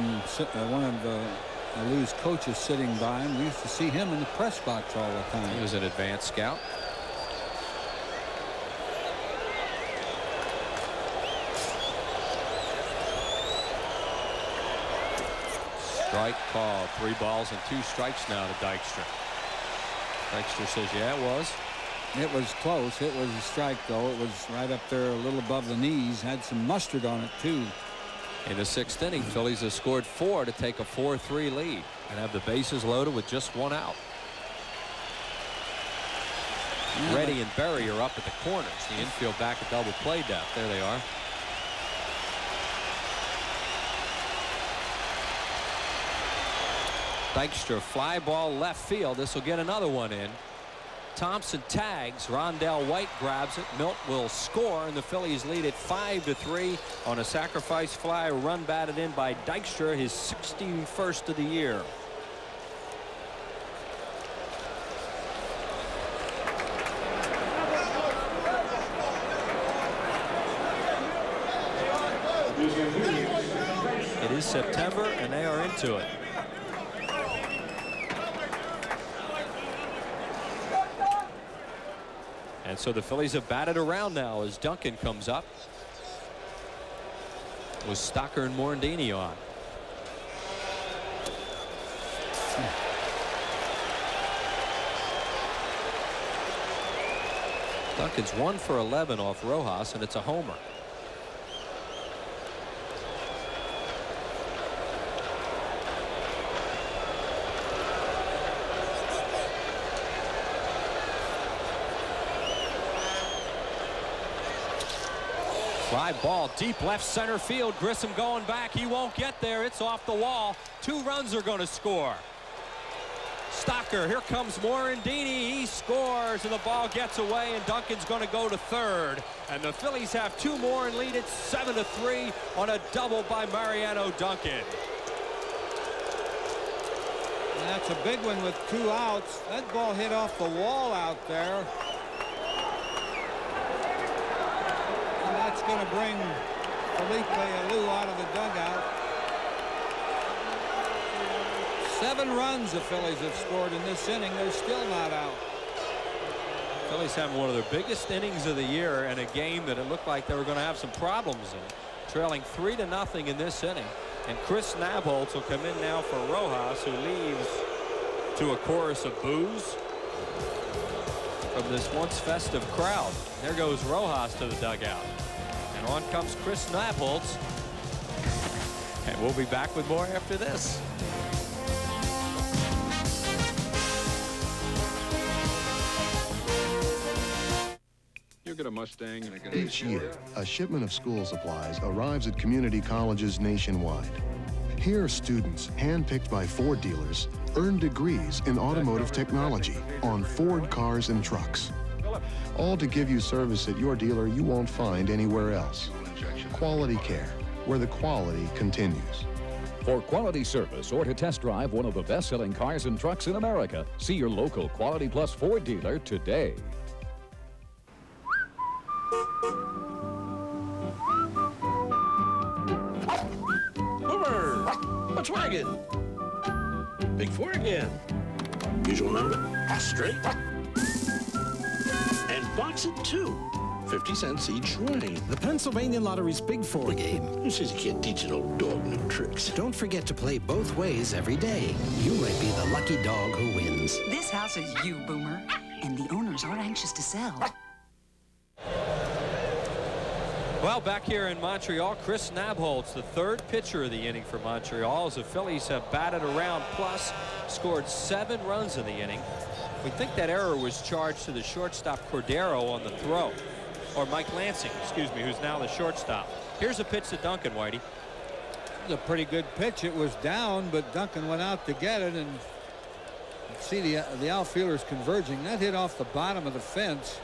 one of Lou's coaches, sitting by him. We used to see him in the press box all the time. He was an advanced scout. Strike call. 3 balls and 2 strikes now to Dykstra. Dykstra says, yeah, it was. It was close. It was a strike, though. It was right up there a little above the knees. Had some mustard on it, too. In the 6th inning, Phillies have scored 4 to take a 4-3 lead and have the bases loaded with just 1 out. Yeah. Reddy and Berry are up at the corners. The infield back at double play depth. There they are. Dykstra fly ball left field. This will get another one in. Thompson tags. Rondell White grabs it. Milt will score, and the Phillies lead it 5-3 on a sacrifice fly run batted in by Dykstra, his 61st of the year. It is September, and they are into it. And so the Phillies have batted around now as Duncan comes up with Stocker and Morandini on. Duncan's 1 for 11 off Rojas, and it's a homer. Fly ball deep left center field. Grissom going back. He won't get there. It's off the wall. 2 runs are going to score. Stocker, here comes Morandini. He scores, and the ball gets away, and Duncan's going to go to third. And the Phillies have 2 more and lead it 7-3 on a double by Mariano Duncan. That's a big one with 2 outs. That ball hit off the wall out there. And that's going to bring Felipe Alou out of the dugout. 7 runs the Phillies have scored in this inning. They're still not out. Phillies having one of their biggest innings of the year in a game that it looked like they were going to have some problems in. Trailing 3-0 in this inning. And Chris Nabholz will come in now for Rojas, who leaves to a chorus of boos from this once festive crowd. There goes Rojas to the dugout. And on comes Chris Nabholz. And we'll be back with more after this. You get a Mustang and a Each year, a shipment of school supplies arrives at community colleges nationwide. Here, students, handpicked by Ford dealers, earn degrees in automotive technology on Ford cars and trucks. All to give you service at your dealer you won't find anywhere else. Quality care, where the quality continues. For quality service or to test drive one of the best-selling cars and trucks in America, see your local Quality Plus Ford dealer today. What's wagging? Big 4 again. Usual number, straight. And box it too. 50 cents each way. The Pennsylvania Lottery's Big 4 game. Who says you can't teach an old dog new tricks? Don't forget to play both ways every day. You might be the lucky dog who wins. This house is you, Boomer. And the owners are anxious to sell. Well, back here in Montreal, Chris Nabholz, the 3rd pitcher of the inning for Montreal, as the Phillies have batted around plus, scored 7 runs in the inning. We think that error was charged to the shortstop Cordero on the throw, or Mike Lansing, excuse me, who's now the shortstop. Here's a pitch to Duncan, Whitey. It was a pretty good pitch. It was down, but Duncan went out to get it, and see the outfielders converging. That hit off the bottom of the fence.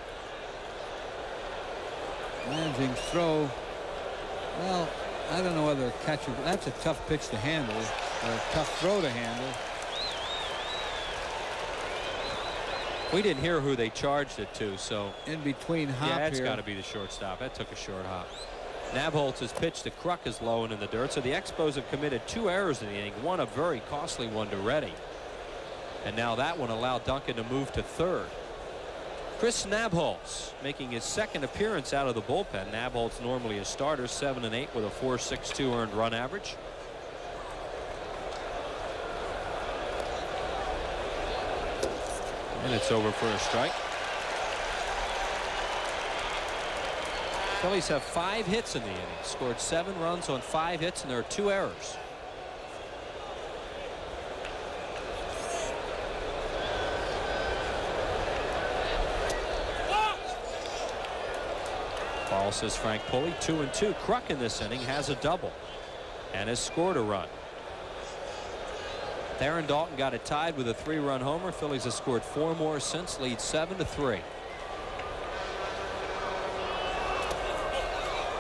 Lansing's throw, well, I don't know whether a catcher, that's a tough pitch to handle, or a tough throw to handle. We didn't hear who they charged it to, so. In between hop here. Yeah, it's got to be the shortstop. That took a short hop. Nabholz's pitch to Kruk is low and in the dirt, so the Expos have committed 2 errors in the inning, one a very costly one to Reddy. And now that one allowed Duncan to move to 3rd. Chris Nabholz making his 2nd appearance out of the bullpen. Nabholz normally a starter, 7-8 with a 4.62 earned run average. And it's over for a strike. Phillies have 5 hits in the inning, scored 7 runs on 5 hits, and there are 2 errors. Ball, says Frank Pulley. 2-2. Kruk in this inning has a double and has scored a run. Theron Dalton got it tied with a 3-run homer. Phillies have scored 4 more since, lead 7-3.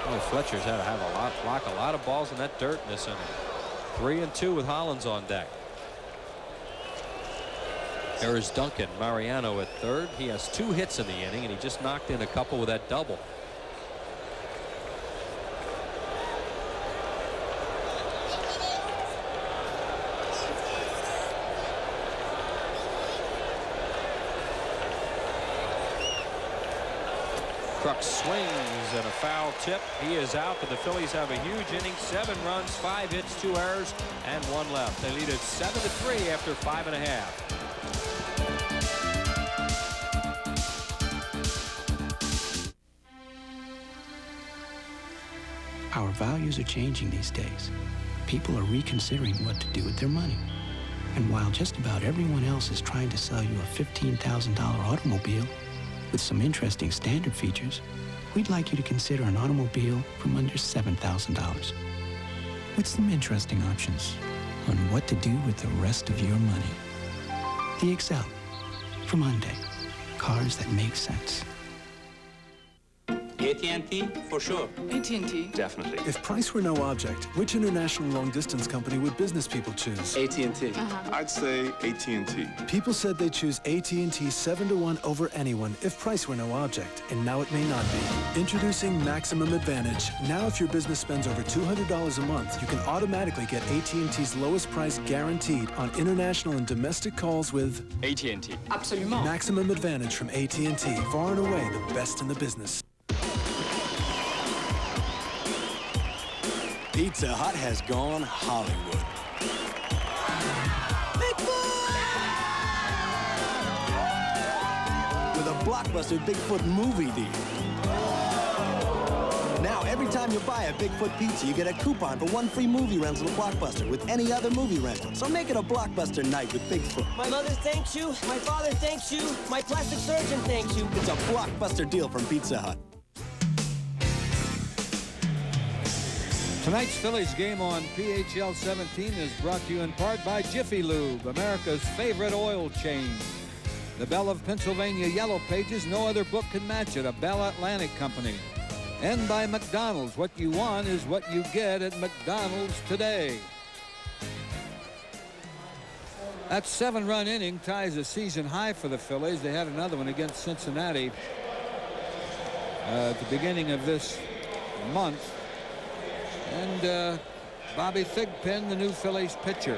Well, Fletcher's had to have block a lot of balls in that dirt in this inning. 3-2 with Hollins on deck. There is Duncan Mariano at 3rd. He has 2 hits in the inning, and he just knocked in a couple with that double. Kruk swings and a foul tip. He is out, but the Phillies have a huge inning. 7 runs, 5 hits, 2 errors, and 1 left. They lead it 7-3 after 5.5. Our values are changing these days. People are reconsidering what to do with their money. And while just about everyone else is trying to sell you a $15,000 automobile with some interesting standard features, we'd like you to consider an automobile from under $7,000 with some interesting options on what to do with the rest of your money. The Excel from Hyundai. Cars that make sense. AT&T, for sure. AT&T. Definitely. If price were no object, which international long-distance company would business people choose? AT&T. I'd say AT&T. People said they'd choose AT&T 7-to-1 over anyone if price were no object, and now it may not be. Introducing Maximum Advantage. Now if your business spends over $200 a month, you can automatically get AT&T's lowest price guaranteed on international and domestic calls with AT&T. Absolument. Maximum Advantage from AT&T. Far and away the best in the business. Pizza Hut has gone Hollywood. With a blockbuster Bigfoot movie deal. Now, every time you buy a Bigfoot pizza, you get a coupon for 1 free movie rental at Blockbuster with any other movie rental. So make it a Blockbuster night with Bigfoot. My mother thanks you. My father thanks you. My plastic surgeon thanks you. It's a Blockbuster deal from Pizza Hut. Tonight's Phillies game on PHL 17 is brought to you in part by Jiffy Lube, America's favorite oil change. The Bell of Pennsylvania Yellow Pages, no other book can match it, a Bell Atlantic company. And by McDonald's, what you want is what you get at McDonald's today. That 7-run inning ties a season high for the Phillies. They had another one against Cincinnati at the beginning of this month. And Bobby Thigpen, the new Phillies pitcher.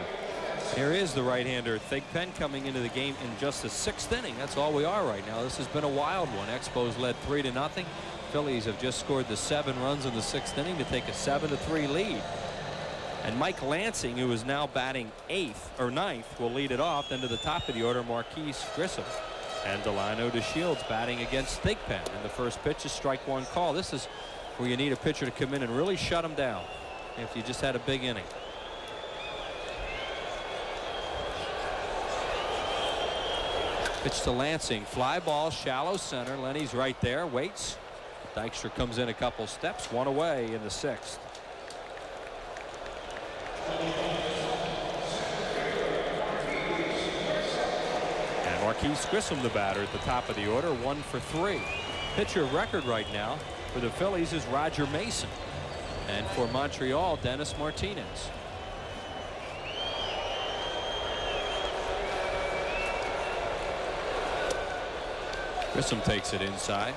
Here is the right-hander Thigpen coming into the game in just the 6th inning. That's all we are right now. This has been a wild one. Expos led 3-0. Phillies have just scored the 7 runs in the 6th inning to take a 7-3 lead. And Mike Lansing, who is now batting 9th, will lead it off. Then to the top of the order, Marquise Grissom. And Delino DeShields batting against Thigpen. And the first pitch is strike 1 call. This is where you need a pitcher to come in and really shut him down if you just had a big inning. Pitch to Lansing. Fly ball, shallow center. Lenny's right there. Waits. Dykstra comes in a couple steps. 1 away in the 6th. And Marquise Grissom, the batter, at the top of the order. 1 for 3. Pitcher record right now for the Phillies is Roger Mason. And for Montreal, Dennis Martinez. Grissom takes it inside.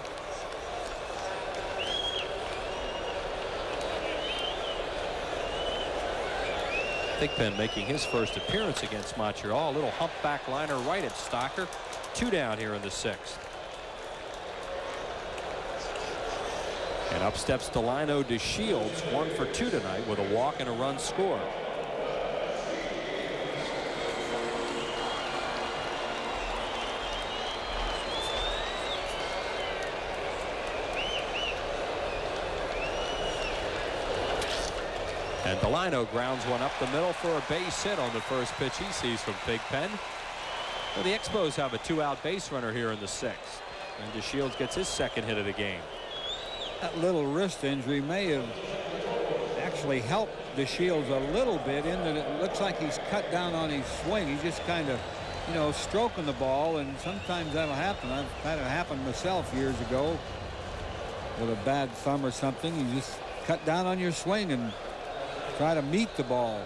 Thigpen making his first appearance against Montreal. A little humpback liner right at Stocker. 2 down here in the 6th. And up steps Delino DeShields, 1 for 2 tonight with a walk and a run scored. And Delino grounds one up the middle for a base hit on the first pitch he sees from Thigpen. Well, the Expos have a 2-out base runner here in the 6th. And DeShields gets his 2nd hit of the game. That little wrist injury may have actually helped DeShields a little bit in that it looks like he's cut down on his swing. He's just kind of, you know, stroking the ball, and sometimes that'll happen. I've had it happen myself years ago with a bad thumb or something. You just cut down on your swing and try to meet the ball.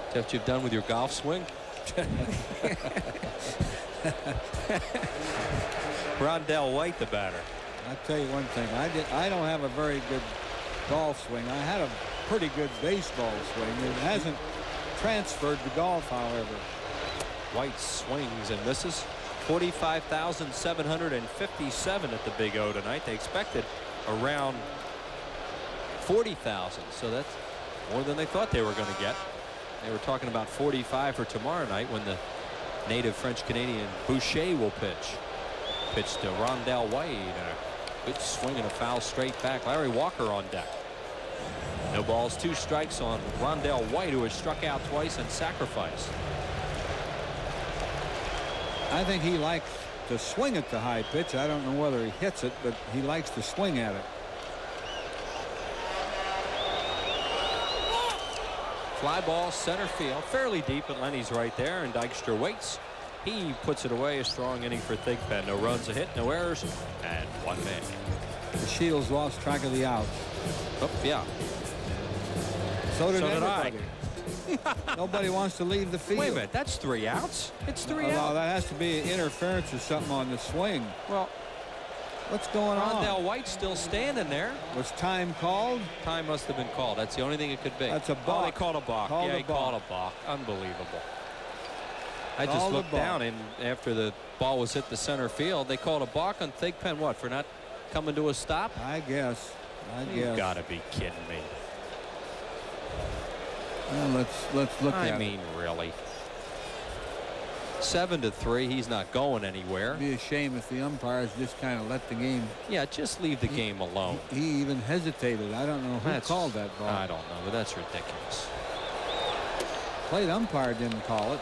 Is that what you've done with your golf swing? Rondell White, the batter. I'll tell you one thing. I don't have a very good golf swing. I had a pretty good baseball swing. It hasn't transferred to golf, however. White swings and misses. 45,757 at the Big O tonight. They expected around 40,000, so that's more than they thought they were going to get. They were talking about 45 for tomorrow night when the native French-Canadian Boucher will pitch. Pitch to Rondell White, and a good swing and a foul straight back. Larry Walker on deck. No balls, 2 strikes on Rondell White, who has struck out twice and sacrificed. I think he likes to swing at the high pitch. I don't know whether he hits it, but he likes to swing at it. Fly ball center field, fairly deep, but Lenny's right there, and Dykstra waits. He puts it away. A strong inning for Thigpen. No runs, a hit, no errors, and 1 man. The Shields lost track of the outs. Oh, yeah. So did I. Nobody wants to leave the field. Wait a minute, that's 3 outs. It's 3 outs. No, that has to be interference or something on the swing. Well, what's going on? Rondell White's still standing there. Was time called? Time must have been called. That's the only thing it could be. That's a balk. Oh, they called a balk. Yeah, he called a balk. Unbelievable. I just looked down, and after the ball was hit the center field, they called a balk on Thigpen. What, for not coming to a stop? I guess. You've got to be kidding me. Well, let's look at it. I mean, really. 7-3. He's not going anywhere. It'd be a shame if the umpires just kind of let the game. Yeah, just leave the game alone. He even hesitated. I don't know who called that ball. I don't know, but that's ridiculous. Plate umpire didn't call it.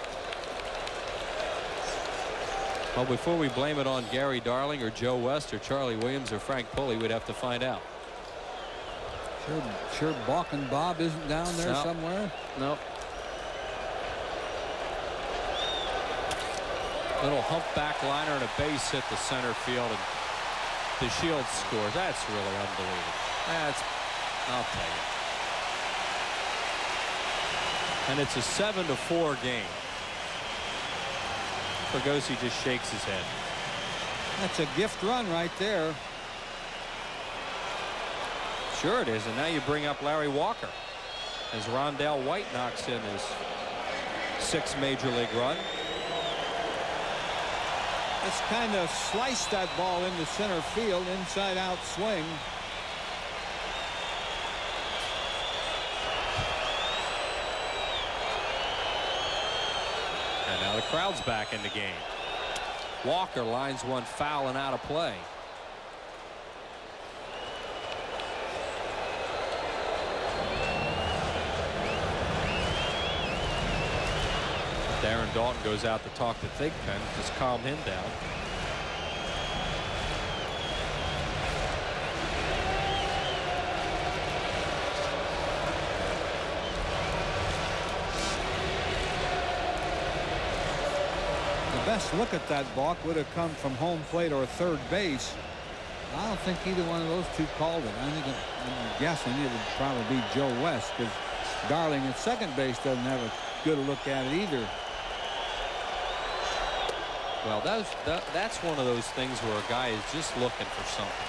Well, before we blame it on Gary Darling or Joe West or Charlie Williams or Frank Pulley, we'd have to find out. Sure Balk and Bob isn't down there somewhere? Nope. Little humpback liner and a base hit to center field, and the Shields scores. That's really unbelievable. I'll tell you. And it's a 7-4 game. Fergosi just shakes his head. That's a gift run right there. Sure it is, and now you bring up Larry Walker as Rondell White knocks in his 6th major league run. It's kind of sliced that ball into center field, inside out swing. And now the crowd's back in the game. Walker lines one foul and out of play. Darren Dalton goes out to talk to Thigpen, just calm him down. The best look at that balk would have come from home plate or third base. I don't think either one of those two called it. I'm guessing it would probably be Joe West, because Darling at second base doesn't have a good look at it either. Well, that's one of those things where a guy is just looking for something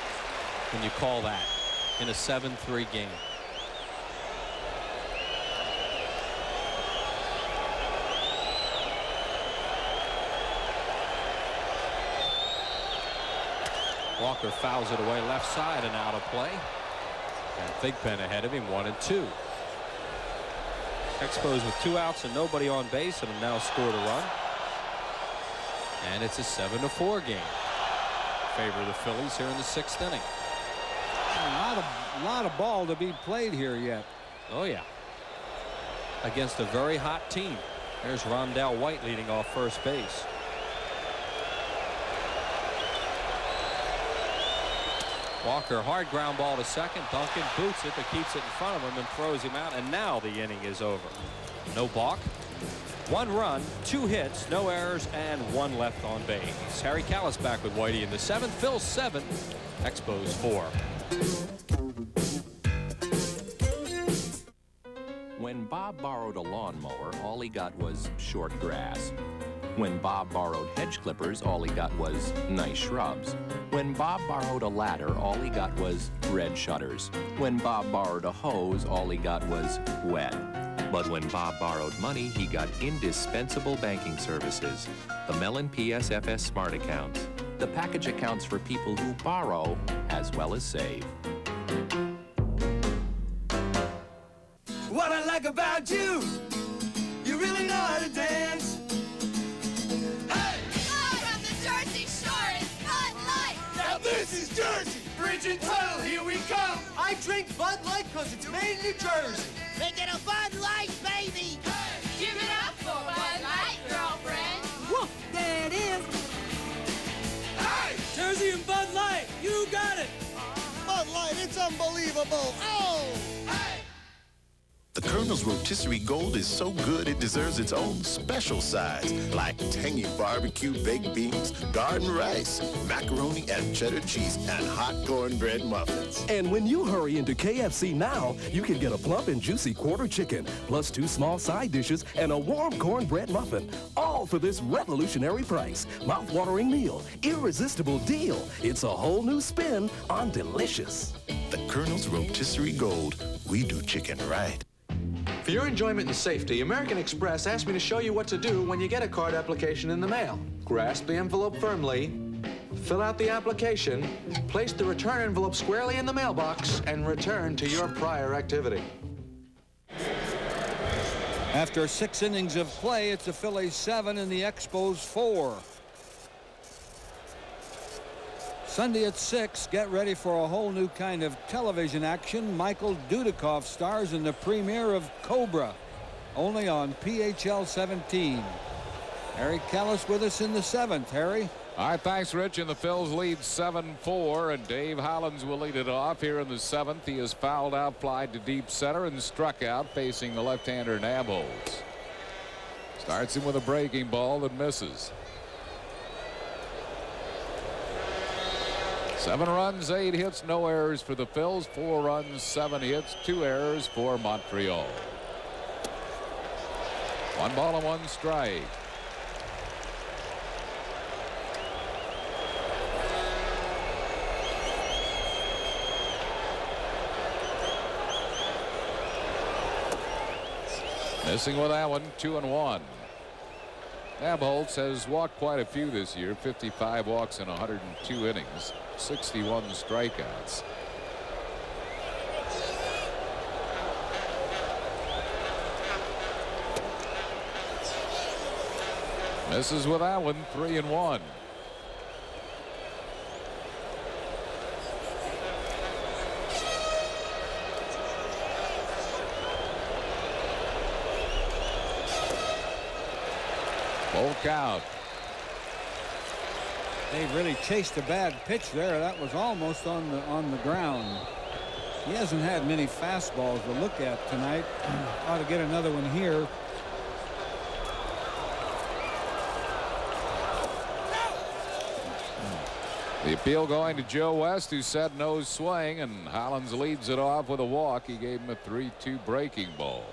when you call that in a 7-3 game. Walker fouls it away left side and out of play. And Thigpen ahead of him, 1-2. Expos with 2 outs and nobody on base, and have now scored a run. And it's a 7-4 game. Favor the Phillies here in the 6th inning. A lot of ball to be played here yet. Oh yeah. Against a very hot team. There's Rondell White leading off first base. Walker, hard ground ball to second. Duncan boots it, but keeps it in front of him and throws him out. And now the inning is over. No balk. 1 run, 2 hits, no errors, and 1 left on base. Harry Callis back with Whitey in the 7th. Phil's 7, Expos 4. When Bob borrowed a lawnmower, all he got was short grass. When Bob borrowed hedge clippers, all he got was nice shrubs. When Bob borrowed a ladder, all he got was red shutters. When Bob borrowed a hose, all he got was wet. But when Bob borrowed money, he got indispensable banking services. The Mellon PSFS Smart Accounts. The package accounts for people who borrow as well as save. What I like about you, you really know how to dance. Hey! From the Jersey Shore is Bud Light. Now this is Jersey. Bridge and tunnel, here we come. I drink Bud Light because it's made in New Jersey. Make it a Bud Light, baby. Hey! Give it up for Bud Light, girlfriend. Woof, there it is. Hey! Jersey and Bud Light, you got it. Bud Light, it's unbelievable. Oh! Hey! The Colonel Colonel's rotisserie gold is so good it deserves its own special sides, like tangy barbecue baked beans, garden rice, macaroni and cheddar cheese, and hot cornbread muffins. And when you hurry into KFC now, you can get a plump and juicy quarter chicken, plus 2 small side dishes and a warm cornbread muffin, all for this revolutionary price. Mouth-watering meal, irresistible deal. It's a whole new spin on delicious. The Colonel's rotisserie gold. We do chicken right. For your enjoyment and safety, American Express asked me to show you what to do when you get a card application in the mail. Grasp the envelope firmly, fill out the application, place the return envelope squarely in the mailbox, and return to your prior activity. After 6 innings of play, it's the Phillies 7 and the Expos 4. Sunday at 6, get ready for a whole new kind of television action. Michael Dudikoff stars in the premiere of Cobra, only on PHL 17. Harry Callis with us in the 7th. Harry? All right, thanks, Rich. And the Phils lead 7-4, and Dave Hollins will lead it off here in the 7th. He is fouled out, flied to deep center, and struck out facing the left-hander Nabholz. Starts him with a breaking ball that misses. 7 runs, 8 hits, no errors for the Phils. 4 runs, 7 hits, 2 errors for Montreal. 1 ball and 1 strike. Missing with that one, 2-1. Nabholz has walked quite a few this year, 55 walks in 102 innings, 61 strikeouts. Misses with that one, 3-1. Full count. They really chased a bad pitch there. That was almost on the ground. He hasn't had many fastballs to look at tonight. Ought to get another one here. The appeal going to Joe West, who said no swing, and Hollins leads it off with a walk. He gave him a 3-2 breaking ball.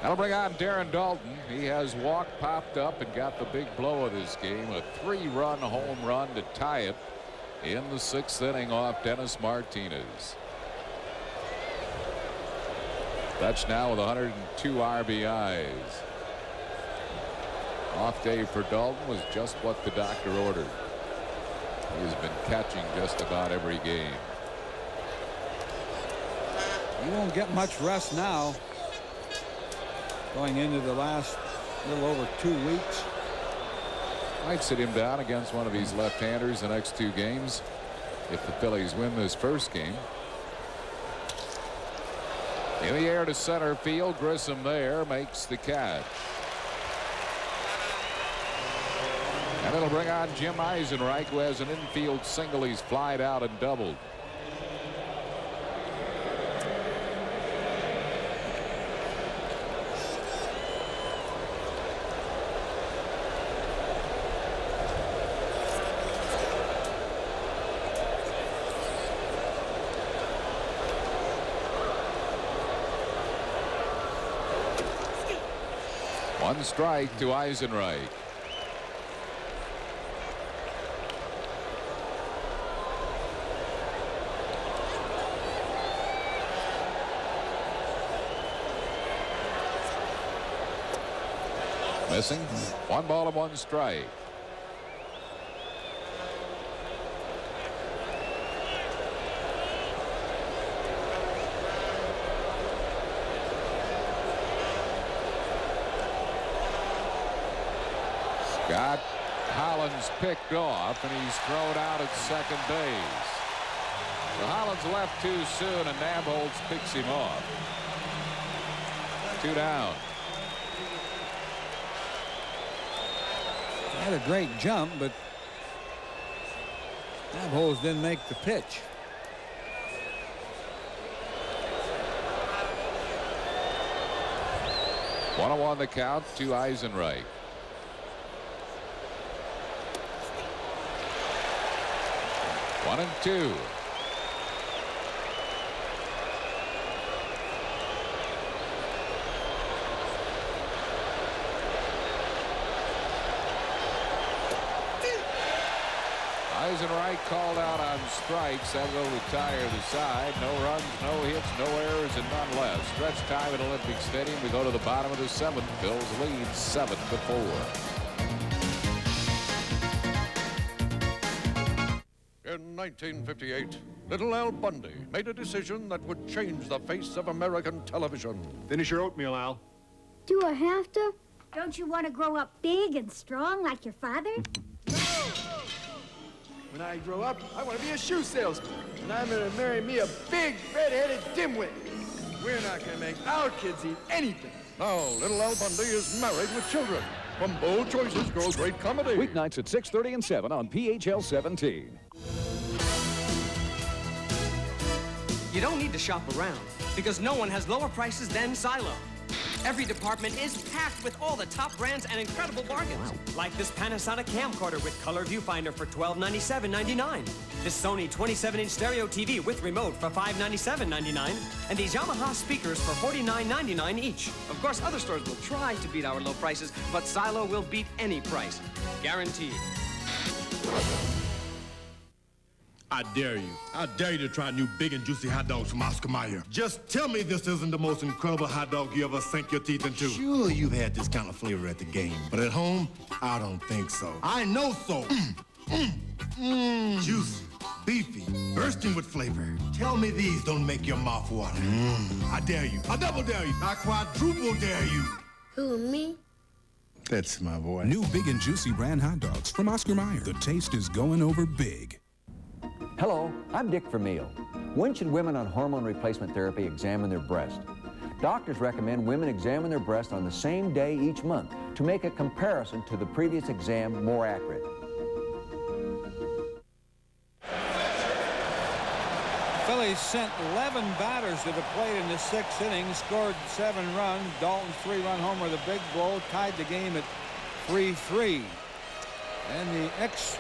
That'll bring on Darren Dalton. He has walked, popped up, and got the big blow of this game. A 3-run home run to tie it in the 6th inning off Dennis Martinez. Dutch now with 102 RBIs. Off day for Dalton was just what the doctor ordered. He has been catching just about every game. He won't get much rest now. Going into the last little over 2 weeks. Might sit him down against one of these left-handers the next 2 games if the Phillies win this first game. In the air to center field. Grissom there makes the catch. And it'll bring on Jim Eisenreich, who has an infield single. He's flied out and doubled. One strike to Eisenreich. Missing. 1 ball and 1 strike. Got Hollins picked off, and he's thrown out at second base. So Hollins left too soon, and Nabholz picks him off. 2 down. Had a great jump, but Nabholz didn't make the pitch. 1-1 the count to Eisenreich. One and two. Eisenreich called out on strikes. That will retire the side. No runs, no hits, no errors, and none less. Stretch time at Olympic Stadium. We go to the bottom of the seventh. Bills lead 7-4. In 1958, little Al Bundy made a decision that would change the face of American television. Finish your oatmeal, Al. Do I have to? Don't you want to grow up big and strong like your father? When I grow up, I want to be a shoe salesman. And I'm going to marry me a big, red-headed dimwit. We're not going to make our kids eat anything. Now, little Al Bundy is married with children. From bold choices grow great comedy. Weeknights at 6:30 and 7 on PHL 17. You don't need to shop around because no one has lower prices than Silo. Every department is packed with all the top brands and incredible bargains. Like this Panasonic camcorder with color viewfinder for $1297.99. This Sony 27-inch stereo TV with remote for $597.99. And these Yamaha speakers for $49.99 each. Of course, other stores will try to beat our low prices, but Silo will beat any price. Guaranteed. I dare you. I dare you to try new big and juicy hot dogs from Oscar Mayer. Just tell me this isn't the most incredible hot dog you ever sink your teeth into. Sure, you've had this kind of flavor at the game, but at home, I don't think so. I know so. Juicy, beefy, bursting with flavor. Tell me these don't make your mouth water. I dare you. I double dare you. I quadruple dare you. Who, me? That's my boy. New big and juicy brand hot dogs from Oscar Mayer. The taste is going over big. Hello, I'm Dick Vermeil. When should women on hormone replacement therapy examine their breast? Doctors recommend women examine their breast on the same day each month to make a comparison to the previous exam more accurate. Phillies sent 11 batters to the plate in the sixth inning, scored 7 runs. Dalton's 3-run homer, the big blow, tied the game at 3-3. And the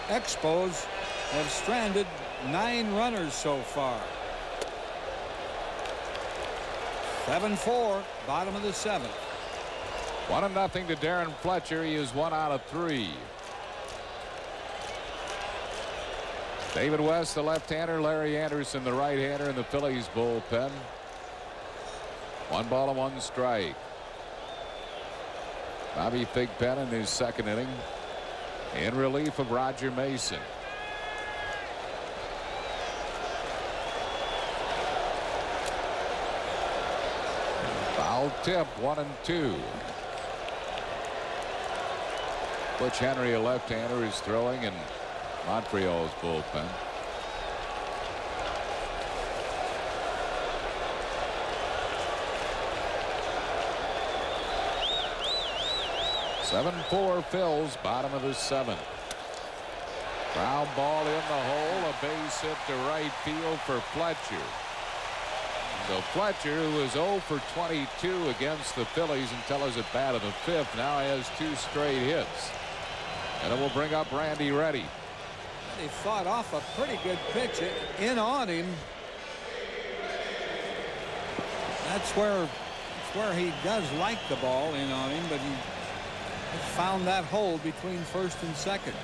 Expos have stranded 9 runners so far. 7-4, bottom of the seventh. 1-0 to Darren Fletcher. He is 1 out of 3. David West, the left-hander, Larry Anderson, the right-hander in the Phillies bullpen. 1 ball and 1 strike. Bobby Thigpen in his second inning in relief of Roger Mason. Foul tip, 1-2. Butch Henry, a left-hander, is throwing in Montreal's bullpen. (7-4) Phil's, bottom of the seventh. Ground ball in the hole, a base hit to right field for Fletcher. So Fletcher, who was 0 for 22 against the Phillies until his at bat of the fifth, now has 2 straight hits. And it will bring up Randy Reddy. He fought off a pretty good pitch in on him. That's where he does like the ball in on him, but he has found that hole between first and second.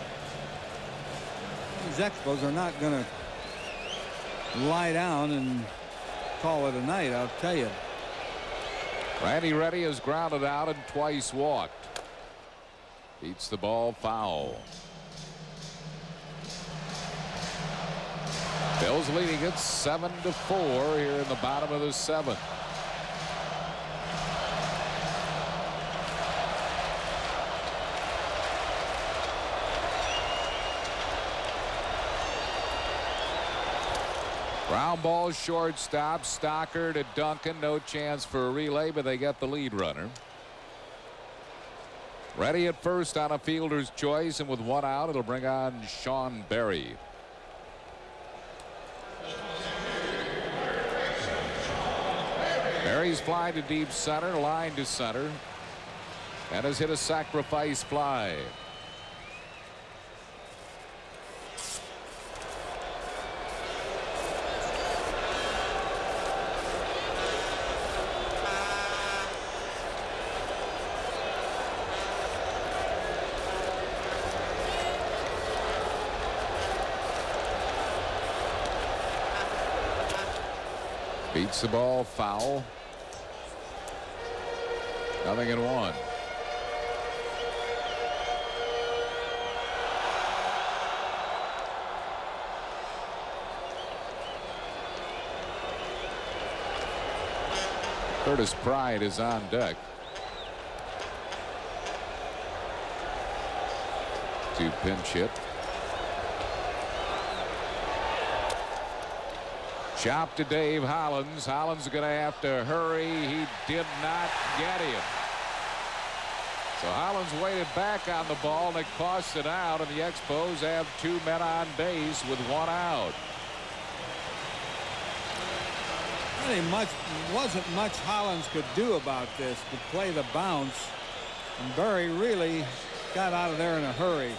These Expos are not going to lie down and call it a night, I'll tell you. Randy Reddy has grounded out and twice walked. Beats the ball foul. Phil's leading it 7-4 here in the bottom of the seventh. Ground ball, shortstop, Stocker to Duncan. No chance for a relay, but they get the lead runner. Ready at first on a fielder's choice, and with 1 out, it'll bring on Sean Berry. Berry's flying to deep center, line to center. and has hit a sacrifice fly. Beats the ball, foul. 0-1. Curtis Pride is on deck. To pinch hit. Chop to Dave Hollins. Hollins is going to have to hurry. He did not get him. So Hollins waited back on the ball, and it cost it out, and the Expos have 2 men on base with 1 out. Really wasn't much Hollins could do about this to play the bounce, and Berry really got out of there in a hurry.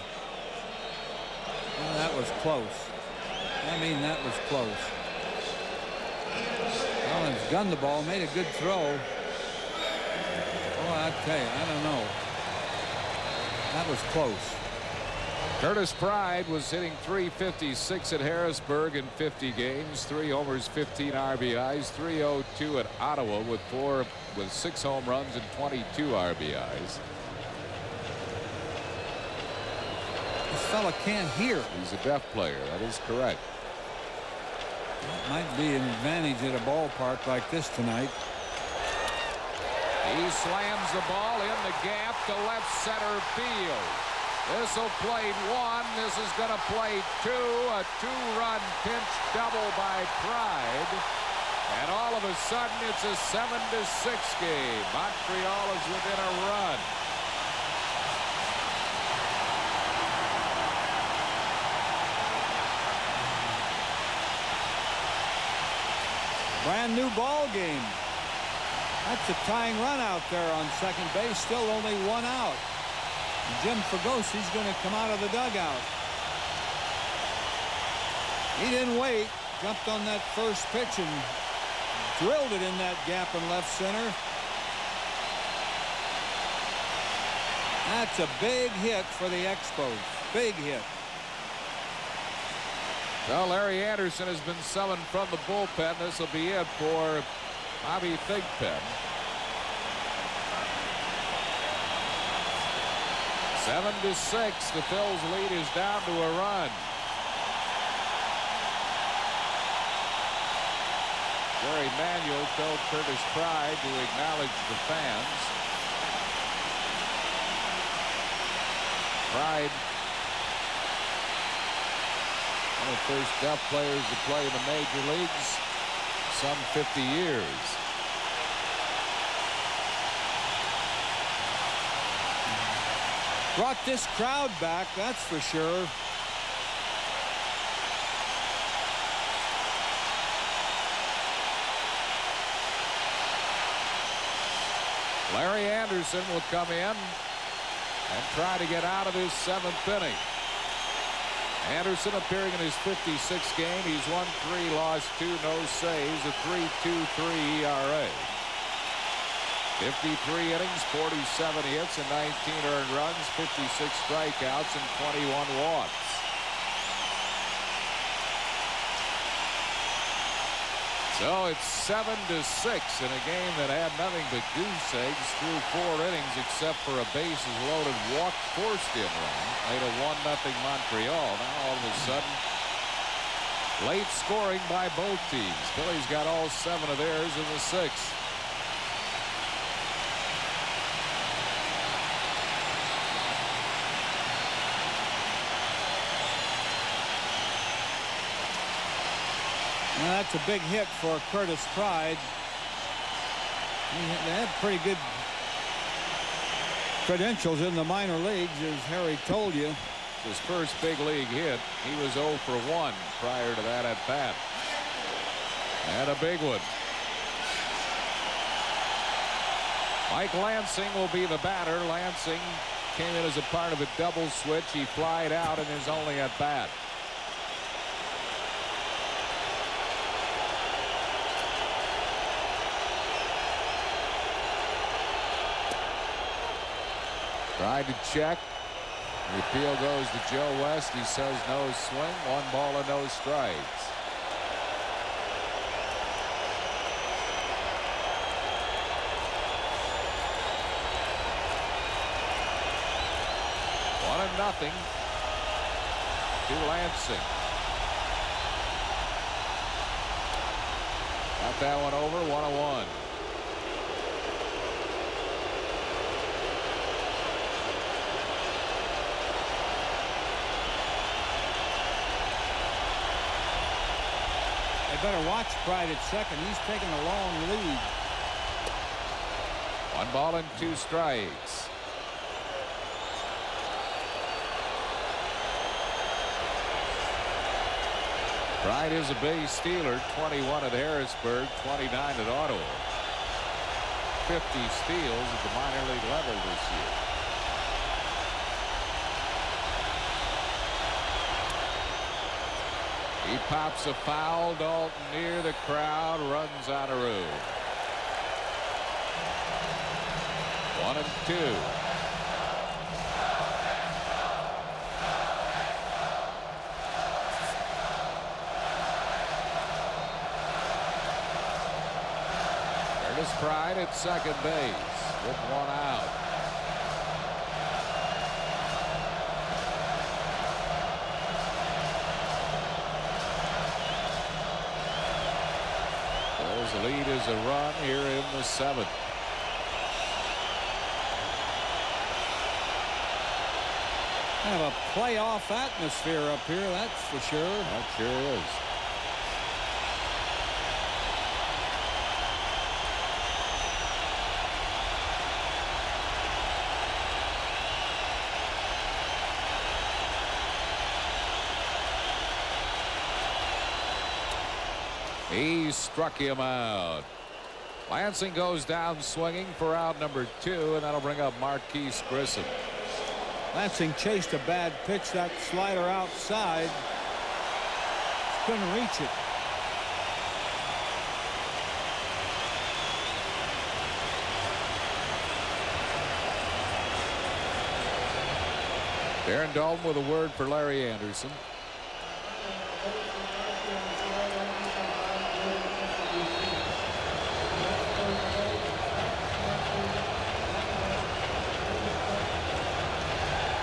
Well, that was close. I mean, that was close. Hollins gunned the ball, made a good throw. Oh, I tell you, I don't know. That was close. Curtis Pride was hitting .356 at Harrisburg in 50 games, 3 homers, 15 RBIs, .302 at Ottawa with 6 home runs and 22 RBIs. This fella can't hear. He's a deaf player. That is correct. That might be an advantage at a ballpark like this tonight. He slams the ball in the gap to left center field. This will play 1. This is going to play 2. A 2-run pinch double by Pride. And all of a sudden it's a 7-6 game. Montreal is within a run. Brand new ball game. That's a tying run out there on second base. Still only 1 out. Jim Fragosi's going to come out of the dugout. He didn't wait. Jumped on that first pitch and drilled it in that gap in left center. That's a big hit for the Expos. Big hit. Well, Larry Anderson has been summoned from the bullpen. This will be it for Bobby Thigpen. 7-6. The Phillies lead is down to a run. Jerry Manuel told Curtis Pride to acknowledge the fans. Pride, one of the first deaf players to play in the major leagues, some 50 years. Brought this crowd back, that's for sure. Larry Anderson will come in and try to get out of this 7th inning. Anderson appearing in his 56th game. He's won 3, lost 2, no saves, a 3.23 ERA. 53 innings, 47 hits, and 19 earned runs, 56 strikeouts, and 21 walks. So it's 7-6 in a game that had nothing but goose eggs through 4 innings, except for a bases loaded walk forced in run. Made a 1-0 Montreal. Now all of a sudden, late scoring by both teams. Phillies got all 7 of theirs in the 6th. Now that's a big hit for Curtis Pride. They have pretty good credentials in the minor leagues, as Harry told you. His first big league hit. He was 0 for 1 prior to that at bat. And a big one. Mike Lansing will be the batter. Lansing came in as a part of a double switch. He flied out and is only at bat. Tried to check. The appeal goes to Joe West. He says no swing. 1 ball and no strikes. Nothing to Lansing. Got that one over. 1-1. They better watch Pride at second. He's taking a long lead. 1 ball and 2 strikes. Pride is a base stealer. 21 at Harrisburg, 29 at Ottawa. 50 steals at the minor league level this year. He pops a foul. Dalton near the crowd, runs out of room. 1-2. Pride at second base with 1 out. Bulls lead is a run here in the 7th. Kind of a playoff atmosphere up here, that's for sure. That sure is. He struck him out. Lansing goes down swinging for out number 2, and that'll bring up Marquise Grissom. Lansing chased a bad pitch, that slider outside. Couldn't reach it. Darren Dalton with a word for Larry Anderson.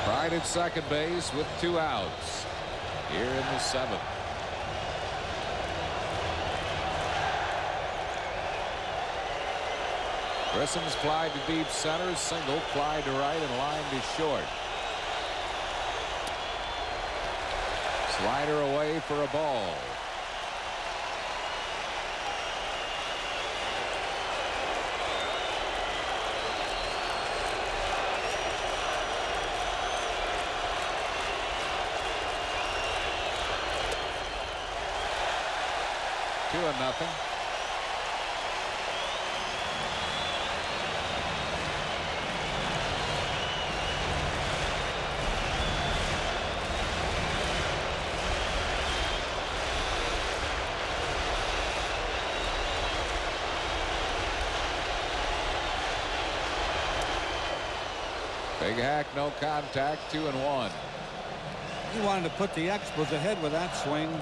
Pride at second base with 2 outs here in the 7th. Grissom's fly to deep center, single, fly to right, and line to short. Slider away for a ball. Two and nothing. Big Hack, no contact, 2-1. He wanted to put the Expos ahead with that swing.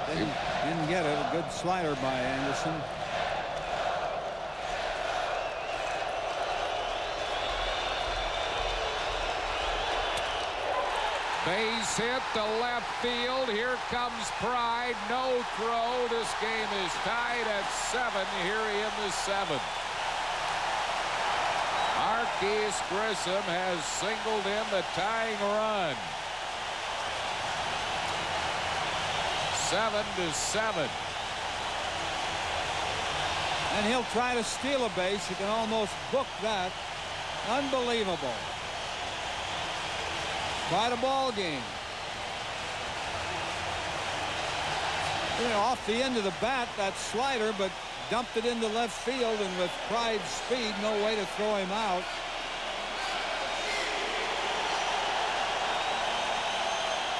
Didn't get it. A good slider by Anderson. Base hit to left field. Here comes Pride. No throw. This game is tied at 7 here in the 7th. Marquise Grissom has singled in the tying run. 7-7. And he'll try to steal a base. You can almost book that. Unbelievable. Quite a ball game. You know, off the end of the bat, that slider, but dumped it into left field, and with Pride's speed, no way to throw him out.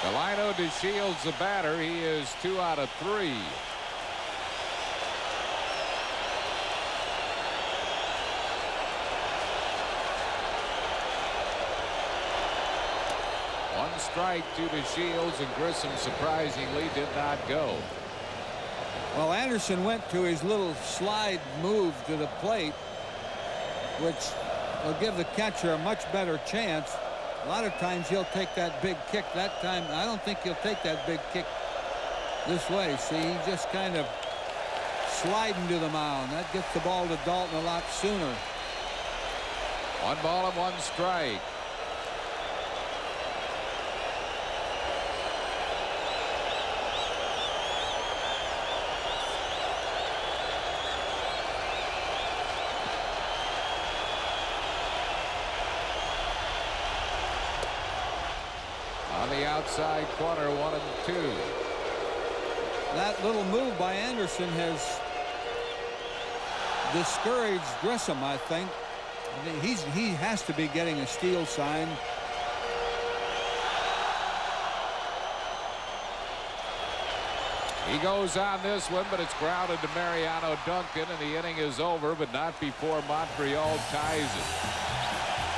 Delino DeShields the batter. He is 2 out of 3. One strike to DeShields, and Grissom surprisingly did not go. Well, Anderson went to his little slide move to the plate, which will give the catcher a much better chance. A lot of times he'll take that big kick. That time, I don't think he'll take that big kick this way. See, he just kind of sliding to the mound. That gets the ball to Dalton a lot sooner. 1 ball and 1 strike. On the outside corner, 1 and 2. That little move by Anderson has discouraged Grissom, I think. He has to be getting a steal sign. He goes on this one, but it's grounded to Mariano Duncan, and the inning is over, but not before Montreal ties it.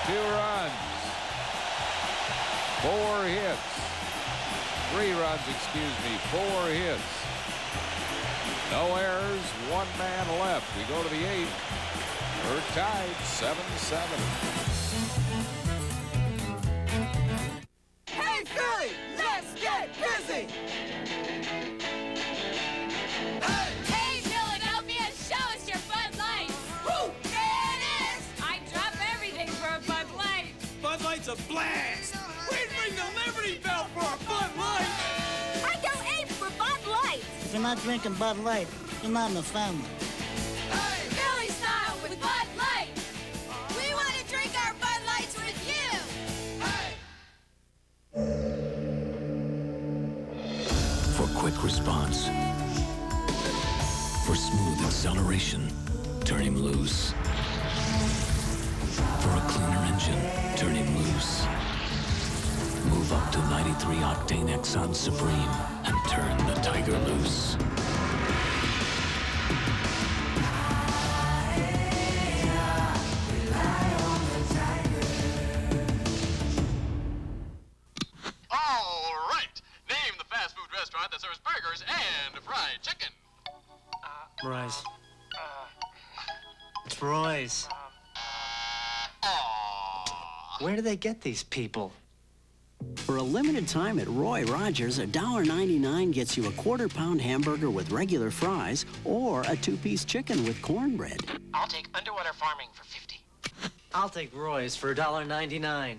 2 runs. 4 hits. 3 runs, excuse me. 4 hits. No errors. 1 man left. We go to the 8th. We're tied 7-7. Hey, Philly, let's get busy! Hey, Philadelphia, show us your Bud Light! Woo! There it is! I'd drop everything for a Bud Light! Bud Light's a blast! We'd ring the Liberty Bell for a Bud Light! I go ape for Bud Light. If you're not drinking Bud Light, you're not in the family. Philly style with Bud Light! We want to drink our Bud Lights with you! For quick response. For smooth acceleration, turn him loose. For a cleaner engine, turn him loose. Move up to 93 octane Exxon Supreme and turn the Tiger loose. All right. Name the fast food restaurant that serves burgers and fried chicken. Roy's. It's Roy's. Where do they get these people? For a limited time at Roy Rogers, $1.99 gets you a quarter-pound hamburger with regular fries or a 2-piece chicken with cornbread. I'll take underwater farming for 50. I'll take Roy's for $1.99.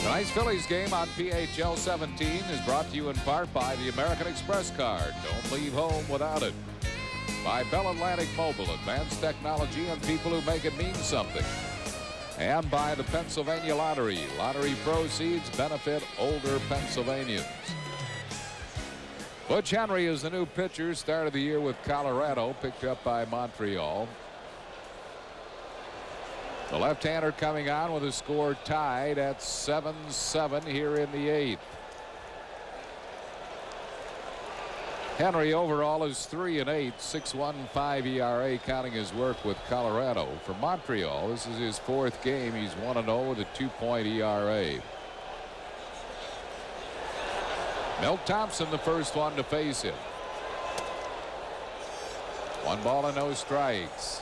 Tonight's Phillies game on PHL 17 is brought to you in part by the American Express card. Don't leave home without it. By Bell Atlantic Mobile, advanced technology and people who make it mean something. And by the Pennsylvania Lottery. Lottery proceeds benefit older Pennsylvanians. Butch Henry is the new pitcher. Started the year with Colorado, picked up by Montreal. The left-hander coming on with a score tied at 7-7 here in the 8th. Henry overall is 3-8, 6.15 ERA, counting his work with Colorado. For Montreal, this is his 4th game. He's 1-0 with a 2-point ERA. Milt Thompson, the first one to face him. 1 ball and no strikes.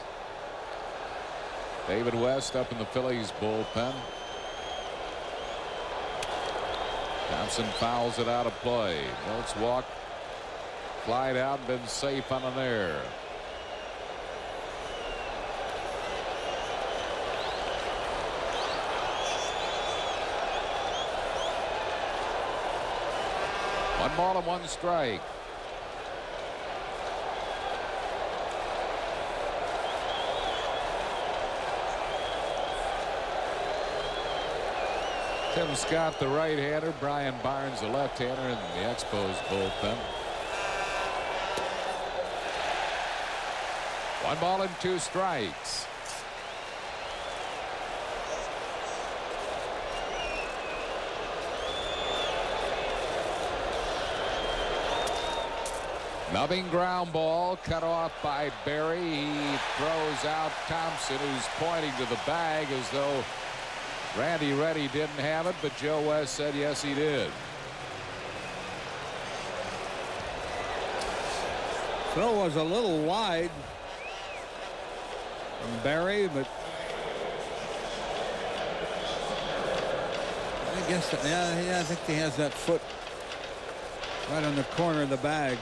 David West up in the Phillies bullpen. Thompson fouls it out of play. Milt's walk, flied out, been safe on an error. One ball and 1 strike. Tim Scott, the right-hander, Brian Barnes, the left-hander, and the Expos bullpen. 1 ball and 2 strikes. Nubbing ground ball cut off by Berry. He throws out Thompson, who's pointing to the bag as though Randy Reddy didn't have it, but Joe West said yes, he did. Throw was a little wide from Berry, but I guess, yeah, I think he has that foot right on the corner of the bag.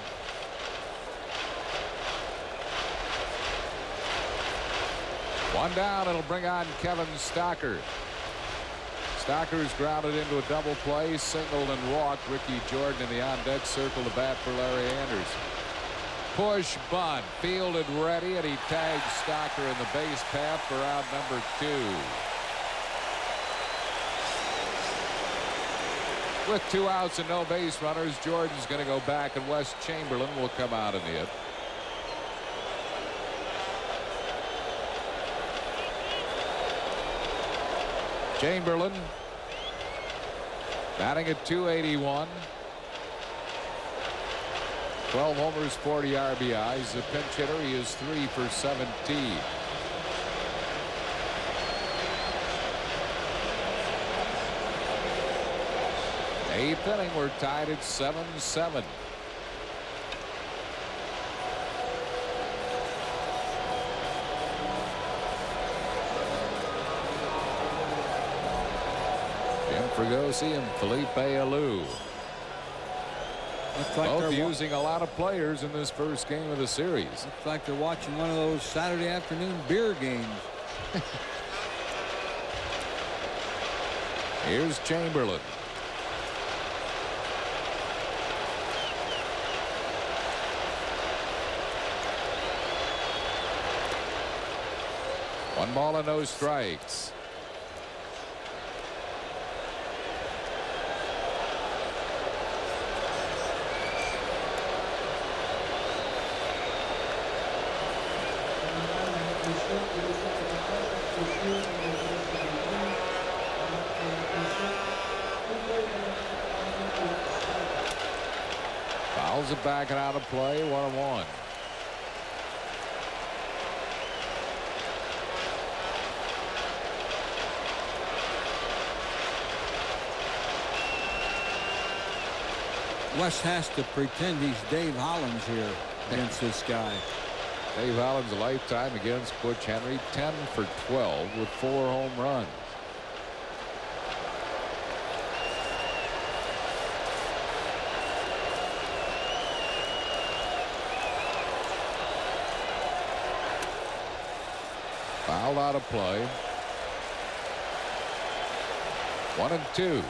One down. It'll bring on Kevin Stocker. Stocker's grounded into a double play, singled and walked. Ricky Jordan in the on-deck circle to bat for Larry Anderson. Push bunt, fielded ready, and he tags Stocker in the base path for out number 2. With 2 outs and no base runners, Jordan's going to go back, and Wes Chamberlain will come out and hit. Chamberlain batting at .281. 12 homers, 40 RBIs. The pinch hitter, he is 3 for 17. Eighth inning, we're tied at 7-7. Fregosi and Felipe Alou. Like both using a lot of players in this first game of the series. Looks like they're watching one of those Saturday afternoon beer games. Here's Chamberlain. One ball and no strikes. Fouls it back and out of play. 1-1. West has to pretend he's Dave Hollins here against this guy. Dave Hollins a lifetime against Butch Henry, 10 for 12 with 4 home runs. Fouled out of play. 1-2.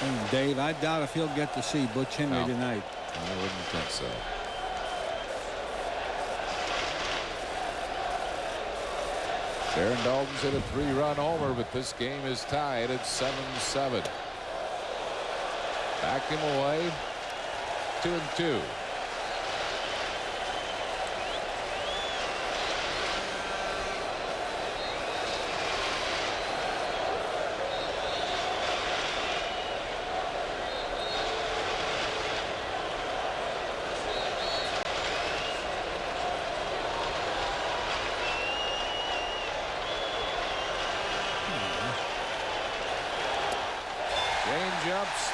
And Dave, I doubt if he'll get to see Butch Henry tonight. I wouldn't think so. Darren Dalton's hit a 3-run homer, but this game is tied at 7-7. Back him away. 2-2.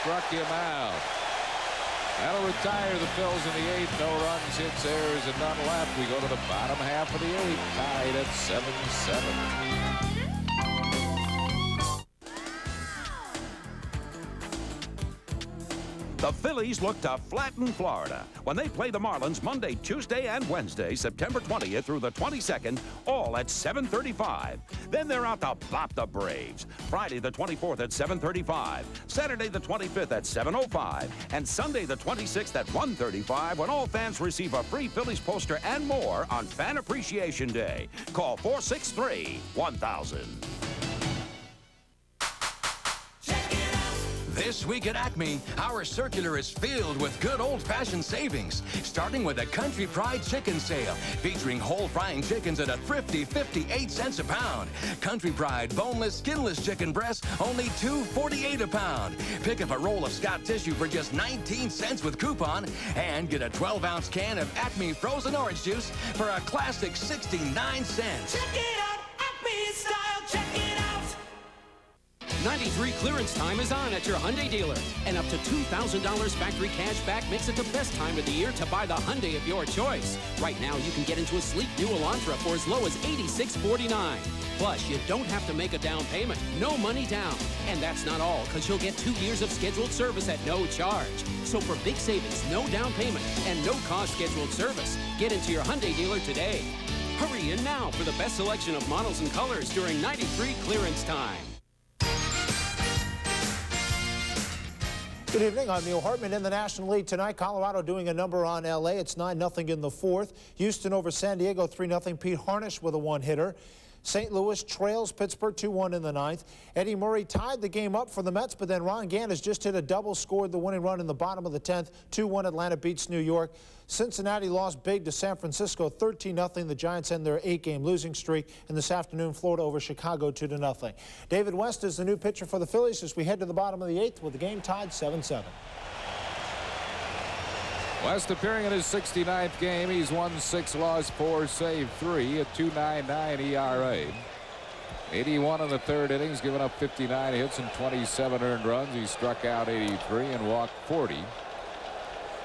Struck him out. That'll retire the Phils in the 8th. No runs, hits, errors, and none left. We go to the bottom half of the 8th, tied at 7-7. The Phillies look to flatten Florida when they play the Marlins Monday, Tuesday, and Wednesday, September 20th through the 22nd, all at 7:35. Then they're out to bop the Braves. Friday the 24th at 7:35, Saturday the 25th at 7:05, and Sunday the 26th at 1:35 when all fans receive a free Phillies poster and more on Fan Appreciation Day. Call 463-1000. This week at Acme, our circular is filled with good old-fashioned savings, starting with a Country Pride chicken sale, featuring whole frying chickens at a thrifty 58 cents a pound. Country Pride boneless, skinless chicken breasts, only $2.48 a pound. Pick up a roll of Scott tissue for just 19 cents with coupon, and get a 12-ounce can of Acme frozen orange juice for a classic 69 cents. Check it out, Acme style, check it out. 93 clearance time is on at your Hyundai dealer. And up to $2,000 factory cash back makes it the best time of the year to buy the Hyundai of your choice. Right now, you can get into a sleek new Elantra for as low as $86.49. Plus, you don't have to make a down payment. No money down. And that's not all, because you'll get 2 years of scheduled service at no charge. So for big savings, no down payment, and no cost scheduled service, get into your Hyundai dealer today. Hurry in now for the best selection of models and colors during 93 clearance time. Good evening, I'm Neil Hartman. In the National League tonight, Colorado doing a number on L.A. It's 9-0 in the fourth. Houston over San Diego, 3-0. Pete Harnisch with a one-hitter. St. Louis trails Pittsburgh 2-1 in the ninth. Eddie Murray tied the game up for the Mets, but then Ron Ganis just hit a double, scored the winning run in the bottom of the 10th. 2-1 Atlanta beats New York. Cincinnati lost big to San Francisco, 13-0. The Giants end their 8-game losing streak. And this afternoon, Florida over Chicago, 2-0. David West is the new pitcher for the Phillies as we head to the bottom of the 8th with the game tied 7-7. West appearing in his 69th game. He's won 6, lost 4, saved 3, a 2.99 ERA. 81 in the third innings, giving up 59 hits and 27 earned runs. He struck out 83 and walked 40.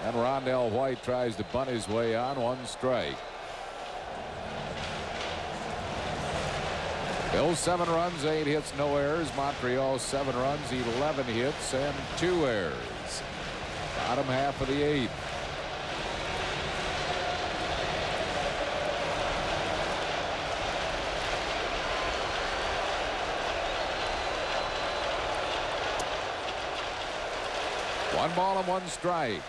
And Rondell White tries to bunt his way on, 1 strike. Bills 7 runs, 8 hits, no errors. Montreal 7 runs, 11 hits and 2 errors. Bottom half of the 8th. One ball and 1 strike.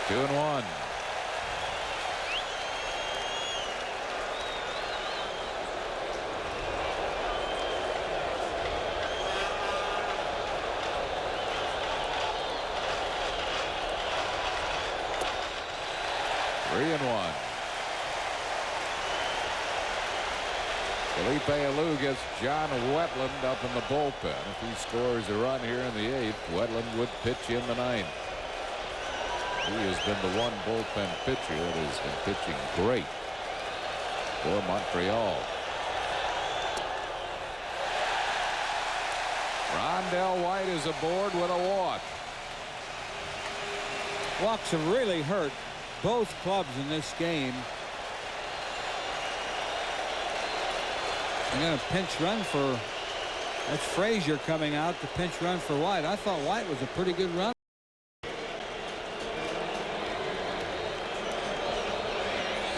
Two and 1. Three and 1. Felipe Alou gets John Wetland up in the bullpen. If he scores a run here in the 8th, Wetland would pitch in the 9th. He has been the one bullpen pitcher that has been pitching great for Montreal. Rondell White is aboard with a walk. Walks have really hurt both clubs in this game. And then a pinch run for, that's Frazier coming out to pinch run for White. I thought White was a pretty good run.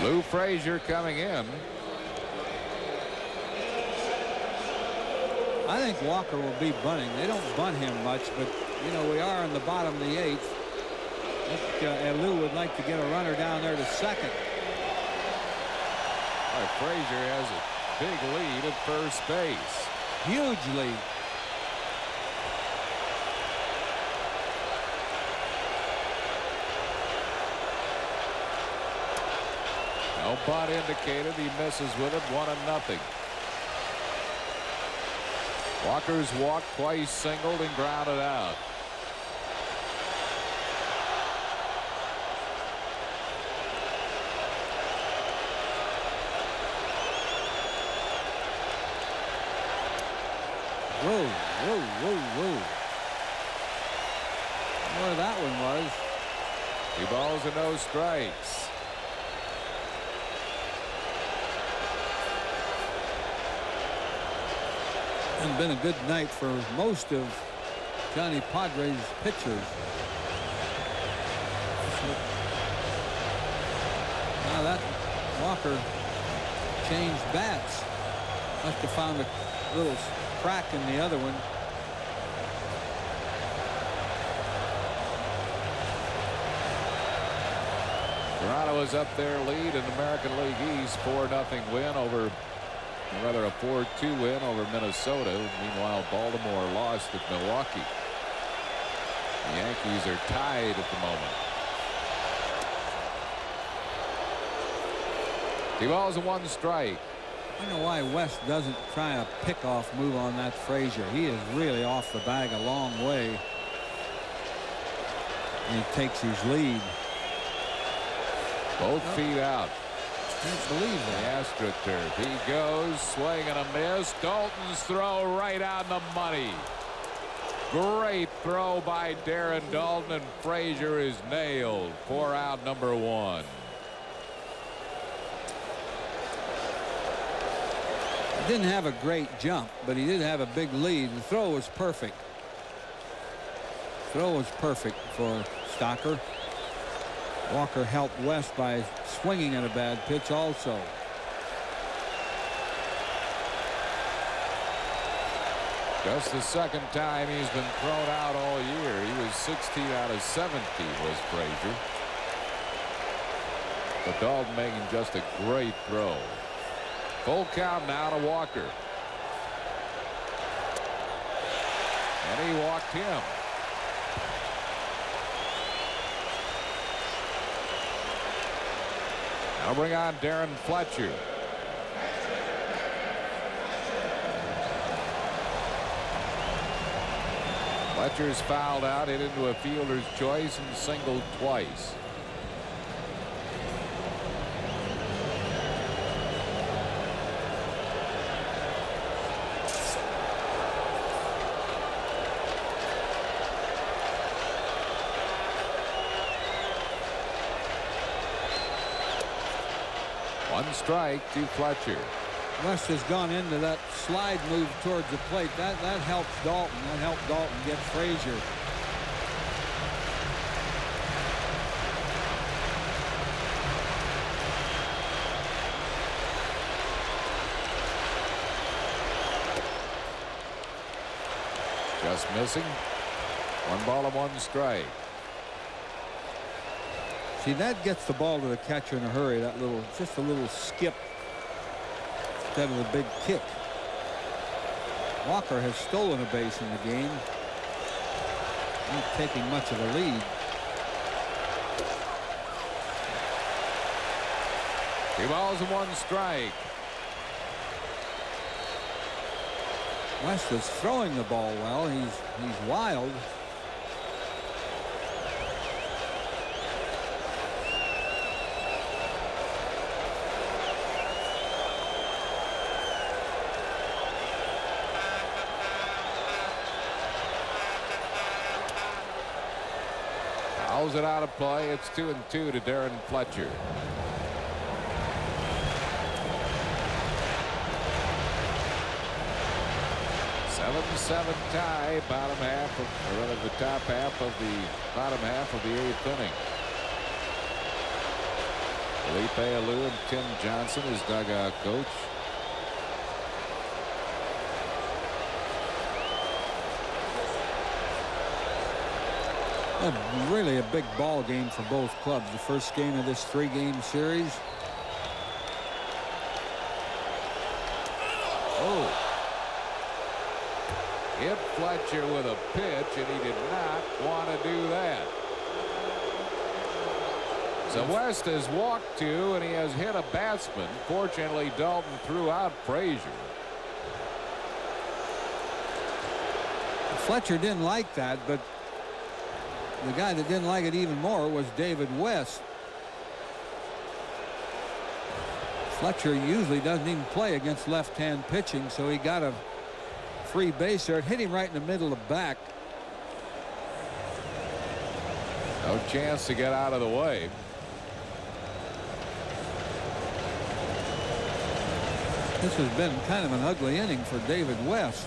Lou Frazier coming in. I think Walker will be bunting. They don't bunt him much, but you know, we are in the bottom of the 8th. I think Lou would like to get a runner down there to second. Frazier has a big lead at first base. Huge lead. No bunt indicated. He misses with it. 1-0. Walker's walked twice, singled, and grounded out. Whoa, whoa, whoa, whoa. Where that one was. 2 balls and no strikes. It's been a good night for most of Johnny Padres pitchers. Now that Walker changed bats. Must have found a little crack in the other one. Toronto is up their lead in American League East, 4-0 win over, or rather a 4-2 win over Minnesota. Meanwhile, Baltimore lost at Milwaukee. The Yankees are tied at the moment. 2 balls and 1 strike. I don't know why West doesn't try a pickoff move on that Frazier. He is really off the bag a long way. And he takes his lead. Both feet out. Can't believe that. The AstroTurf. He goes, swing and a miss. Dalton's throw right on the money. Great throw by Darren Dalton, and Frazier is nailed. 4 out, number 1. He didn't have a great jump, but he did have a big lead. The throw was perfect. Throw was perfect for Stocker. Walker helped West by swinging at a bad pitch also. Just the second time he's been thrown out all year. He was 16 out of 70 was Frazier. But Dalton making just a great throw. Full count now to Walker. And he walked him. Now bring on Darren Fletcher. Fletcher's fouled out, hit into a fielder's choice, and singled twice. One strike to Fletcher. West has gone into that slide move towards the plate. That helps Dalton. That helped Dalton get Frazier. Just missing. 1 ball and 1 strike. See, that gets the ball to the catcher in a hurry. That little, just a little skip instead of a big kick. Walker has stolen a base in the game. Not taking much of a lead. Two balls and 1 strike. West is throwing the ball well. He's wild. Fouls it out of play. It's 2-2 to Darren Fletcher. Seven tie, bottom half of, or rather the top half of the bottom half of the 8th inning. Felipe Alou and Tim Johnson is dugout coach. Really a big ball game for both clubs. The first game of this 3-game series. Oh. Hit Fletcher with a pitch, and he did not want to do that. So West has walked 2, and he has hit a batsman. Fortunately, Dalton threw out Frazier. Fletcher didn't like that, but the guy that didn't like it even more was David West. Fletcher usually doesn't even play against left-hand pitching, so he got a free base there. It hit him right in the middle of the back. No chance to get out of the way. This has been kind of an ugly inning for David West.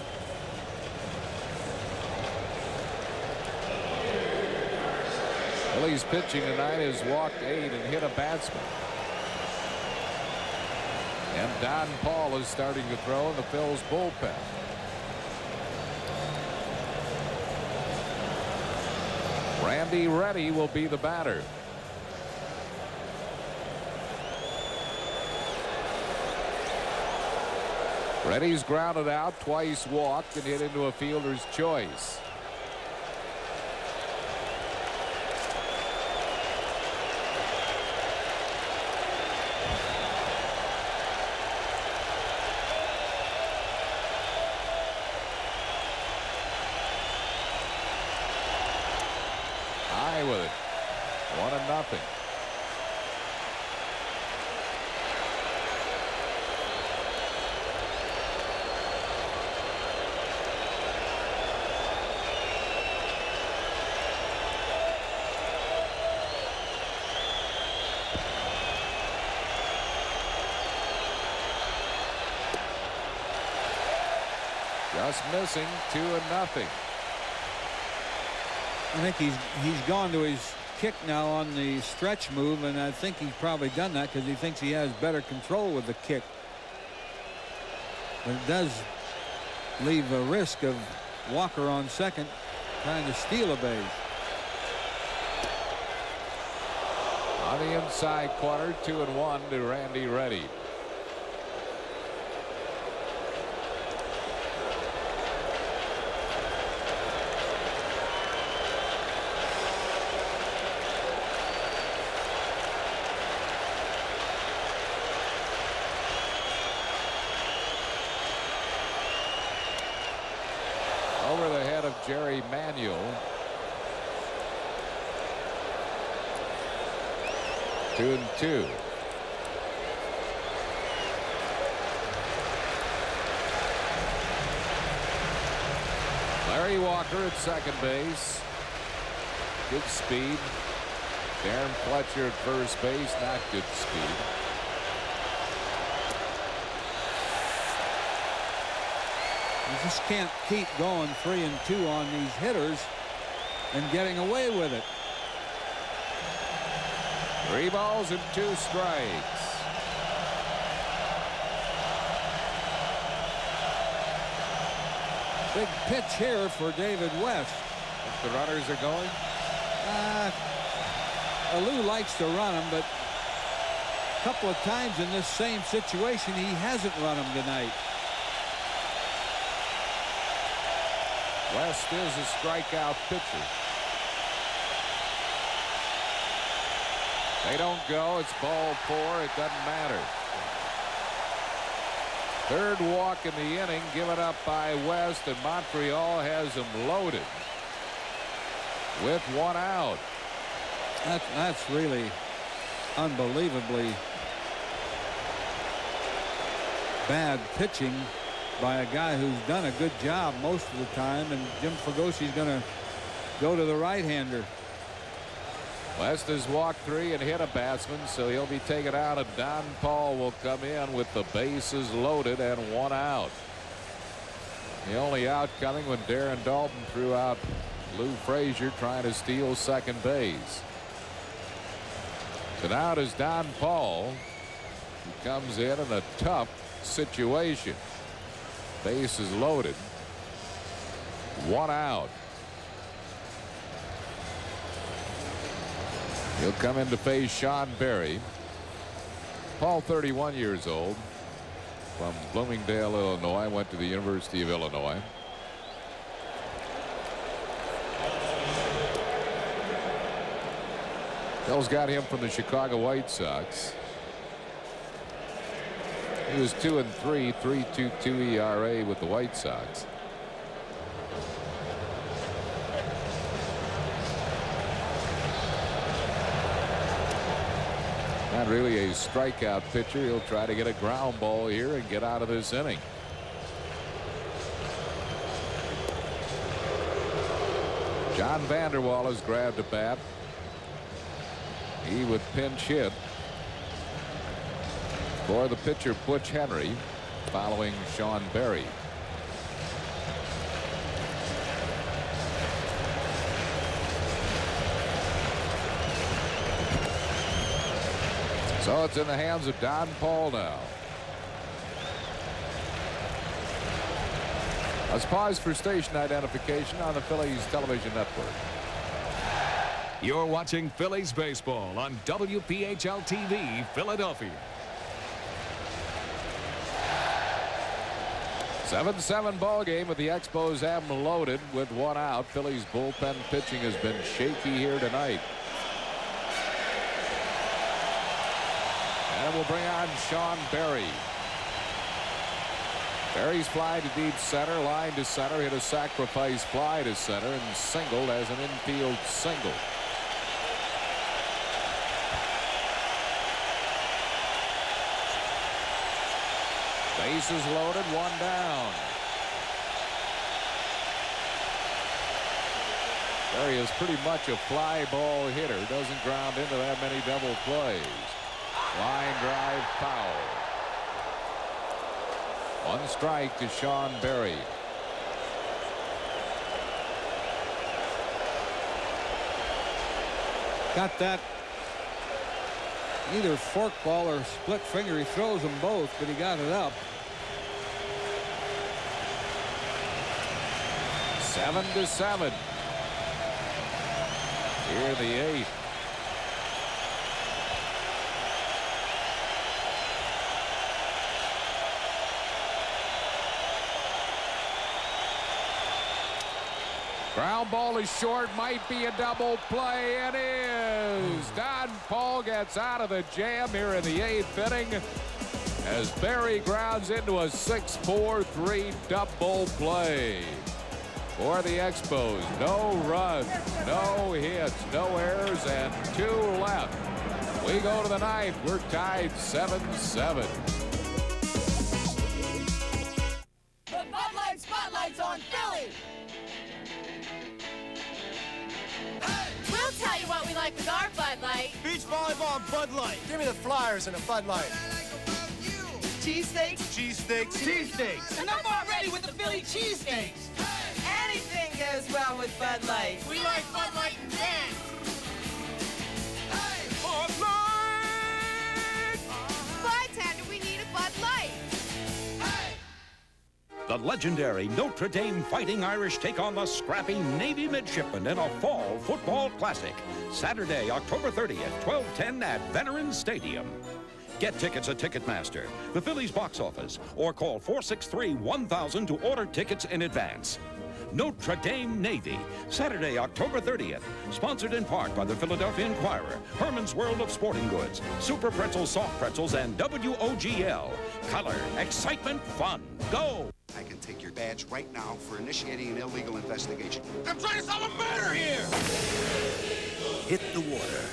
Phillies pitching tonight has walked 8 and hit a batsman. And Don Paul is starting to throw in the Phil's bullpen. Randy Reddy will be the batter. Reddy's grounded out, twice walked, and hit into a fielder's choice. High with it. 1-0. Just missing. 2-0. I think he's gone to his kick now on the stretch move, and I think he's probably done that because he thinks he has better control with the kick. But it does leave a risk of Walker on second trying to steal a base. On the inside corner, 2-1 to Randy Reddy. Over the head of Jerry Manuel. 2-2. Larry Walker at second base. Good speed. Darren Fletcher at first base. Not good speed. You just can't keep going 3-2 on these hitters and getting away with it. 3 balls and 2 strikes. Big pitch here for David West. If the runners are going? Lou likes to run them, but a couple of times in this same situation he hasn't run them tonight. West is a strikeout pitcher. They don't go. It's ball 4. It doesn't matter. Third walk in the inning given up by West, and Montreal has him loaded with 1 out. That's really unbelievably bad pitching by a guy who's done a good job most of the time, and Jim Fregosi's going to go to the right-hander. West has walked 3 and hit a batsman, so he'll be taken out, and Don Paul will come in with the bases loaded and 1 out. The only out coming when Darren Dalton threw out Lou Frazier trying to steal second base. So now it is Don Paul who comes in a tough situation. Bases loaded. 1 out. He'll come in to face Sean Berry. Paul, 31 years old, from Bloomingdale, Illinois, went to the University of Illinois. Bill's got him from the Chicago White Sox. He was 2-3, 3.22 ERA with the White Sox. Not really a strikeout pitcher. He'll try to get a ground ball here and get out of this inning. John Vanderwall has grabbed a bat. He would pinch hit for the pitcher Butch Henry following Sean Berry. So it's in the hands of Don Paul now. Let's pause for station identification on the Phillies television network. You're watching Phillies baseball on WPHL TV, Philadelphia. 7-7 ball game, but the Expos have them loaded with one out. Phillies bullpen pitching has been shaky here tonight. And we'll bring on Sean Berry. Berry's fly to deep center, line to center, hit a sacrifice fly to center, and singled as an infield single. Bases loaded, one down. Berry is pretty much a fly ball hitter. Doesn't ground into that many double plays. Line drive foul. One strike to Sean Berry. Got that either forkball or split finger. He throws them both, but he got it up. 7-7. Here the eighth. Ground ball is short, might be a double play. It is. Don Paul gets out of the jam here in the eighth inning as Berry grounds into a 6-4-3 double play for the Expos. No runs, no hits, no errors, and 2 left. We go to the ninth. We're tied 7-7. The Bud Light Spotlight's on Philly. We'll tell you what we like with our Bud Light. Beach volleyball and Bud Light. Give me the Flyers and a Bud Light. Cheesesteaks? Cheesesteaks. Cheesesteaks. And I'm all ready with the Philly cheesesteaks. Anything goes well with Bud Light. We like Bud Light and Dan. Bud Light! Bartender, we need a Bud Light. The legendary Notre Dame Fighting Irish take on the scrappy Navy Midshipmen in a fall football classic. Saturday, October 30th, 12:10 at Veterans Stadium. Get tickets at Ticketmaster, the Phillies box office, or call 463-1000 to order tickets in advance. Notre Dame Navy, Saturday, October 30th. Sponsored in part by the Philadelphia Inquirer, Herman's World of Sporting Goods, Super Pretzels, Soft Pretzels, and WOGL. Color, excitement, fun. Go! I can take your badge right now for initiating an illegal investigation. I'm trying to solve a murder here! Hit the water.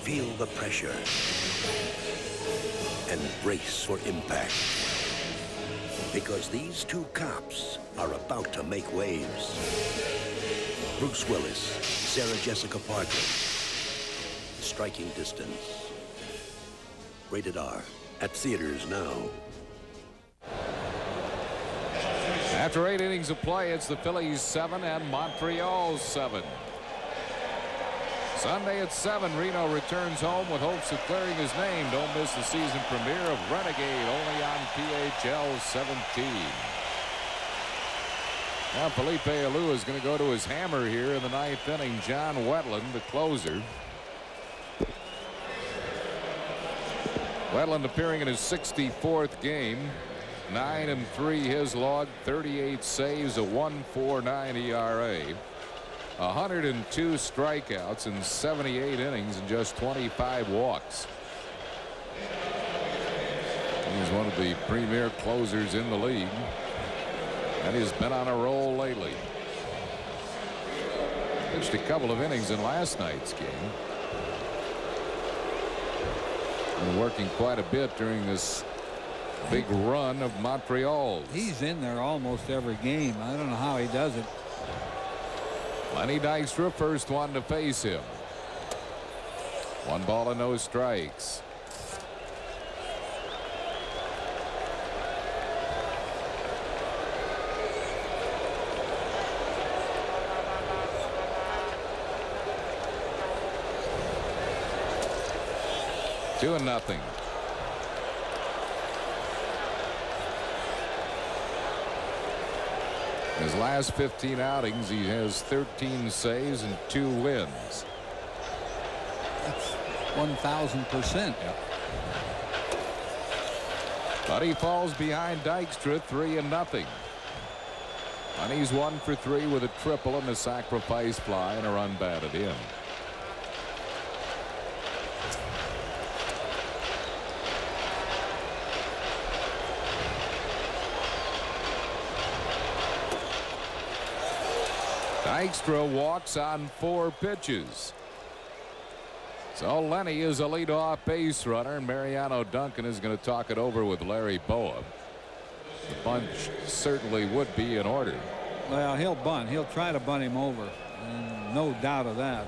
Feel the pressure. And brace for impact. Because these two cops are about to make waves. Bruce Willis, Sarah Jessica Parker. Striking Distance. Rated R. At theaters now. After 8 innings of play, it's the Phillies 7 and Montreal 7. Sunday at 7, Reno returns home with hopes of clearing his name. Don't miss the season premiere of Renegade, only on PHL 17. Now Felipe Alou is going to go to his hammer here in the 9th inning. John Wetland, the closer. Wetland appearing in his 64th game. 9-3 his log, 38 saves, a 1.49 ERA. 102 strikeouts in 78 innings and just 25 walks. He's one of the premier closers in the league, and he's been on a roll lately. Pitched a couple of innings in last night's game. Been working quite a bit during this big run of Montreal. He's in there almost every game. I don't know how he does it. Lenny Dykstra, first one to face him. 1 ball and no strikes. Two and nothing. His last 15 outings, he has 13 saves and 2 wins. That's 1,000%. But he falls behind Dykstra 3-0. And he's 1 for 3 with a triple and a sacrifice fly and a run batted in. Dykstra walks on 4 pitches. So Lenny is a leadoff base runner, and Mariano Duncan is going to talk it over with Larry Boa. The bunch certainly would be in order. Well, he'll bunt. He'll try to bunt him over. And no doubt of that.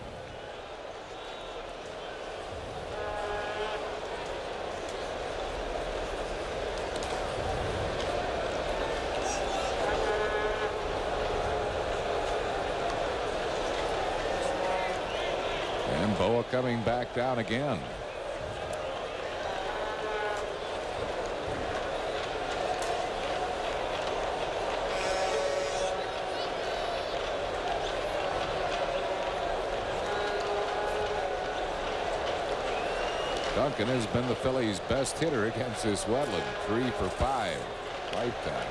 And Boa coming back down again. Duncan has been the Phillies' best hitter against this Wetland. 3 for 5 lifetime.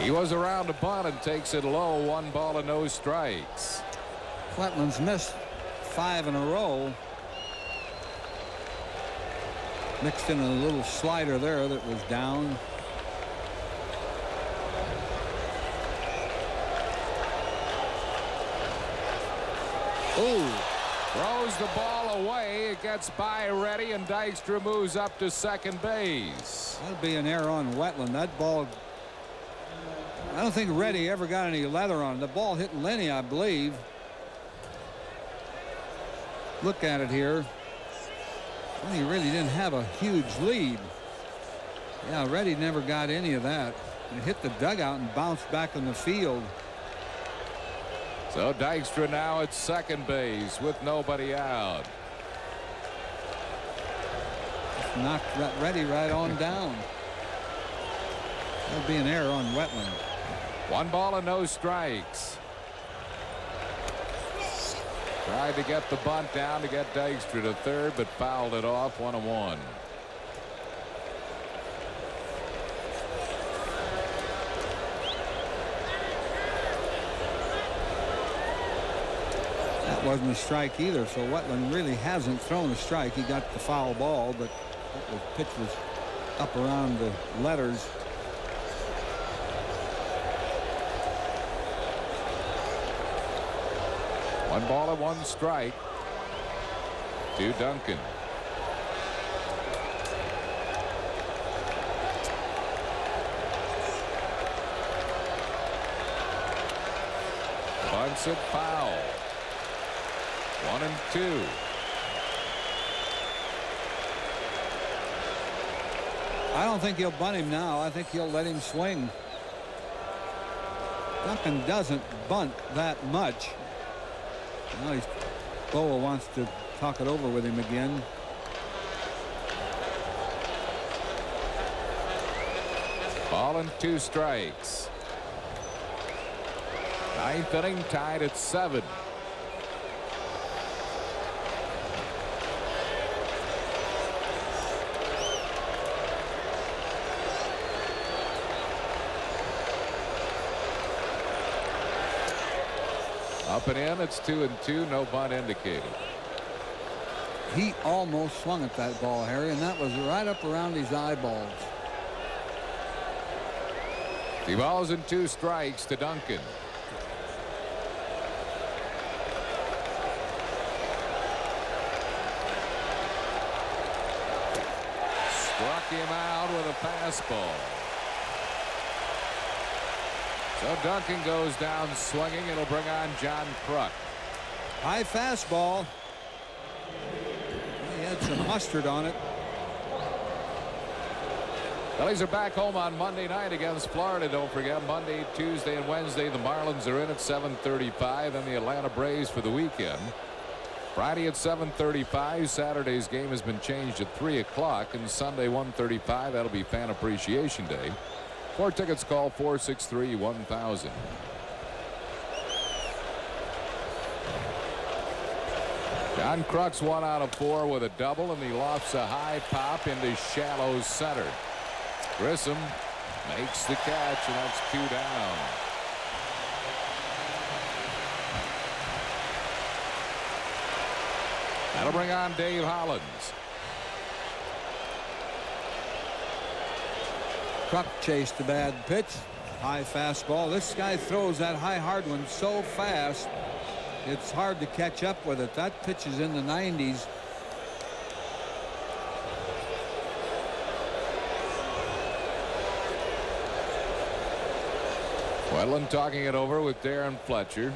He was around a bunt and takes it low. 1 ball and no strikes. Wetland's missed 5 in a row. Mixed in a little slider there that was down. Ooh. Throws the ball away. It gets by Reddy, and Dykstra moves up to second base. That'd be an error on Wetland. That ball, I don't think Reddy ever got any leather on it. The ball hit Lenny, I believe. Look at it here. Well, he really didn't have a huge lead. Yeah, Reddy never got any of that. It hit the dugout and bounced back in the field. So Dykstra now at second base with nobody out. Just knocked Reddy right on down. That'd be an error on Wetland. 1 ball and no strikes. Tried to get the bunt down to get Dykstra to third, but fouled it off. 1-1. That wasn't a strike either, so Wetland really hasn't thrown a strike. He got the foul ball, but the pitch was up around the letters. One ball and 1 strike to Duncan. Bunts it foul. 1-2. I don't think he'll bunt him now. I think he'll let him swing. Duncan doesn't bunt that much. Now Boa wants to talk it over with him again. Ball and 2 strikes. 9th inning tied at 7. Up and in, it's 2-2, no bunt indicated. He almost swung at that ball, Harry, and that was right up around his eyeballs. 2 balls and 2 strikes to Duncan. Struck him out with a fastball. So Duncan goes down swinging. It'll bring on John Kruk. High fastball. He had some mustard on it. Phillies are back home on Monday night against Florida. Don't forget, Monday, Tuesday, and Wednesday, the Marlins are in at 7:35, and the Atlanta Braves for the weekend. Friday at 7:35. Saturday's game has been changed at 3 o'clock, and Sunday 1:35. That'll be Fan Appreciation Day. For tickets, call 463-1000. John Kruk's 1 out of 4 with a double, and he lofts a high pop into shallow center. Grissom makes the catch, and that's 2 down. That'll bring on Dave Hollins. Kruk chased the bad pitch. High fastball. This guy throws that high hard one so fast, it's hard to catch up with it. That pitch is in the 90s. Wetland talking it over with Darren Fletcher.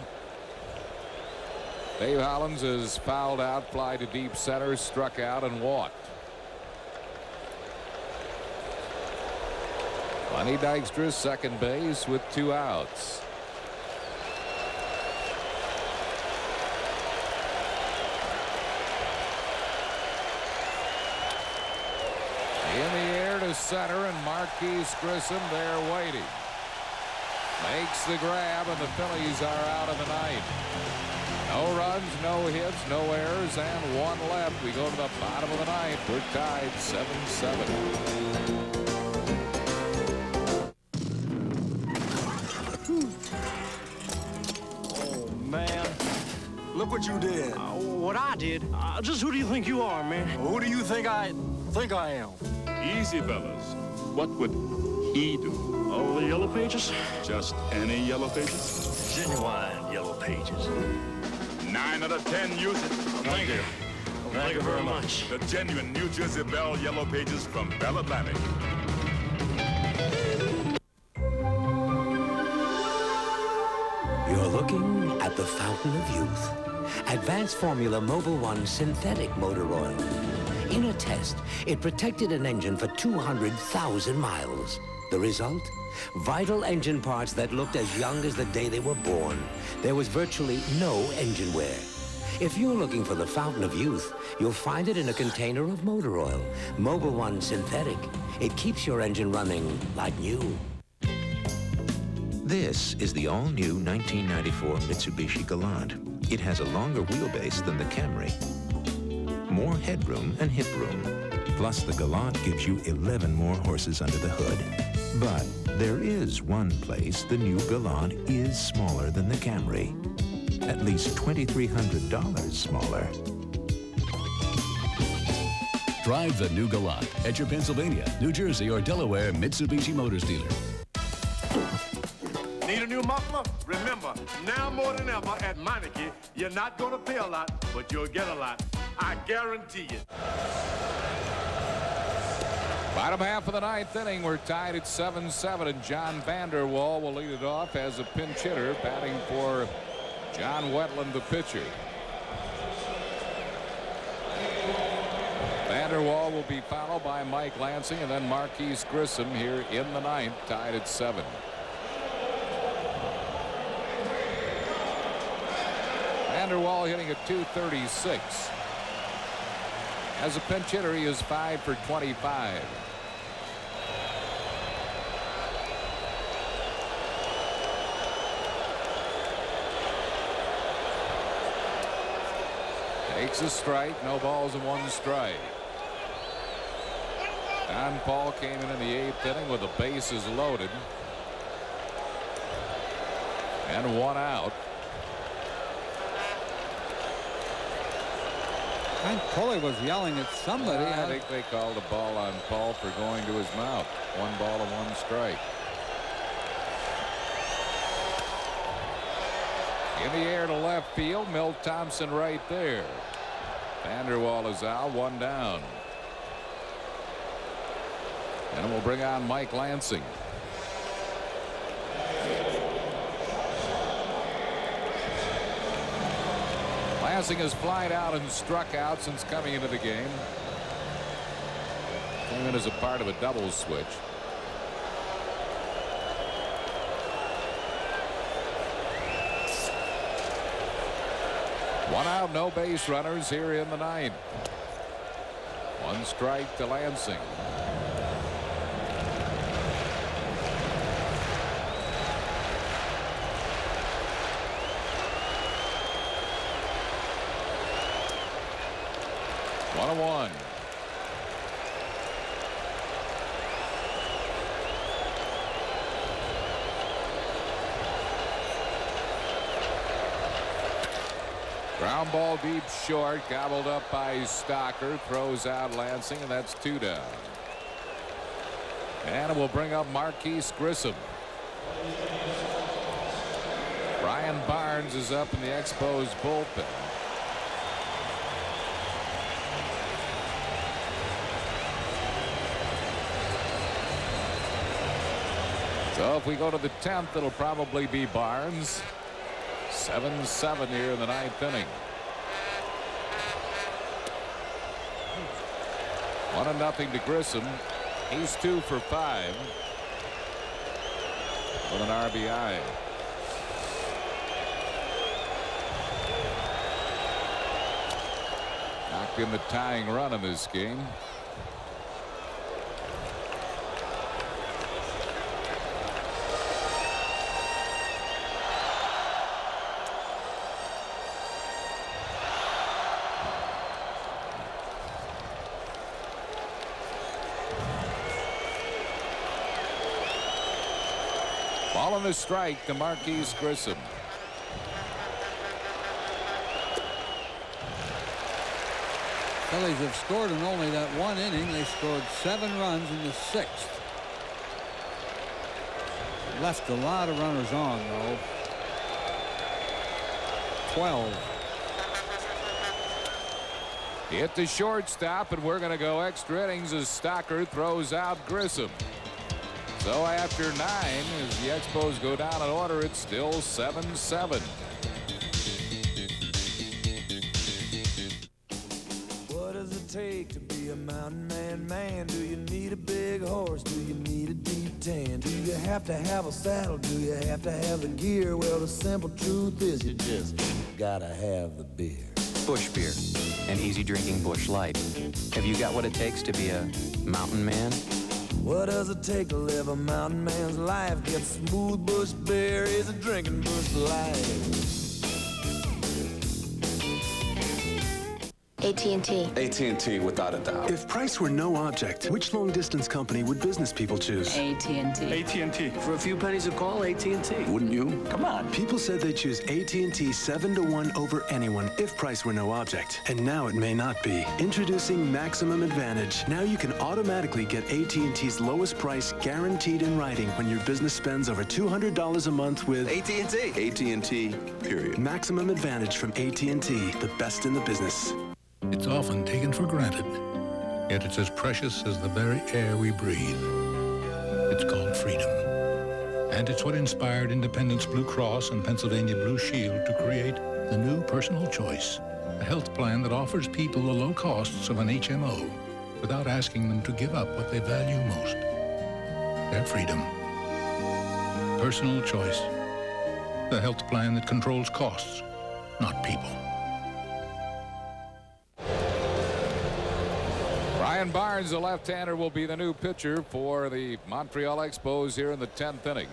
Dave Hollins is fouled out, fly to deep center, struck out, and walked. Lonnie Dykstra, second base with 2 outs. In the air to center, and Marquise Grissom there waiting. Makes the grab, and the Phillies are out of the ninth. No runs, no hits, no errors, and 1 left. We go to the bottom of the ninth. We're tied 7-7. Oh, man. Look what you did. What I did? Just who do you think you are, man? Who do you think I am? Easy, fellas. What would he do? Oh, the Yellow Pages? Just any Yellow Pages? Genuine Yellow Pages. 9 out of 10 use it. Thank you. Thank you very much. The genuine New Jersey Bell Yellow Pages from Bell Atlantic. You're looking at the fountain of youth. Advanced Formula Mobil 1 synthetic motor oil. In a test, it protected an engine for 200,000 miles. The result? Vital engine parts that looked as young as the day they were born. There was virtually no engine wear. If you're looking for the fountain of youth, you'll find it in a container of motor oil. Mobil 1 synthetic. It keeps your engine running like new. This is the all-new 1994 Mitsubishi Galant. It has a longer wheelbase than the Camry, more headroom and hip room. Plus, the Galant gives you 11 more horses under the hood. But there is one place the new Galant is smaller than the Camry. At least $2,300 smaller. Drive the new Galant at your Pennsylvania, New Jersey, or Delaware Mitsubishi Motors dealer. Need a new muffler? Remember, now more than ever at Meineke, you're not going to pay a lot, but you'll get a lot. I guarantee it. Bottom half of the ninth inning, we're tied at 7-7, and John Vanderwall will lead it off as a pinch hitter, batting for John Wetland, the pitcher. Vanderwall will be followed by Mike Lansing, and then Marquise Grissom here in the ninth, tied at 7. Vanderwall hitting at .236. As a pinch hitter, he is 5 for 25. Takes a strike, no balls and 1 strike. Don Paul came in the 8th inning with the bases loaded and 1 out. And Coley was yelling at somebody. I think they called a ball on Paul for going to his mouth. 1 ball and 1 strike. In the air to left field, Milt Thompson right there. Vanderwall is out, 1 down. And we'll bring on Mike Lansing. Lansing has flied out and struck out since coming into the game. Came in as a part of a double switch. One out, no base runners here in the ninth. 1 strike to Lansing. 1-1. Ground ball deep short, gobbled up by Stocker, throws out Lansing, and that's 2 down. And it will bring up Marquise Grissom. Brian Barnes is up in the Expos bullpen. So if we go to the 10th, it'll probably be Barnes. 7-7 here in the 9th inning. 1-0 to Grissom. He's 2 for 5 with an RBI. Knocked in the tying run in this game. Ball on the strike to Marquise Grissom. Phillies have scored in only that 1 inning. They scored 7 runs in the 6th. Left a lot of runners on, though. 12. Hit the shortstop, and we're going to go extra innings as Stocker throws out Grissom. So after 9, as the Expos go down in order, it's still 7-7. What does it take to be a mountain man? Do you need a big horse? Do you need a deep tan? Do you have to have a saddle? Do you have to have the gear? Well, the simple truth is you just gotta have the beer. Bush beer, an easy drinking Bush Light. Have you got what it takes to be a mountain man? What does it take to live a mountain man's life? Get smooth Bush beer, is a drinking Bush Light. AT&T. AT&T, without a doubt. If price were no object, which long-distance company would business people choose? AT&T. AT&T. For a few pennies a call, AT&T. Wouldn't you? Come on. People said they'd choose AT&T 7-1 over anyone if price were no object. And now it may not be. Introducing Maximum Advantage. Now you can automatically get AT&T's lowest price guaranteed in writing when your business spends over $200 a month with AT&T. AT&T, period. Maximum Advantage from AT&T, the best in the business. It's often taken for granted, yet it's as precious as the very air we breathe. It's called freedom. And it's what inspired Independence Blue Cross and Pennsylvania Blue Shield to create the new Personal Choice, a health plan that offers people the low costs of an HMO without asking them to give up what they value most, their freedom. Personal Choice, the health plan that controls costs, not people. Brian Barnes, the left-hander, will be the new pitcher for the Montreal Expos here in the 10th inning.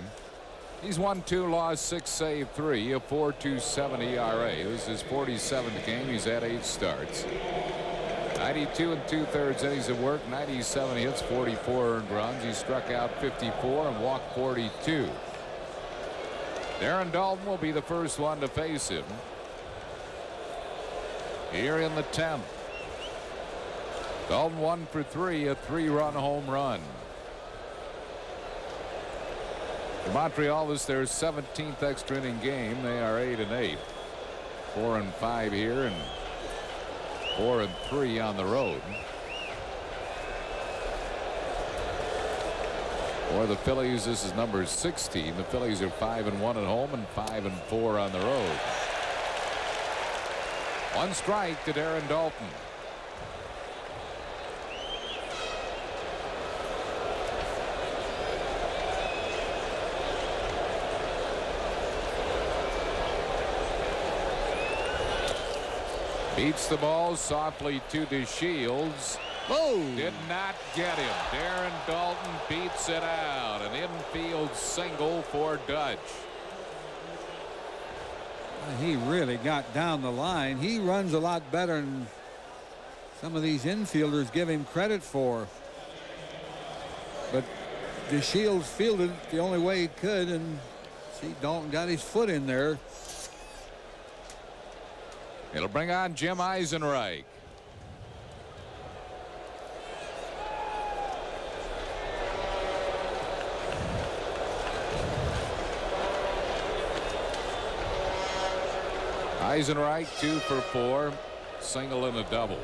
He's won 2, lost 6, saved 3, a 4.27 ERA. This is his 47th game. He's had 8 starts. 92 2/3 innings of work, 97 hits, 44 earned runs. He struck out 54 and walked 42. Darren Dalton will be the first one to face him here in the 10th. Dalton 1 for 3, a 3-run home run. For Montreal, this is their 17th extra inning game. They are 8-8, 4-5 here, and 4-3 on the road. For the Phillies, this is number 16. The Phillies are 5-1 at home and 5-4 on the road. 1 strike to Darren Dalton. Beats the ball softly to DeShields. Whoa! Did not get him. Darren Dalton beats it out. An infield single for Dutch. He really got down the line. He runs a lot better than some of these infielders give him credit for. But DeShields fielded it the only way he could, and see, Dalton got his foot in there. It'll bring on Jim Eisenreich. Eisenreich 2 for 4, single and a double.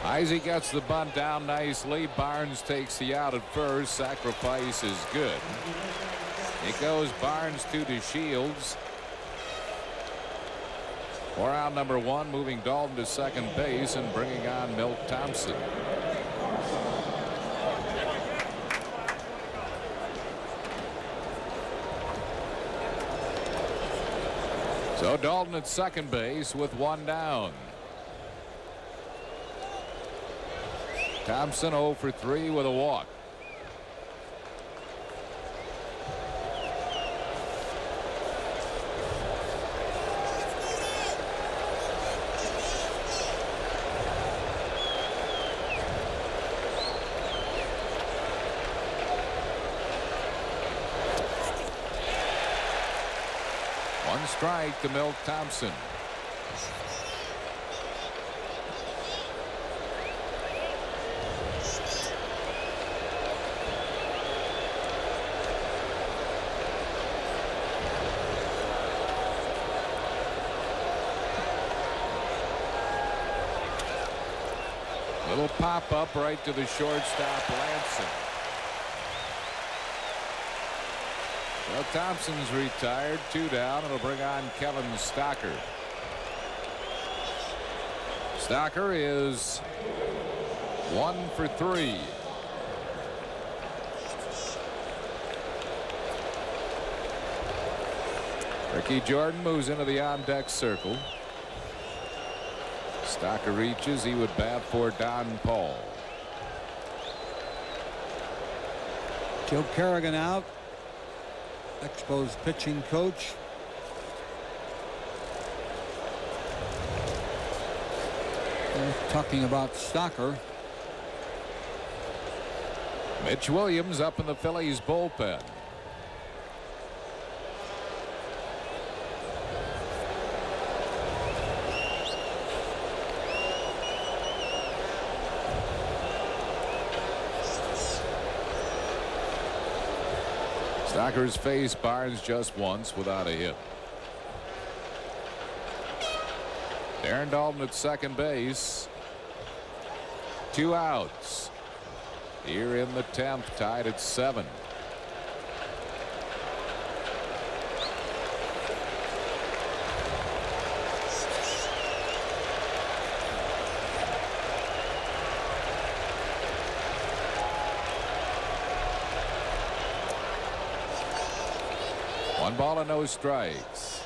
Isaac gets the bunt down nicely. Barnes takes the out at first. Sacrifice is good. It goes Barnes to DeShields. For out number 1, moving Dalton to second base and bringing on Milt Thompson. So Dalton at second base with 1 down. Thompson 0 for 3 with a walk. One strike to Milt Thompson. Little pop up right to the shortstop, Lanson. Well, Thompson's retired, 2 down. It'll bring on Kevin Stocker. Stocker is 1 for 3. Ricky Jordan moves into the on-deck circle. Stocker reaches. He would bat for Don Paul. Joe Kerrigan out. Expos pitching coach. We're talking about Stocker. Mitch Williams up in the Phillies bullpen. Stocker's faced Barnes just once without a hit. Darren Dalton at second base. 2 outs. Here in the 10th, tied at 7. One ball and no strikes.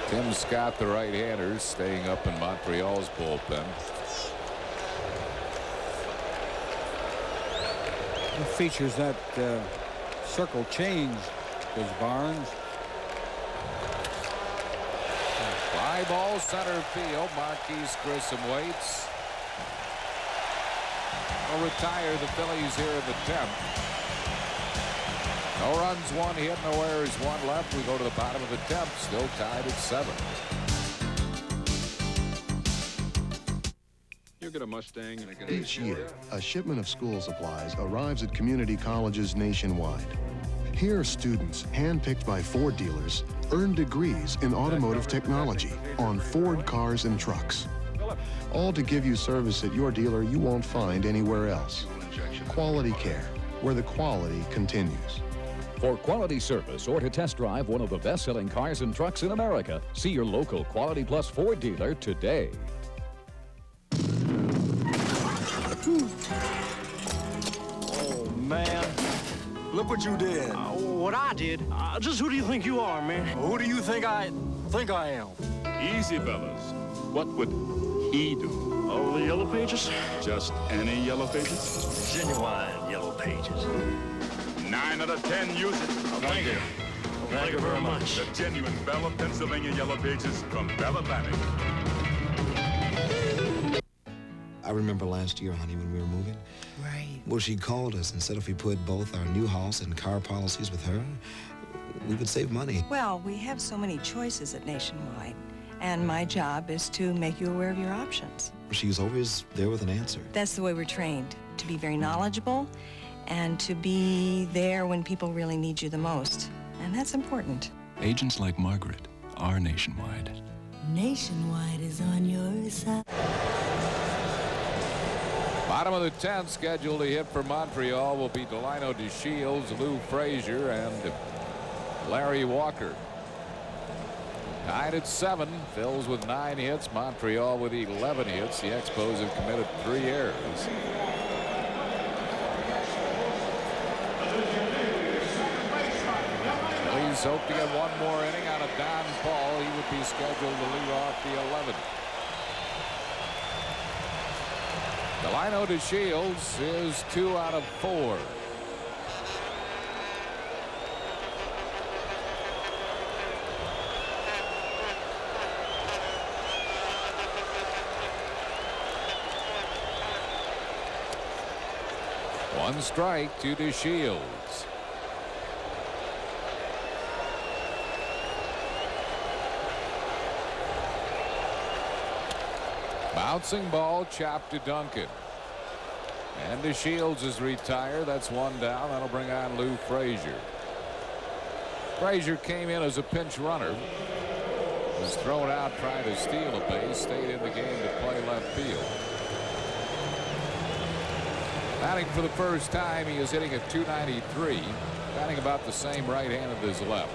Tim Scott, the right-hander, staying up in Montreal's bullpen. It features that circle change is Barnes. Fly ball center field. Marquise Grissom waits. Will retire the Phillies here in the 10th. No runs, 1 hit, no errors, 1 left. We go to the bottom of the 10th, still tied at 7. You get a Mustang and I get Each year, a shipment of school supplies arrives at community colleges nationwide. Here, students, handpicked by Ford dealers, earn degrees in automotive technology on Ford cars and trucks. All to give you service at your dealer you won't find anywhere else. Quality care, where the quality continues. For quality service or to test drive one of the best-selling cars and trucks in America, see your local Quality Plus Ford dealer today. Oh, man. Look what you did. What I did? Just who do you think you are, man? Who do you think I am? Easy, fellas. What would he do? All the yellow pages? Just any yellow pages? Genuine yellow pages. 9 out of 10 use it. Thank you. Thank you very much. The genuine Bell of Pennsylvania yellow pages from Bell Atlantic. I remember last year, honey, when we were moving. Right. Well, she called us and said if we put both our new house and car policies with her, we would save money. Well, we have so many choices at Nationwide, and my job is to make you aware of your options. She was always there with an answer. That's the way we're trained, to be very knowledgeable and to be there when people really need you the most. And that's important. Agents like Margaret are Nationwide. Nationwide is on your side. Bottom of the 10th, scheduled to hit for Montreal will be Delino DeShields, Lou Frazier, and Larry Walker. Tied at 7. Phillies with 9 hits. Montreal with 11 hits. The Expos have committed 3 errors. Phillies hope to get one more inning out of Don Paul. He would be scheduled to lead off the 11th. Delino DeShields is 2 out of 4. One strike to DeShields. Bouncing ball chopped to Duncan. And DeShields is retired. That's 1 down. That'll bring on Lou Frazier. Frazier came in as a pinch runner. Was thrown out trying to steal a base. Stayed in the game to play left field. Batting for the first time, he is hitting at .293. Batting about the same right-handed as left.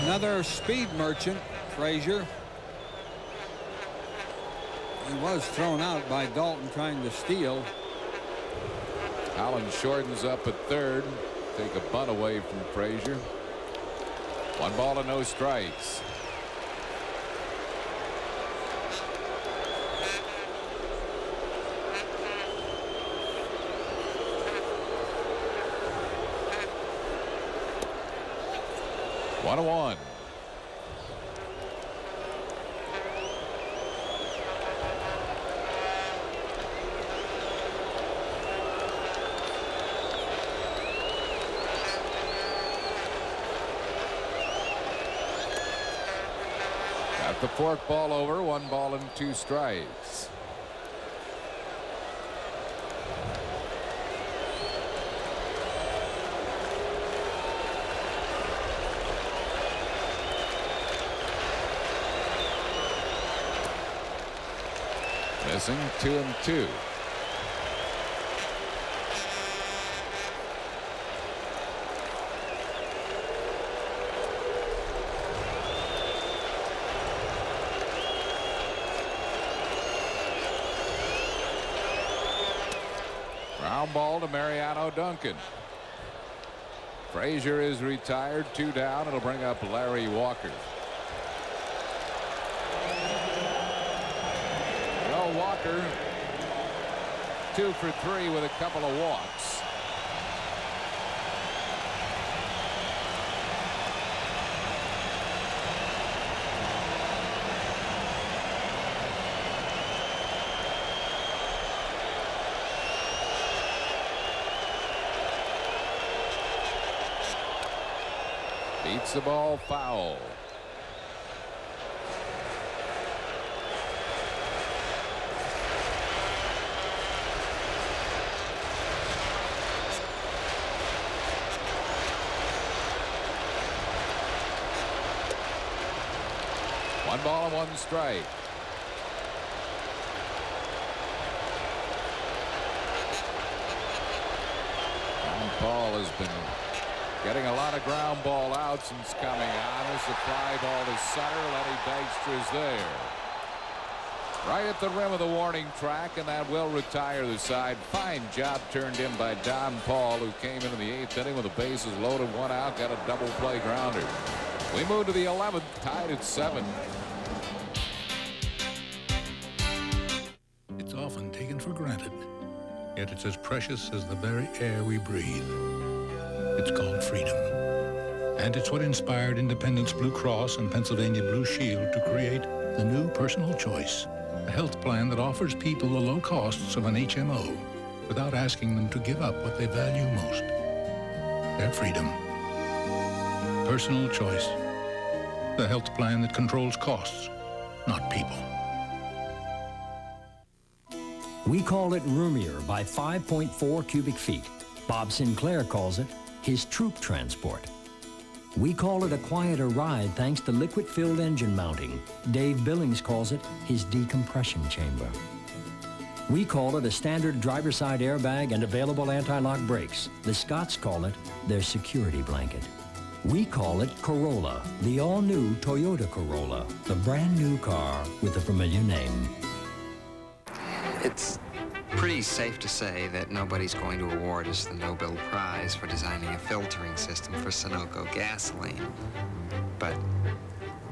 Another speed merchant, Frazier. He was thrown out by Dalton trying to steal. Allen shortens up at third. Take a bunt away from Frazier. 1 ball and no strikes. One to one. Got the fork ball over. 1 ball and 2 strikes. Missing 2 and 2. Ground ball to Mariano Duncan. Frazier is retired. 2 down. It'll bring up Larry Walker. Walker 2 for 3 with a couple of walks. Beats the ball foul. One ball and 1 strike. Ron Paul has been getting a lot of ground ball outs since coming on. As the fly ball to center. Lenny Dykstra's there. Right at the rim of the warning track, and that will retire the side. Fine job turned in by Don Paul, who came into the 8th inning with the bases loaded, one out, got a double play grounder. We move to the 11th, tied at 7. It's often taken for granted, yet it's as precious as the very air we breathe. It's called freedom. And it's what inspired Independence Blue Cross and Pennsylvania Blue Shield to create the new Personal Choice, a health plan that offers people the low costs of an HMO without asking them to give up what they value most, their freedom. Personal Choice, the health plan that controls costs, not people. We call it roomier by 5.4 cubic feet. Bob Sinclair calls it his troop transport. We call it a quieter ride thanks to liquid-filled engine mounting. Dave Billings calls it his decompression chamber. We call it a standard driver's side airbag and available anti-lock brakes. The Scots call it their security blanket. We call it Corolla, the all-new Toyota Corolla, the brand new car with a familiar name. It's pretty safe to say that nobody's going to award us the Nobel Prize for designing a filtering system for Sunoco gasoline. But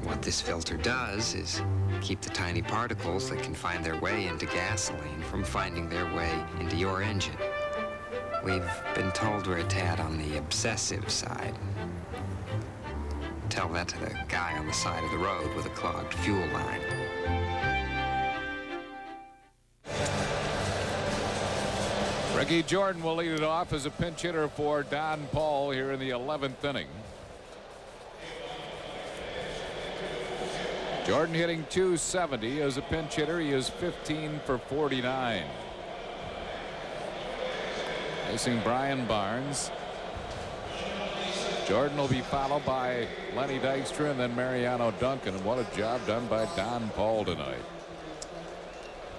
what this filter does is keep the tiny particles that can find their way into gasoline from finding their way into your engine. We've been told we're a tad on the obsessive side. Tell that to the guy on the side of the road with a clogged fuel line. Ricky Jordan will lead it off as a pinch hitter for Don Paul here in the 11th inning. Jordan hitting .270 as a pinch hitter. He is 15 for 49. Facing Brian Barnes. Jordan will be followed by Lenny Dykstra and then Mariano Duncan. And what a job done by Don Paul tonight.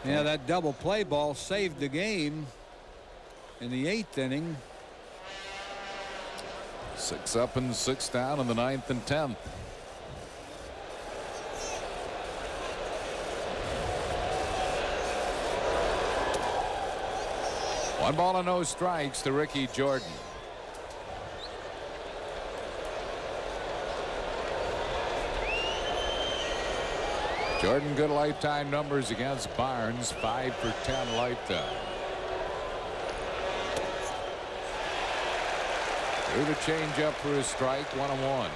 Yeah, that double play ball saved the game in the 8th inning. 6 up and 6 down in the 9th and 10th. One ball and no strikes to Ricky Jordan. Jordan, good lifetime numbers against Barnes, 5 for 10 lifetime. Through the changeup for a strike, 1-1.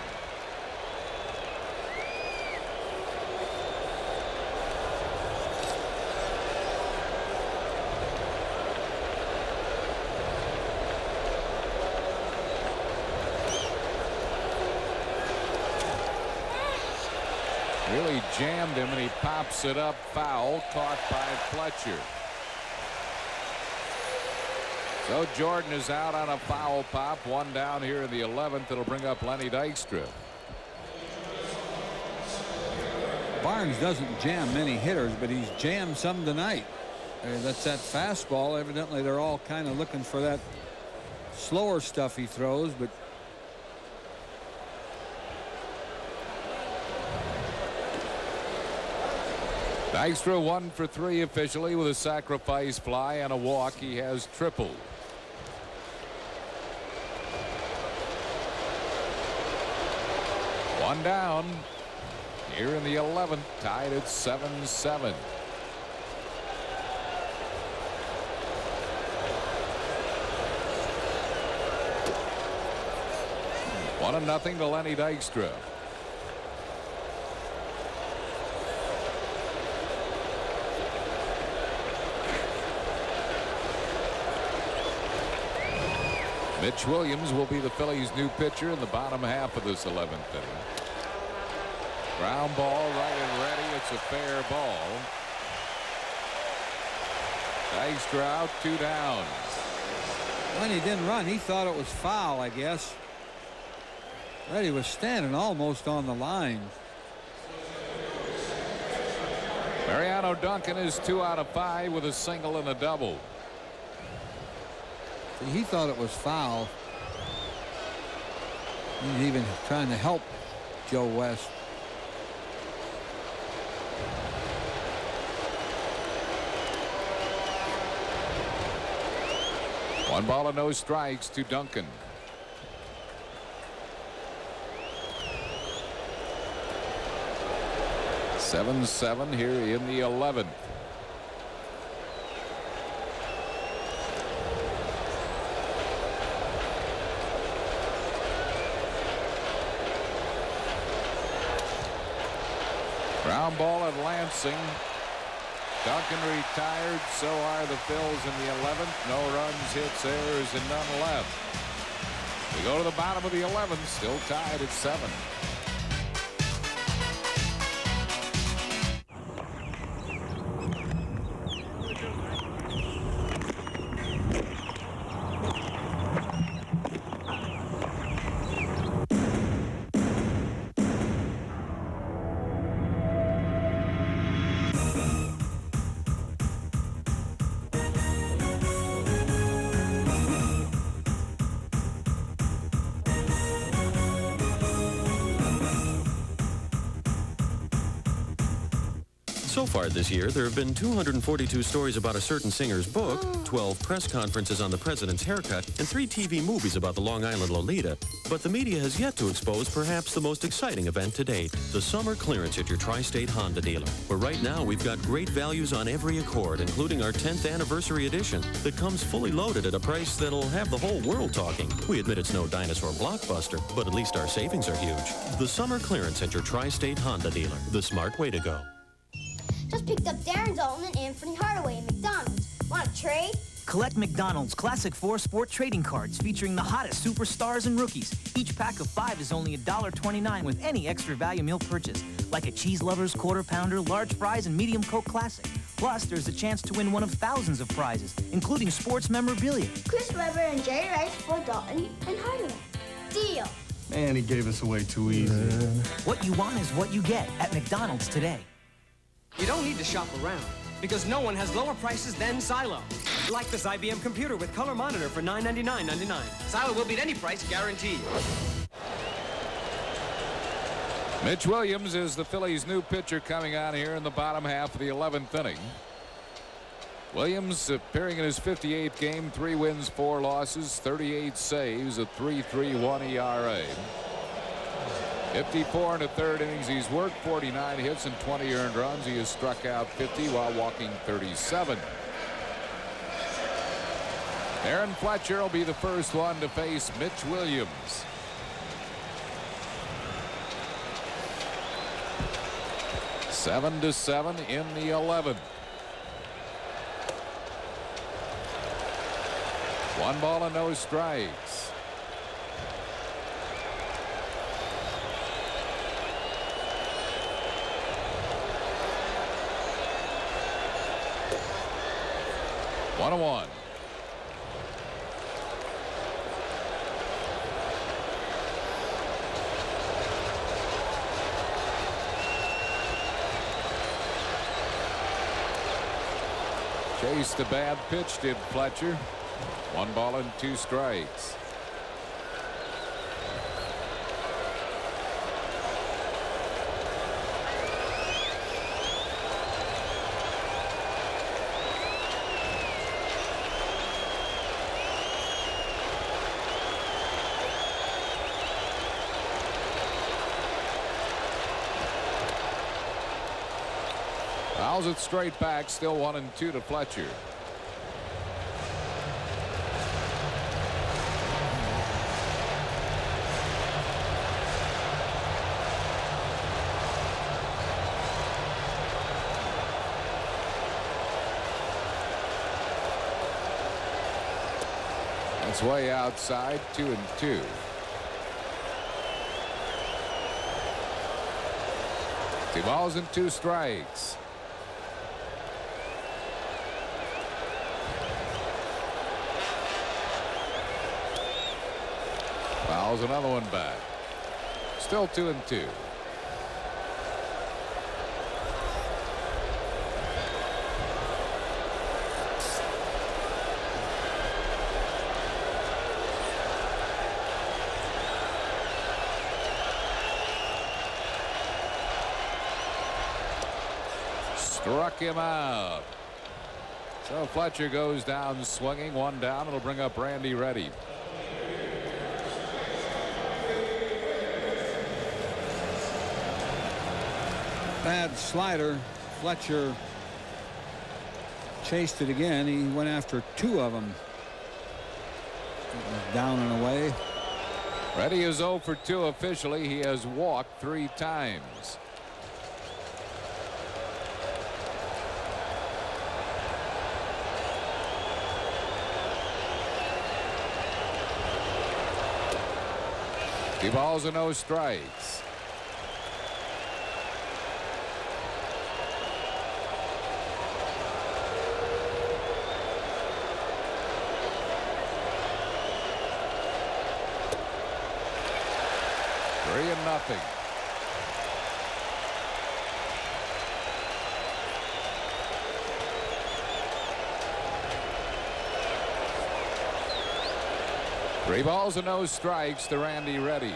Really jammed him, and he pops it up foul, caught by Fletcher. So Jordan is out on a foul pop. One down here in the 11th. It'll bring up Lenny Dykstra. Barnes doesn't jam many hitters, but he's jammed some tonight. That's that fastball. Evidently they're all kind of looking for that slower stuff he throws, but Dykstra 1 for 3 officially with a sacrifice fly and a walk. He has tripled. One down here in the 11th, tied at 7-7. One and nothing to Lenny Dykstra. Mitch Williams will be the Phillies' new pitcher in the bottom half of this 11th inning. Ground ball right and ready. It's a fair ball. Dykstra out, 2 down. When he didn't run, he thought it was foul, I guess. But he was standing almost on the line. Mariano Duncan is 2 out of 5 with a single and a double. He thought it was foul. He's even trying to help Joe West. 1 ball and no strikes to Duncan. Seven here in the 11th. Ground ball at Lansing. Duncan retired. So are the Phils in the 11th. No runs, hits, errors, and none left. We go to the bottom of the 11th. Still tied at 7. So far this year, there have been 242 stories about a certain singer's book, 12 press conferences on the president's haircut, and 3 TV movies about the Long Island Lolita. But the media has yet to expose perhaps the most exciting event to date, the summer clearance at your Tri-State Honda dealer. Where right now, we've got great values on every Accord, including our 10th anniversary edition, that comes fully loaded at a price that'll have the whole world talking. We admit it's no dinosaur blockbuster, but at least our savings are huge. The summer clearance at your Tri-State Honda dealer, the smart way to go. Just picked up Darren Dalton and Anthony Hardaway at McDonald's. Want to trade? Collect McDonald's Classic 4 Sport Trading Cards featuring the hottest superstars and rookies. Each pack of 5 is only $1.29 with any extra value meal purchase, like a Cheese Lovers Quarter Pounder, large fries, and medium Coke Classic. Plus, there's a chance to win one of thousands of prizes, including sports memorabilia. Chris Webber and Jerry Rice for Dalton and Hardaway. Deal. Man, he gave us away too easy. What you want is what you get at McDonald's today. You don't need to shop around, because no one has lower prices than Silo. Like this IBM computer with color monitor for $999.99. Silo will beat any price, guaranteed. Mitch Williams is the Phillies' new pitcher coming on here in the bottom half of the 11th inning. Williams appearing in his 58th game, 3 wins, 4 losses, 38 saves, a 3.31 ERA. 54 in the 3rd innings. He's worked 49 hits and 20 earned runs. He has struck out 50 while walking 37. Aaron Fletcher will be the first one to face Mitch Williams. Seven to 7 in the 11th. 1 ball and no strikes. One and 1. Chased a bad pitch, did Fletcher. 1 ball and 2 strikes. Fouls it straight back, still 1 and 2 to Fletcher. It's way outside, 2 and 2. Two balls and 2 strikes. Fouls another one back. Still 2 and 2. Struck him out. So Fletcher goes down swinging. One down. It'll bring up Randy Reddy. Bad slider. Fletcher chased it again. He went after 2 of them. Down and away. Reddy is 0 for 2 officially. He has walked 3 times. Two balls and no strikes. Three and nothing. Three balls and no strikes to Randy Reddy.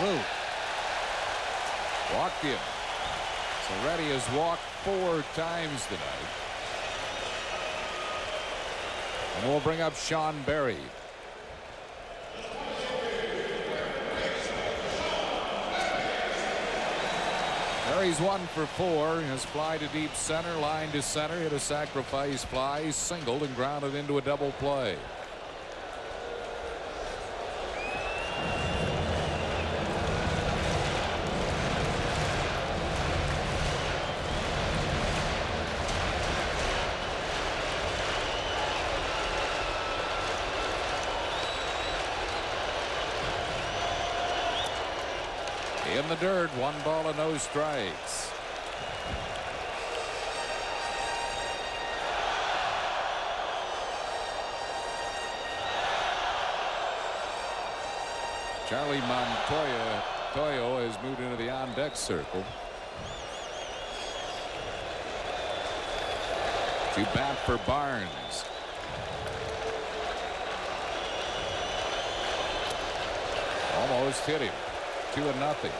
Whoa. Walked him. So Reddy has walked 4 times tonight. And we'll bring up Sean Berry. Berry's 1 for 4. Has fly to deep center, line to center, hit a sacrifice fly, singled and grounded into a double play. In the dirt, 1 ball and no strikes. Charlie Montoyo has moved into the on-deck circle. To bat for Barnes. Almost hit him. 2-0.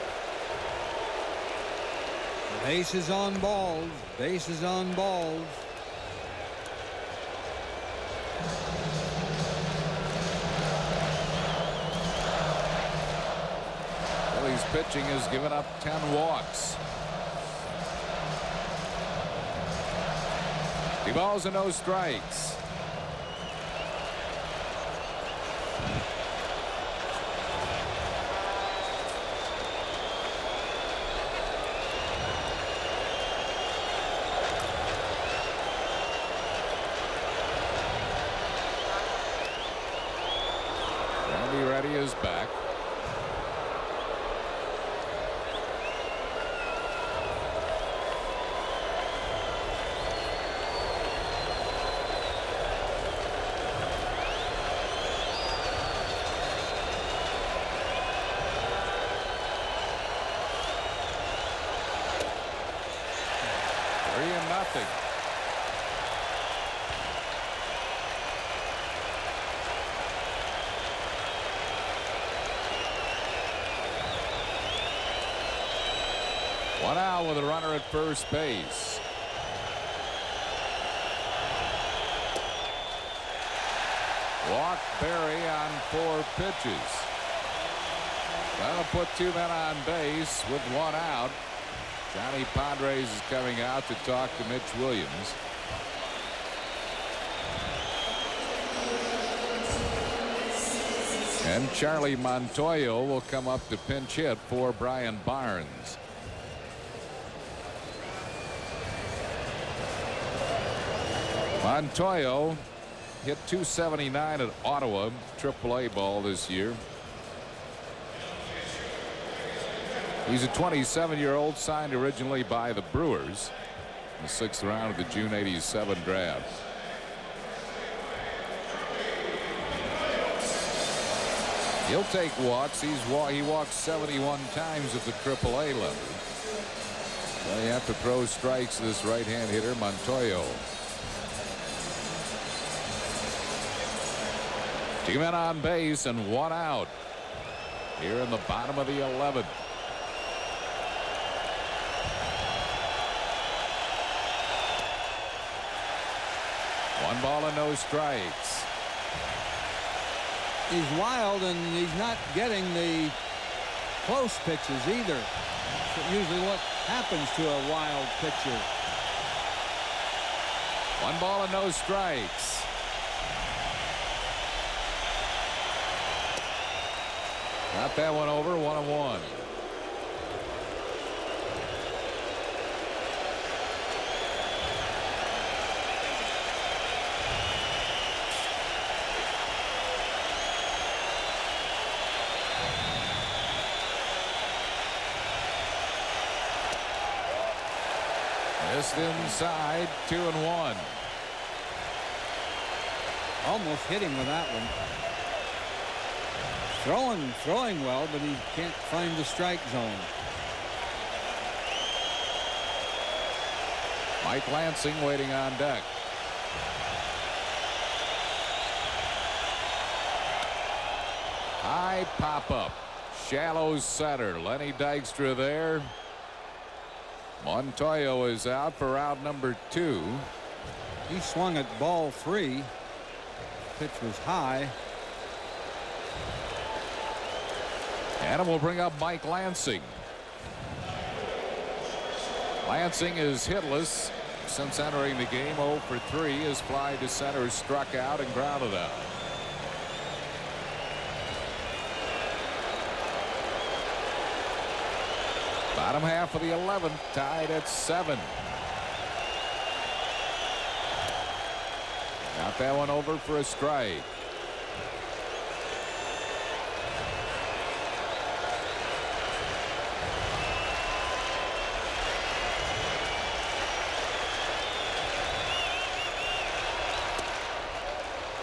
Bases on balls. Bases on balls. Phillies pitching has given up 10 walks. 2 balls and no strikes. Reddy is back. Three and nothing. One out with a runner at first base. Walk Berry on 4 pitches. That'll put 2 men on base with 1 out. Johnny Padres is coming out to talk to Mitch Williams. And Charlie Montoyo will come up to pinch hit for Brian Barnes. Montoyo hit .279 at Ottawa, AAA ball this year. He's a 27-year-old signed originally by the Brewers in the 6th round of the June '87 draft. He'll take walks. He walked 71 times at the AAA level. Well, you have to throw strikes to this right-hand hitter, Montoyo. 2 men on base and 1 out here in the bottom of the 11th. 1 ball and no strikes. He's wild, and he's not getting the close pitches either. That's usually what happens to a wild pitcher. 1 ball and no strikes. Got that one over. 1-1. Just inside. 2-1. Almost hit him with that one. Throwing well, but he can't find the strike zone. Mike Lansing waiting on deck. High pop up. Shallow center. Lenny Dykstra there. Montoyo is out for out number 2. He swung at ball 3. Pitch was high. And we'll bring up Mike Lansing. Lansing is hitless since entering the game. 0 for 3. His fly to center struck out and grounded out. Bottom half of the 11th, tied at 7. Got that one over for a strike.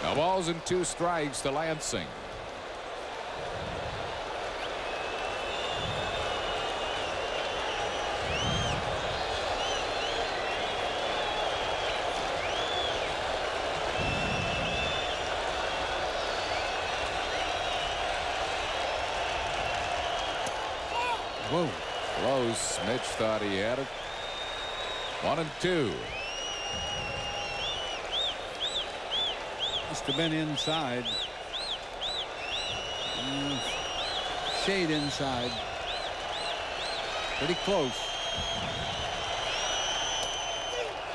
No balls and 2 strikes to Lansing. Whoa. Close. Mitch thought he had it. 1-2. Must have been inside. Shade inside. Pretty close.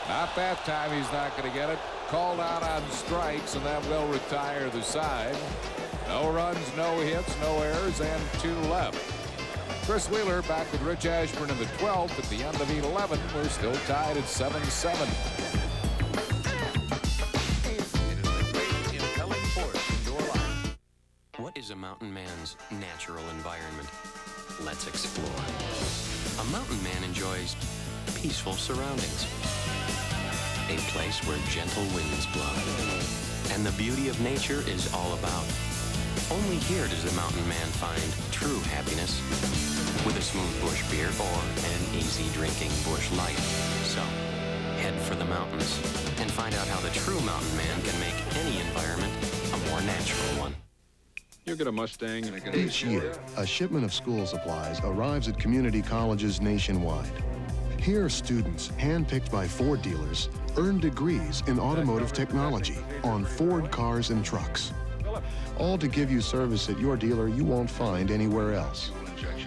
Not that time. He's not going to get it. Called out on strikes, and that will retire the side. No runs, no hits, no errors, and 2 left. Chris Wheeler back with Rich Ashburn in the 12th. At the end of 11, we're still tied at 7-7. What is a mountain man's natural environment? Let's explore. A mountain man enjoys peaceful surroundings. A place where gentle winds blow. And the beauty of nature is all about. Only here does the mountain man find true happiness with a smooth bush beer or an easy drinking bush light. So, head for the mountains and find out how the true mountain man can make any environment a more natural one. You get a Mustang and a Each year, a shipment of school supplies arrives at community colleges nationwide. Here, students, handpicked by Ford dealers, earn degrees in automotive technology on Ford cars and trucks. All to give you service at your dealer you won't find anywhere else.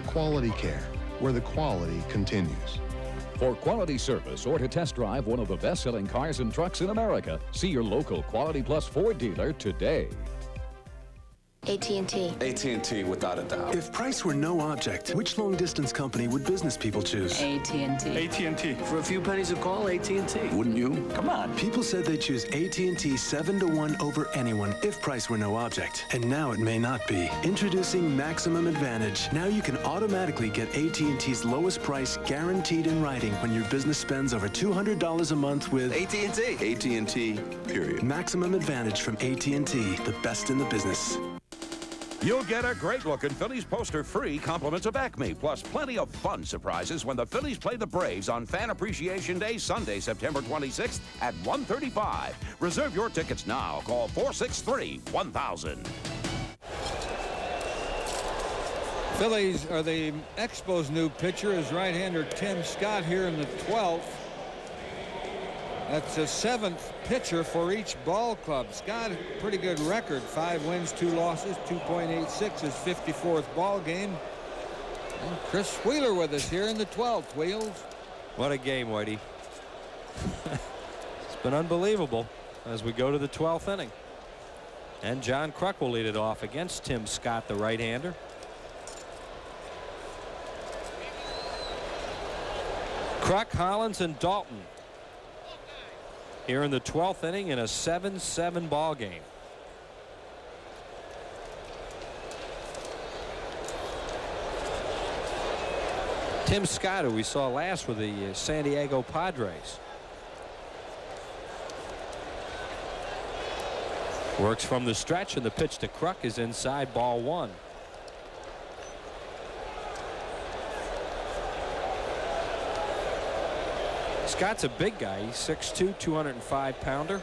Quality care, where the quality continues. For quality service or to test drive one of the best-selling cars and trucks in America, see your local Quality Plus Ford dealer today. AT&T. AT&T, without a doubt. If price were no object, which long-distance company would business people choose? AT&T. AT&T. For a few pennies a call, AT&T. Wouldn't you? Come on. People said they'd choose AT&T 7-1 over anyone if price were no object. And now it may not be. Introducing Maximum Advantage. Now you can automatically get AT&T's lowest price guaranteed in writing when your business spends over $200 a month with AT&T. AT&T, period. Maximum Advantage from AT&T, the best in the business. You'll get a great-looking Phillies poster free, compliments of Acme, plus plenty of fun surprises when the Phillies play the Braves on Fan Appreciation Day, Sunday, September 26th at 1:35. Reserve your tickets now. Call 463-1000. Phillies, or the Expos' new pitcher is right-hander Tim Scott here in the 12th. That's the 7th pitcher for each ball club. Scott, a pretty good record. 5 wins, 2 losses, 2.86 his 54th ball game. And Chris Wheeler with us here in the 12th. Wheels. What a game, Whitey. It's been unbelievable as we go to the 12th inning. And John Kruk will lead it off against Tim Scott, the right-hander. Kruk, Hollins, and Dalton here in the 12th inning in a 7-7 ball game. Tim Scott, who we saw last with the San Diego Padres. Works from the stretch, and the pitch to Kruk is inside, ball 1. Scott's a big guy. He's 6'2", 205-pounder.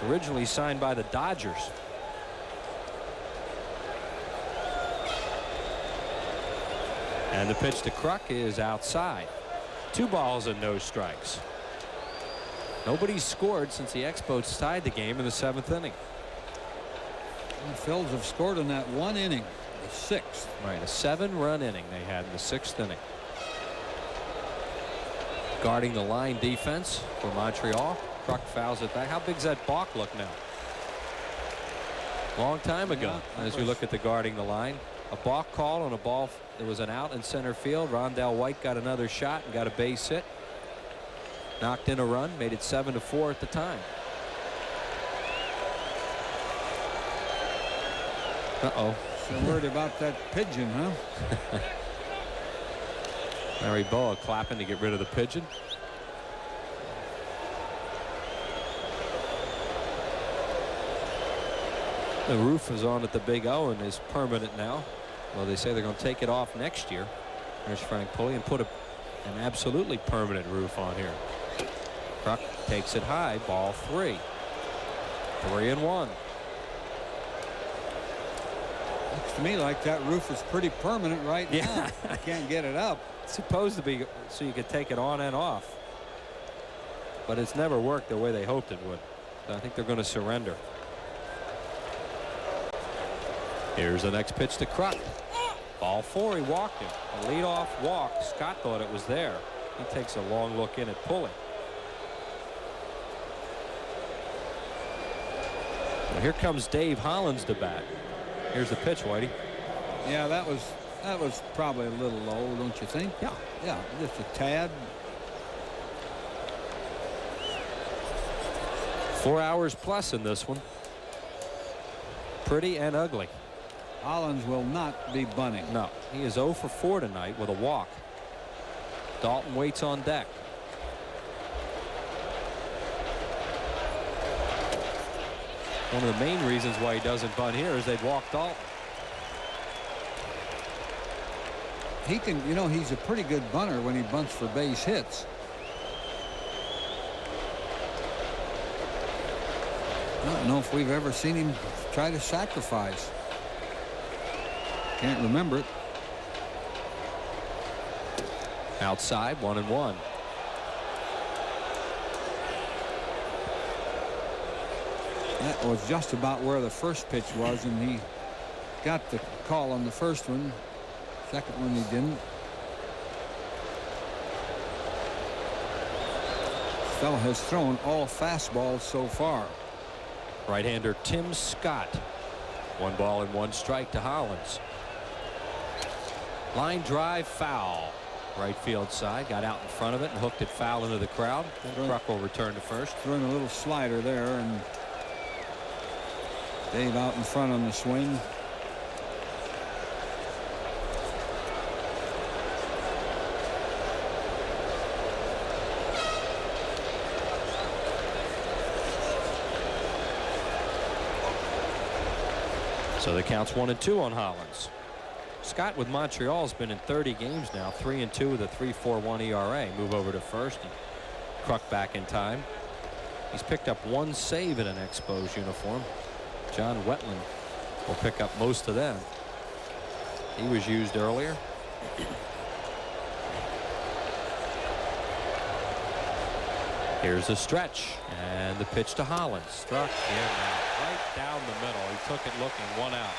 Originally signed by the Dodgers. And the pitch to Kruk is outside. 2 balls and no strikes. Nobody's scored since the Expos tied the game in the 7th inning. The Phillies have scored in that 1 inning, the 6th. Right, a 7-run inning they had in the 6th inning. Guarding the line defense for Montreal. Kruk fouls it back. How big's that balk look now? Long time ago, as we look at the guarding the line. A balk call on a ball. There was an out in center field. Rondell White got another shot and got a base hit. Knocked in a run, made it 7-4 at the time. Uh-oh. So worried about that pigeon, huh? Larry Boa clapping to get rid of the pigeon. The roof is on at the Big O and is permanent now. Well, they say they're going to take it off next year. There's Frank Pulley, and put an absolutely permanent roof on here. Kruk takes it high, ball 3. 3-1. Looks to me like that roof is pretty permanent right now. You can't get it up. It's supposed to be so you could take it on and off. But it's never worked the way they hoped it would. So I think they're going to surrender. Here's the next pitch to Kruk. Ball 4, he walked him. A leadoff walk. Scott thought it was there. He takes a long look in at Pulley. Well, here comes Dave Hollins to bat. Here's the pitch, Whitey. Yeah, that was probably a little low, don't you think? Yeah. Yeah, just a tad. 4 hours plus in this one. Pretty and ugly. Hollins will not be bunting. No, he is 0 for 4 tonight with a walk. Dalton waits on deck. One of the main reasons why he doesn't bunt here is they'd walk Dalton. He can, you know, he's a pretty good bunter when he bunts for base hits. I don't know if we've ever seen him try to sacrifice. Can't remember it. Outside, 1-1. That was just about where the first pitch was, and he got the call on the first one. Second one he didn't. This fellow has thrown all fastballs so far. Right-hander Tim Scott. 1 ball and 1 strike to Hollins. Line drive foul. Right field side, got out in front of it and hooked it foul into the crowd. Kruk will return to first. Throwing a little slider there, and Dave out in front on the swing. So the count's 1-2 on Hollins. Scott with Montreal has been in 30 games now, 3-2 with a 3.41 ERA. Move over to first. And Kruk back in time. He's picked up 1 save in an Expos uniform. John Wetland will pick up most of them. He was used earlier. Here's the stretch and the pitch to Hollins. Struck him out right down the middle. He took it looking, 1 out.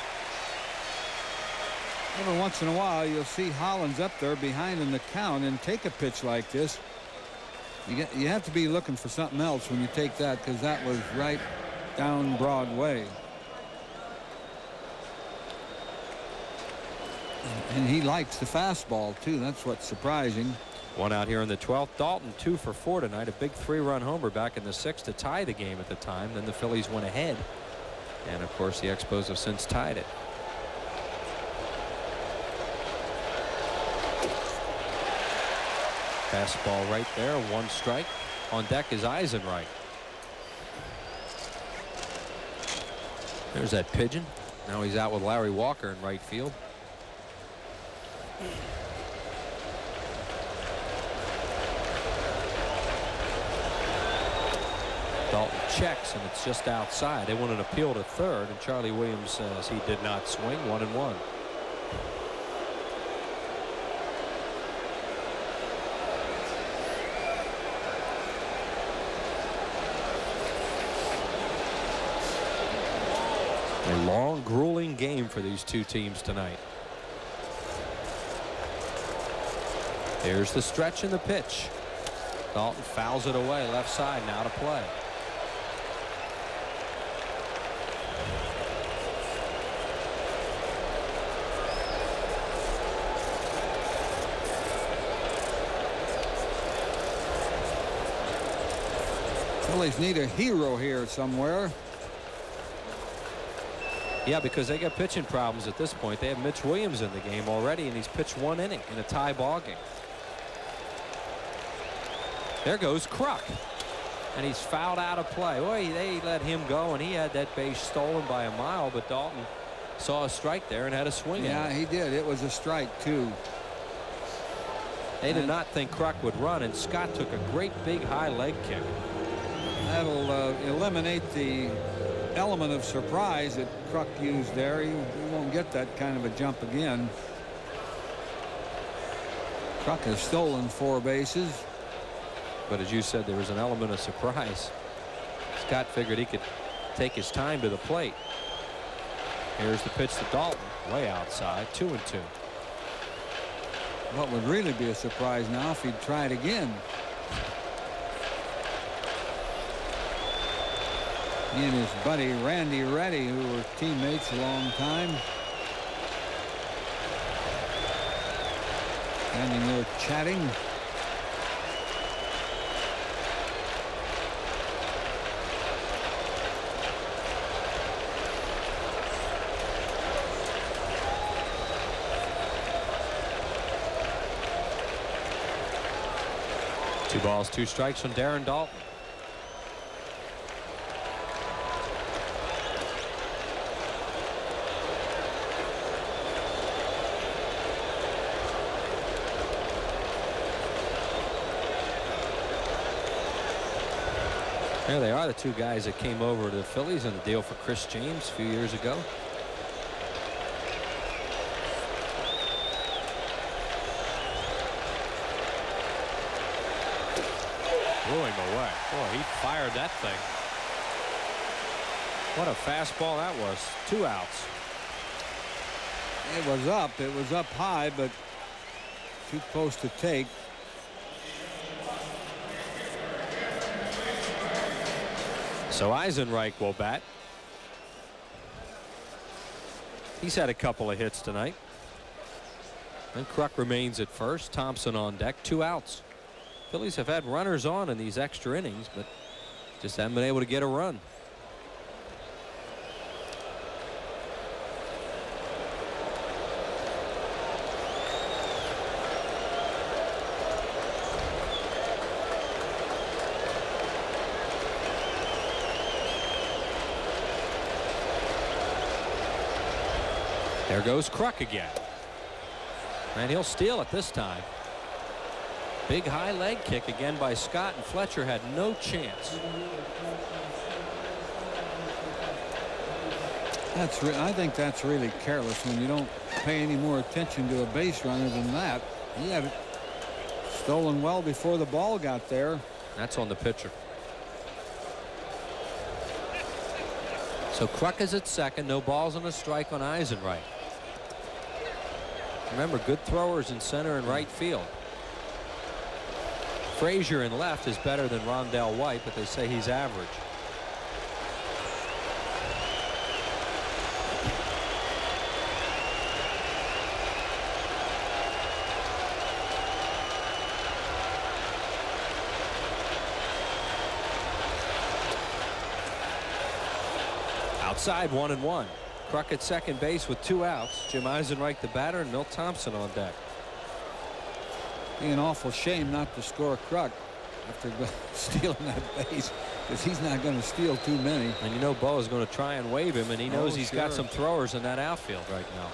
Every once in a while you'll see Hollins up there behind in the count and take a pitch like this. You have to be looking for something else when you take that, because that was right down Broadway. And he likes the fastball too. That's what's surprising. 1 out here in the 12th. Dalton 2 for 4 tonight. A big 3-run homer back in the 6th to tie the game at the time. Then the Phillies went ahead, and of course the Expos have since tied it. Fastball right there, 1 strike. On deck is Eisenreich. There's that pigeon. Now he's out with Larry Walker in right field. Dalton checks, and it's just outside. They want an appeal to third, and Charlie Williams says he did not swing. 1-1. A long, grueling game for these two teams tonight. Here's the stretch and the pitch. Dalton fouls it away, left side, now to play. Phillies need a hero here somewhere. Yeah, because they got pitching problems at this point. They have Mitch Williams in the game already, and he's pitched 1 inning in a tie ball game. There goes Kruk, and he's fouled out of play. Well, they let him go, and he had that base stolen by a mile, but Dalton saw a strike there and had a swing at it. Yeah, he did. It was a strike, too. They did not think Kruk would run, and Scott took a great big high leg kick. That'll eliminate the element of surprise that Kruk used there. He won't get that kind of a jump again. Kruk has stolen 4 bases. But as you said, there was an element of surprise. Scott figured he could take his time to the plate. Here's the pitch to Dalton, way outside, 2-2. What would really be a surprise now if he'd tried again. He and his buddy Randy Reddy, who were teammates a long time, standing there chatting. Two balls, 2 strikes from Darren Dalton. There they are, the 2 guys that came over to the Phillies in the deal for Chris James a few years ago. Blew him away. Boy, he fired that thing. What a fastball that was. 2 outs. It was up. It was up high, but too close to take. So Eisenreich will bat. He's had a couple of hits tonight. And Kruk remains at first. Thompson on deck. 2 outs. Phillies have had runners on in these extra innings, but just haven't been able to get a run. There goes Kruk again. And he'll steal it this time. Big high leg kick again by Scott, and Fletcher had no chance. I think that's really careless when you don't pay any more attention to a base runner than that. He had it stolen well before the ball got there. That's on the pitcher. So Kruk is at second. No balls and a strike on Eisenreich. Remember, good throwers in center and right field. Frazier in left is better than Rondell White, but they say he's average. Outside, 1-1. Kruk at second base with 2 outs. Jim Eisenreich the batter and Milt Thompson on deck. Be an awful shame not to score Kruk after stealing that base, because he's not going to steal too many. And you know Bo is going to try and wave him, and he knows he's sure. got some throwers in that outfield right now.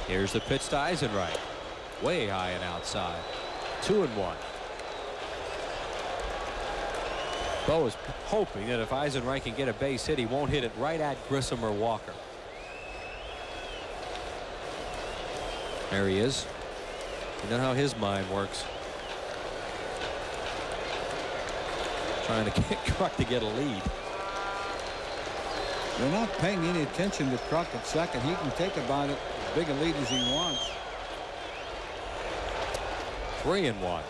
Here's the pitch to Eisenreich. Way high and outside. 2-1. Bo is hoping that if Eisenreich can get a base hit, he won't hit it right at Grissom or Walker. There he is. You know how his mind works. Trying to get Kruk to get a lead. They're not paying any attention to Kruk at second. He can take about as big a lead as he wants. 3-1.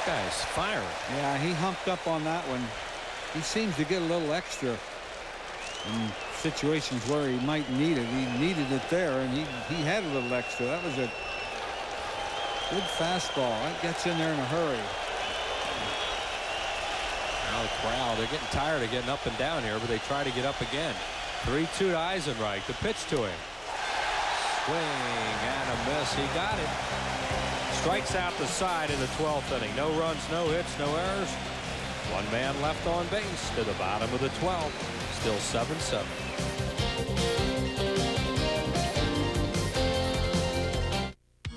Guy's firing. Yeah, he humped up on that one. He seems to get a little extra in situations where he might need it. He needed it there, and he had a little extra. That was a good fastball. That gets in there in a hurry. Now the crowd, they're getting tired of getting up and down here, but they try to get up again. 3-2 to Eisenreich. The pitch to him. Swing and a miss. He got it. Strikes out the side in the 12th inning. No runs, no hits, no errors. One man left on base to the bottom of the 12th. Still 7-7.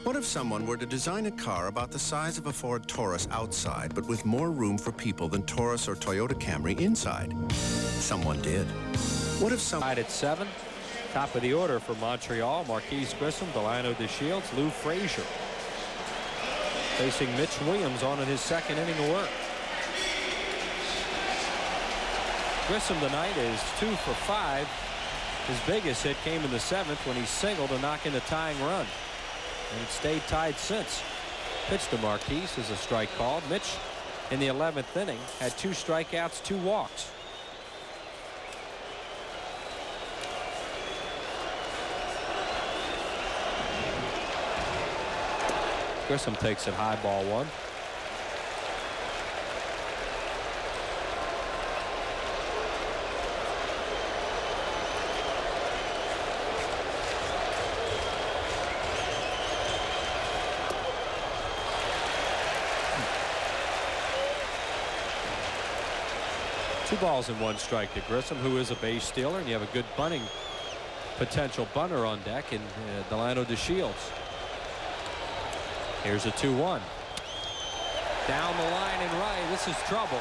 What if someone were to design a car about the size of a Ford Taurus outside, but with more room for people than Taurus or Toyota Camry inside? Someone did. What if someone... At 7. Top of the order for Montreal. Marquise Grissom, Delano DeShields, Lou Frazier. Facing Mitch Williams on in his second inning of work. Grissom tonight is 2 for 5. His biggest hit came in the 7th when he singled to knock in the tying run. And it stayed tied since. Pitch to Marquise is a strike called. Mitch in the 11th inning had 2 strikeouts, 2 walks. Grissom takes it high, ball 1. Two balls and 1 strike to Grissom, who is a base stealer, and you have a good bunting potential bunter on deck in Delano DeShields. Here's a 2-1. Down the line and right. This is trouble.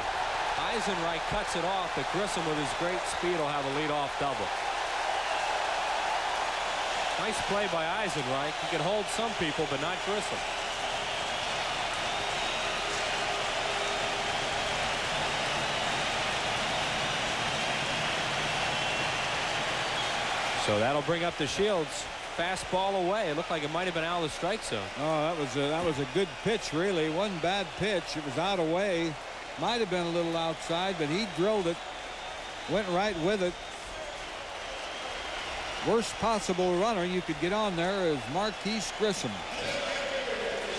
Eisenreich cuts it off, but Grissom with his great speed will have a leadoff double. Nice play by Eisenreich. He can hold some people, but not Grissom. So that'll bring up the Shields. Fastball away. It looked like it might have been out of the strike zone. Oh, that was a good pitch, really. One bad pitch. It was out away. Might have been a little outside, but he drilled it. Went right with it. Worst possible runner you could get on there is Marquise Grissom.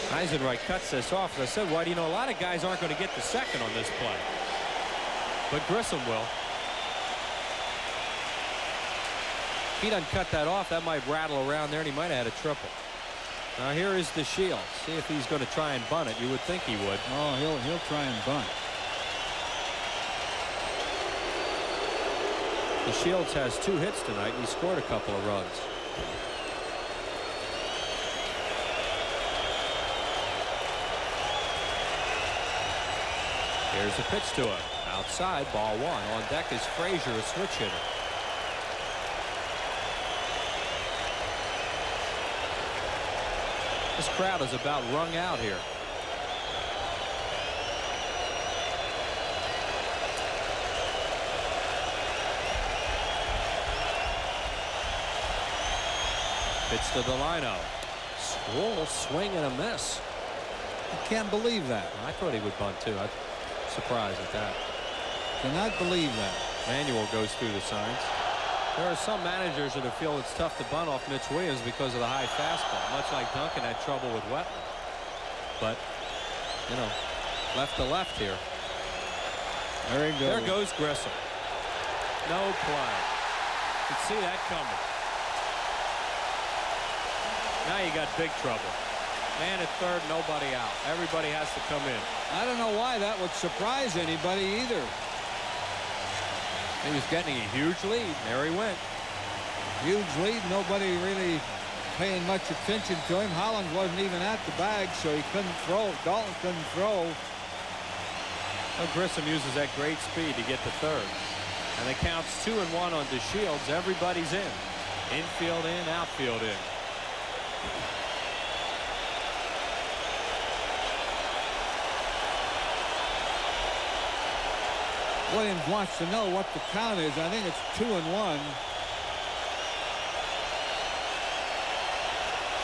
Eisenreich cuts this off. As I said, White, a lot of guys aren't going to get the second on this play. But Grissom will. If he doesn't cut that off, that might rattle around there, and he might have had a triple. Now here is the Shield. See if he's going to try and bunt it. You would think he would. Oh, he'll try and bunt. DeShields has 2 hits tonight. He scored a couple of runs. Here's a pitch to him. Outside, ball 1. On deck is Frazier, a switch hitter. This crowd is about wrung out here. Pitch to Delino. Swole swing and a miss. I can't believe that. I thought he would bunt too. I'm surprised at that. Cannot believe that. Manuel goes through the signs. There are some managers that feel it's tough to bunt off Mitch Williams because of the high fastball, much like Duncan had trouble with Wetland. But, you know, left to left here. There he goes. There goes Grissom. No play. You can see that coming. Now you got big trouble. Man at third, nobody out. Everybody has to come in. I don't know why that would surprise anybody either. He was getting a huge lead. There he went. Huge lead. Nobody really paying much attention to him. Holland wasn't even at the bag, so he couldn't throw. Dalton couldn't throw. Well, Grissom uses that great speed to get to third. And it counts 2-1 on DeShields. Everybody's in. Infield in, outfield in. Williams wants to know what the count is. I think it's 2-1.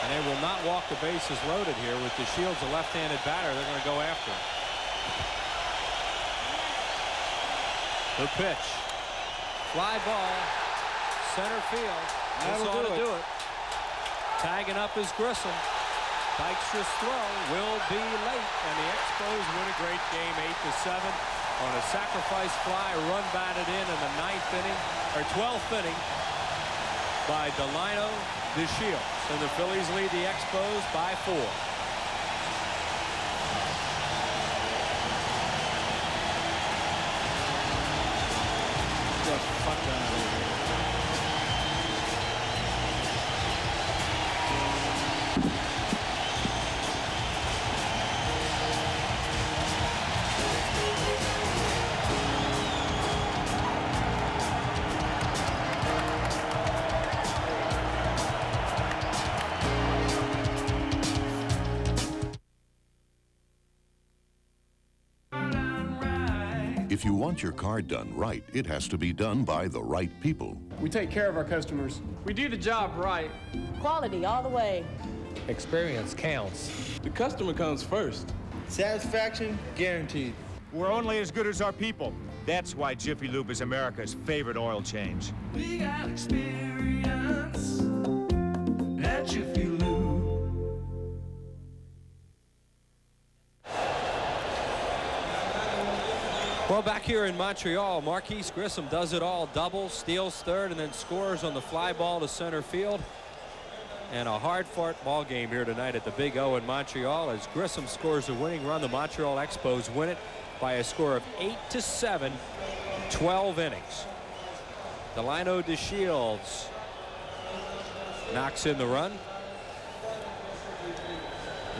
And they will not walk the bases loaded here. With DeShields a left-handed batter, they're going to go after him. The pitch. Fly ball. Center field. This ought to do it. Tagging up is Grissom. Dykstra's throw will be late. And the Expos win a great game 8-7. On a sacrifice fly, run batted in the 9th inning, or 12th inning, by Delino DeShields. And the Phillies lead the Expos by 4. Get the fuck out of here. If you want your car done right, it has to be done by the right people. We take care of our customers. We do the job right. Quality all the way. Experience counts. The customer comes first. Satisfaction guaranteed. We're only as good as our people. That's why Jiffy Lube is America's favorite oil change. We got experience at Jiffy Lube. Well, back here in Montreal, Marquise Grissom does it all. Doubles, steals third, and then scores on the fly ball to center field. And a hard-fought ball game here tonight at the Big O in Montreal as Grissom scores a winning run. The Montreal Expos win it by a score of 8-7, 12 innings. Delino DeShields knocks in the run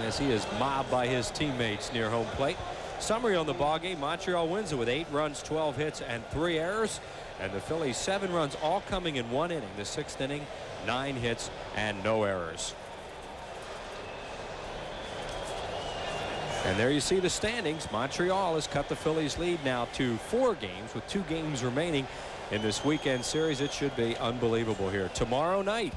as he is mobbed by his teammates near home plate. Summary on the ballgame: Montreal wins it with 8 runs, 12 hits, and 3 errors. And the Phillies 7 runs, all coming in 1 inning. The 6th inning, 9 hits and no errors. And there you see the standings. Montreal has cut the Phillies lead now to 4 games with 2 games remaining in this weekend series. It should be unbelievable here. Tomorrow night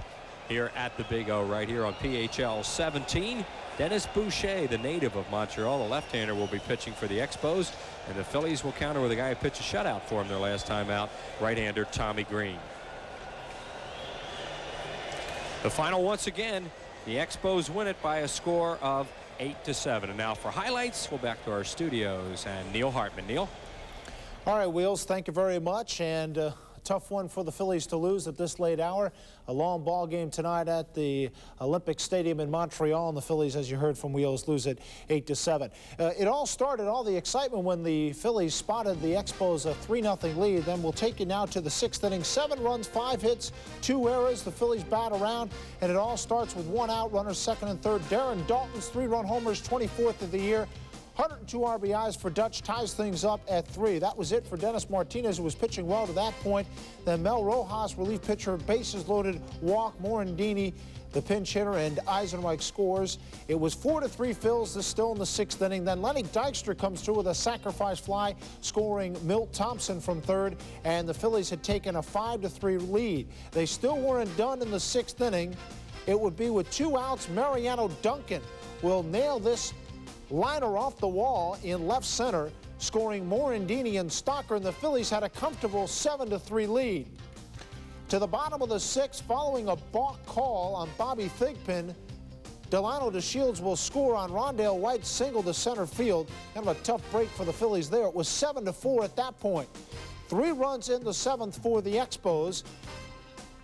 here at the Big O right here on PHL 17. Dennis Boucher, the native of Montreal, the left-hander, will be pitching for the Expos, and the Phillies will counter with a guy who pitched a shutout for him their last time out, right-hander Tommy Green. The final once again, the Expos win it by a score of 8-7. And now for highlights, we'll back to our studios and Neil Hartman. Neil? All right, Wheels, thank you very much. And tough one for the Phillies to lose at this late hour. A long ball game tonight at the Olympic Stadium in Montreal, and the Phillies, as you heard from Wheels, lose it 8-7. It all started, all the excitement, when the Phillies spotted the Expos a 3-0 lead. Then we'll take you now to the 6th inning. 7 runs, 5 hits, 2 errors. The Phillies bat around, and it all starts with 1 out, runners second and third. Darren Dalton's 3-run homers, 24th of the year. 102 RBIs for Dutch, ties things up at 3. That was it for Dennis Martinez, who was pitching well to that point. Then Mel Rojas, relief pitcher, bases loaded, walk. Morandini, the pinch hitter, and Eisenreich scores. It was 4-3 Phils. This still in the 6th inning. Then Lenny Dykstra comes through with a sacrifice fly, scoring Milt Thompson from third, and the Phillies had taken a 5-3 lead. They still weren't done in the 6th inning. It would be with 2 outs. Mariano Duncan will nail this liner off the wall in left center, scoring Morandini and Stocker, and the Phillies had a comfortable 7-3 lead. To the bottom of the 6th, following a balk call on Bobby Thigpen, Delano DeShields will score on Rondale White's single to center field. Kind of a tough break for the Phillies there. It was 7-4 at that point. 3 runs in the 7th for the Expos.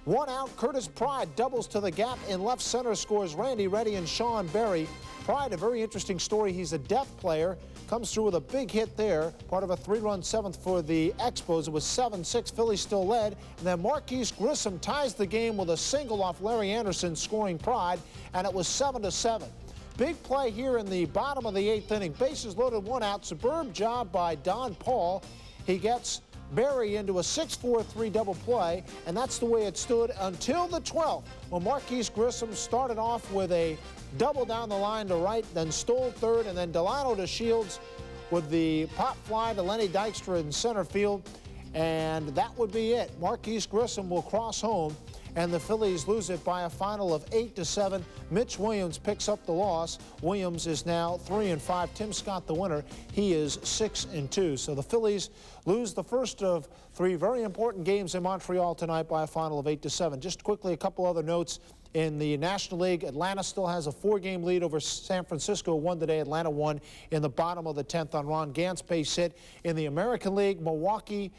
1 out, Curtis Pride doubles to the gap in left center, scores Randy Reddy and Sean Berry. Pride, a very interesting story. He's a deaf player, comes through with a big hit there, part of a 3-run 7th for the Expos. It was 7-6, Phillies still led, and then Marquise Grissom ties the game with a single off Larry Anderson, scoring Pride, and it was 7-7. Big play here in the bottom of the 8th inning. Bases loaded, 1 out, superb job by Don Paul. He gets Berry into a 6-4-3 double play, and that's the way it stood until the 12th, when Marquise Grissom started off with a double down the line to right, then stole third, and then Delano DeShields with the pop fly to Lenny Dykstra in center field, and that would be it. Marquise Grissom will cross home, and the Phillies lose it by a final of 8-7. Mitch Williams picks up the loss. Williams is now 3-5. Tim Scott the winner. He is 6-2. So the Phillies lose the first of 3 very important games in Montreal tonight by a final of 8-7. Just quickly, a couple other notes. In the National League, Atlanta still has a 4-game lead over San Francisco. 1 today. Atlanta won in the bottom of the 10th on Ron Gant's base hit. In the American League, Milwaukee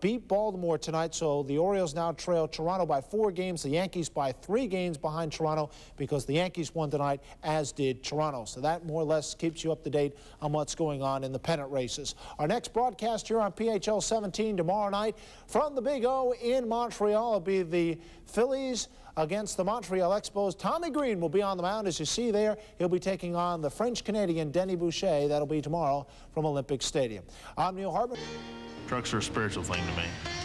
beat Baltimore tonight, so the Orioles now trail Toronto by 4 games. The Yankees by 3 games behind Toronto, because the Yankees won tonight, as did Toronto. So that more or less keeps you up to date on what's going on in the pennant races. Our next broadcast here on PHL 17 tomorrow night from the Big O in Montreal will be the Phillies against the Montreal Expos. Tommy Green will be on the mound, as you see there. He'll be taking on the French-Canadian Denny Boucher. That'll be tomorrow from Olympic Stadium. I'm Neil Hartman. Trucks are a spiritual thing to me.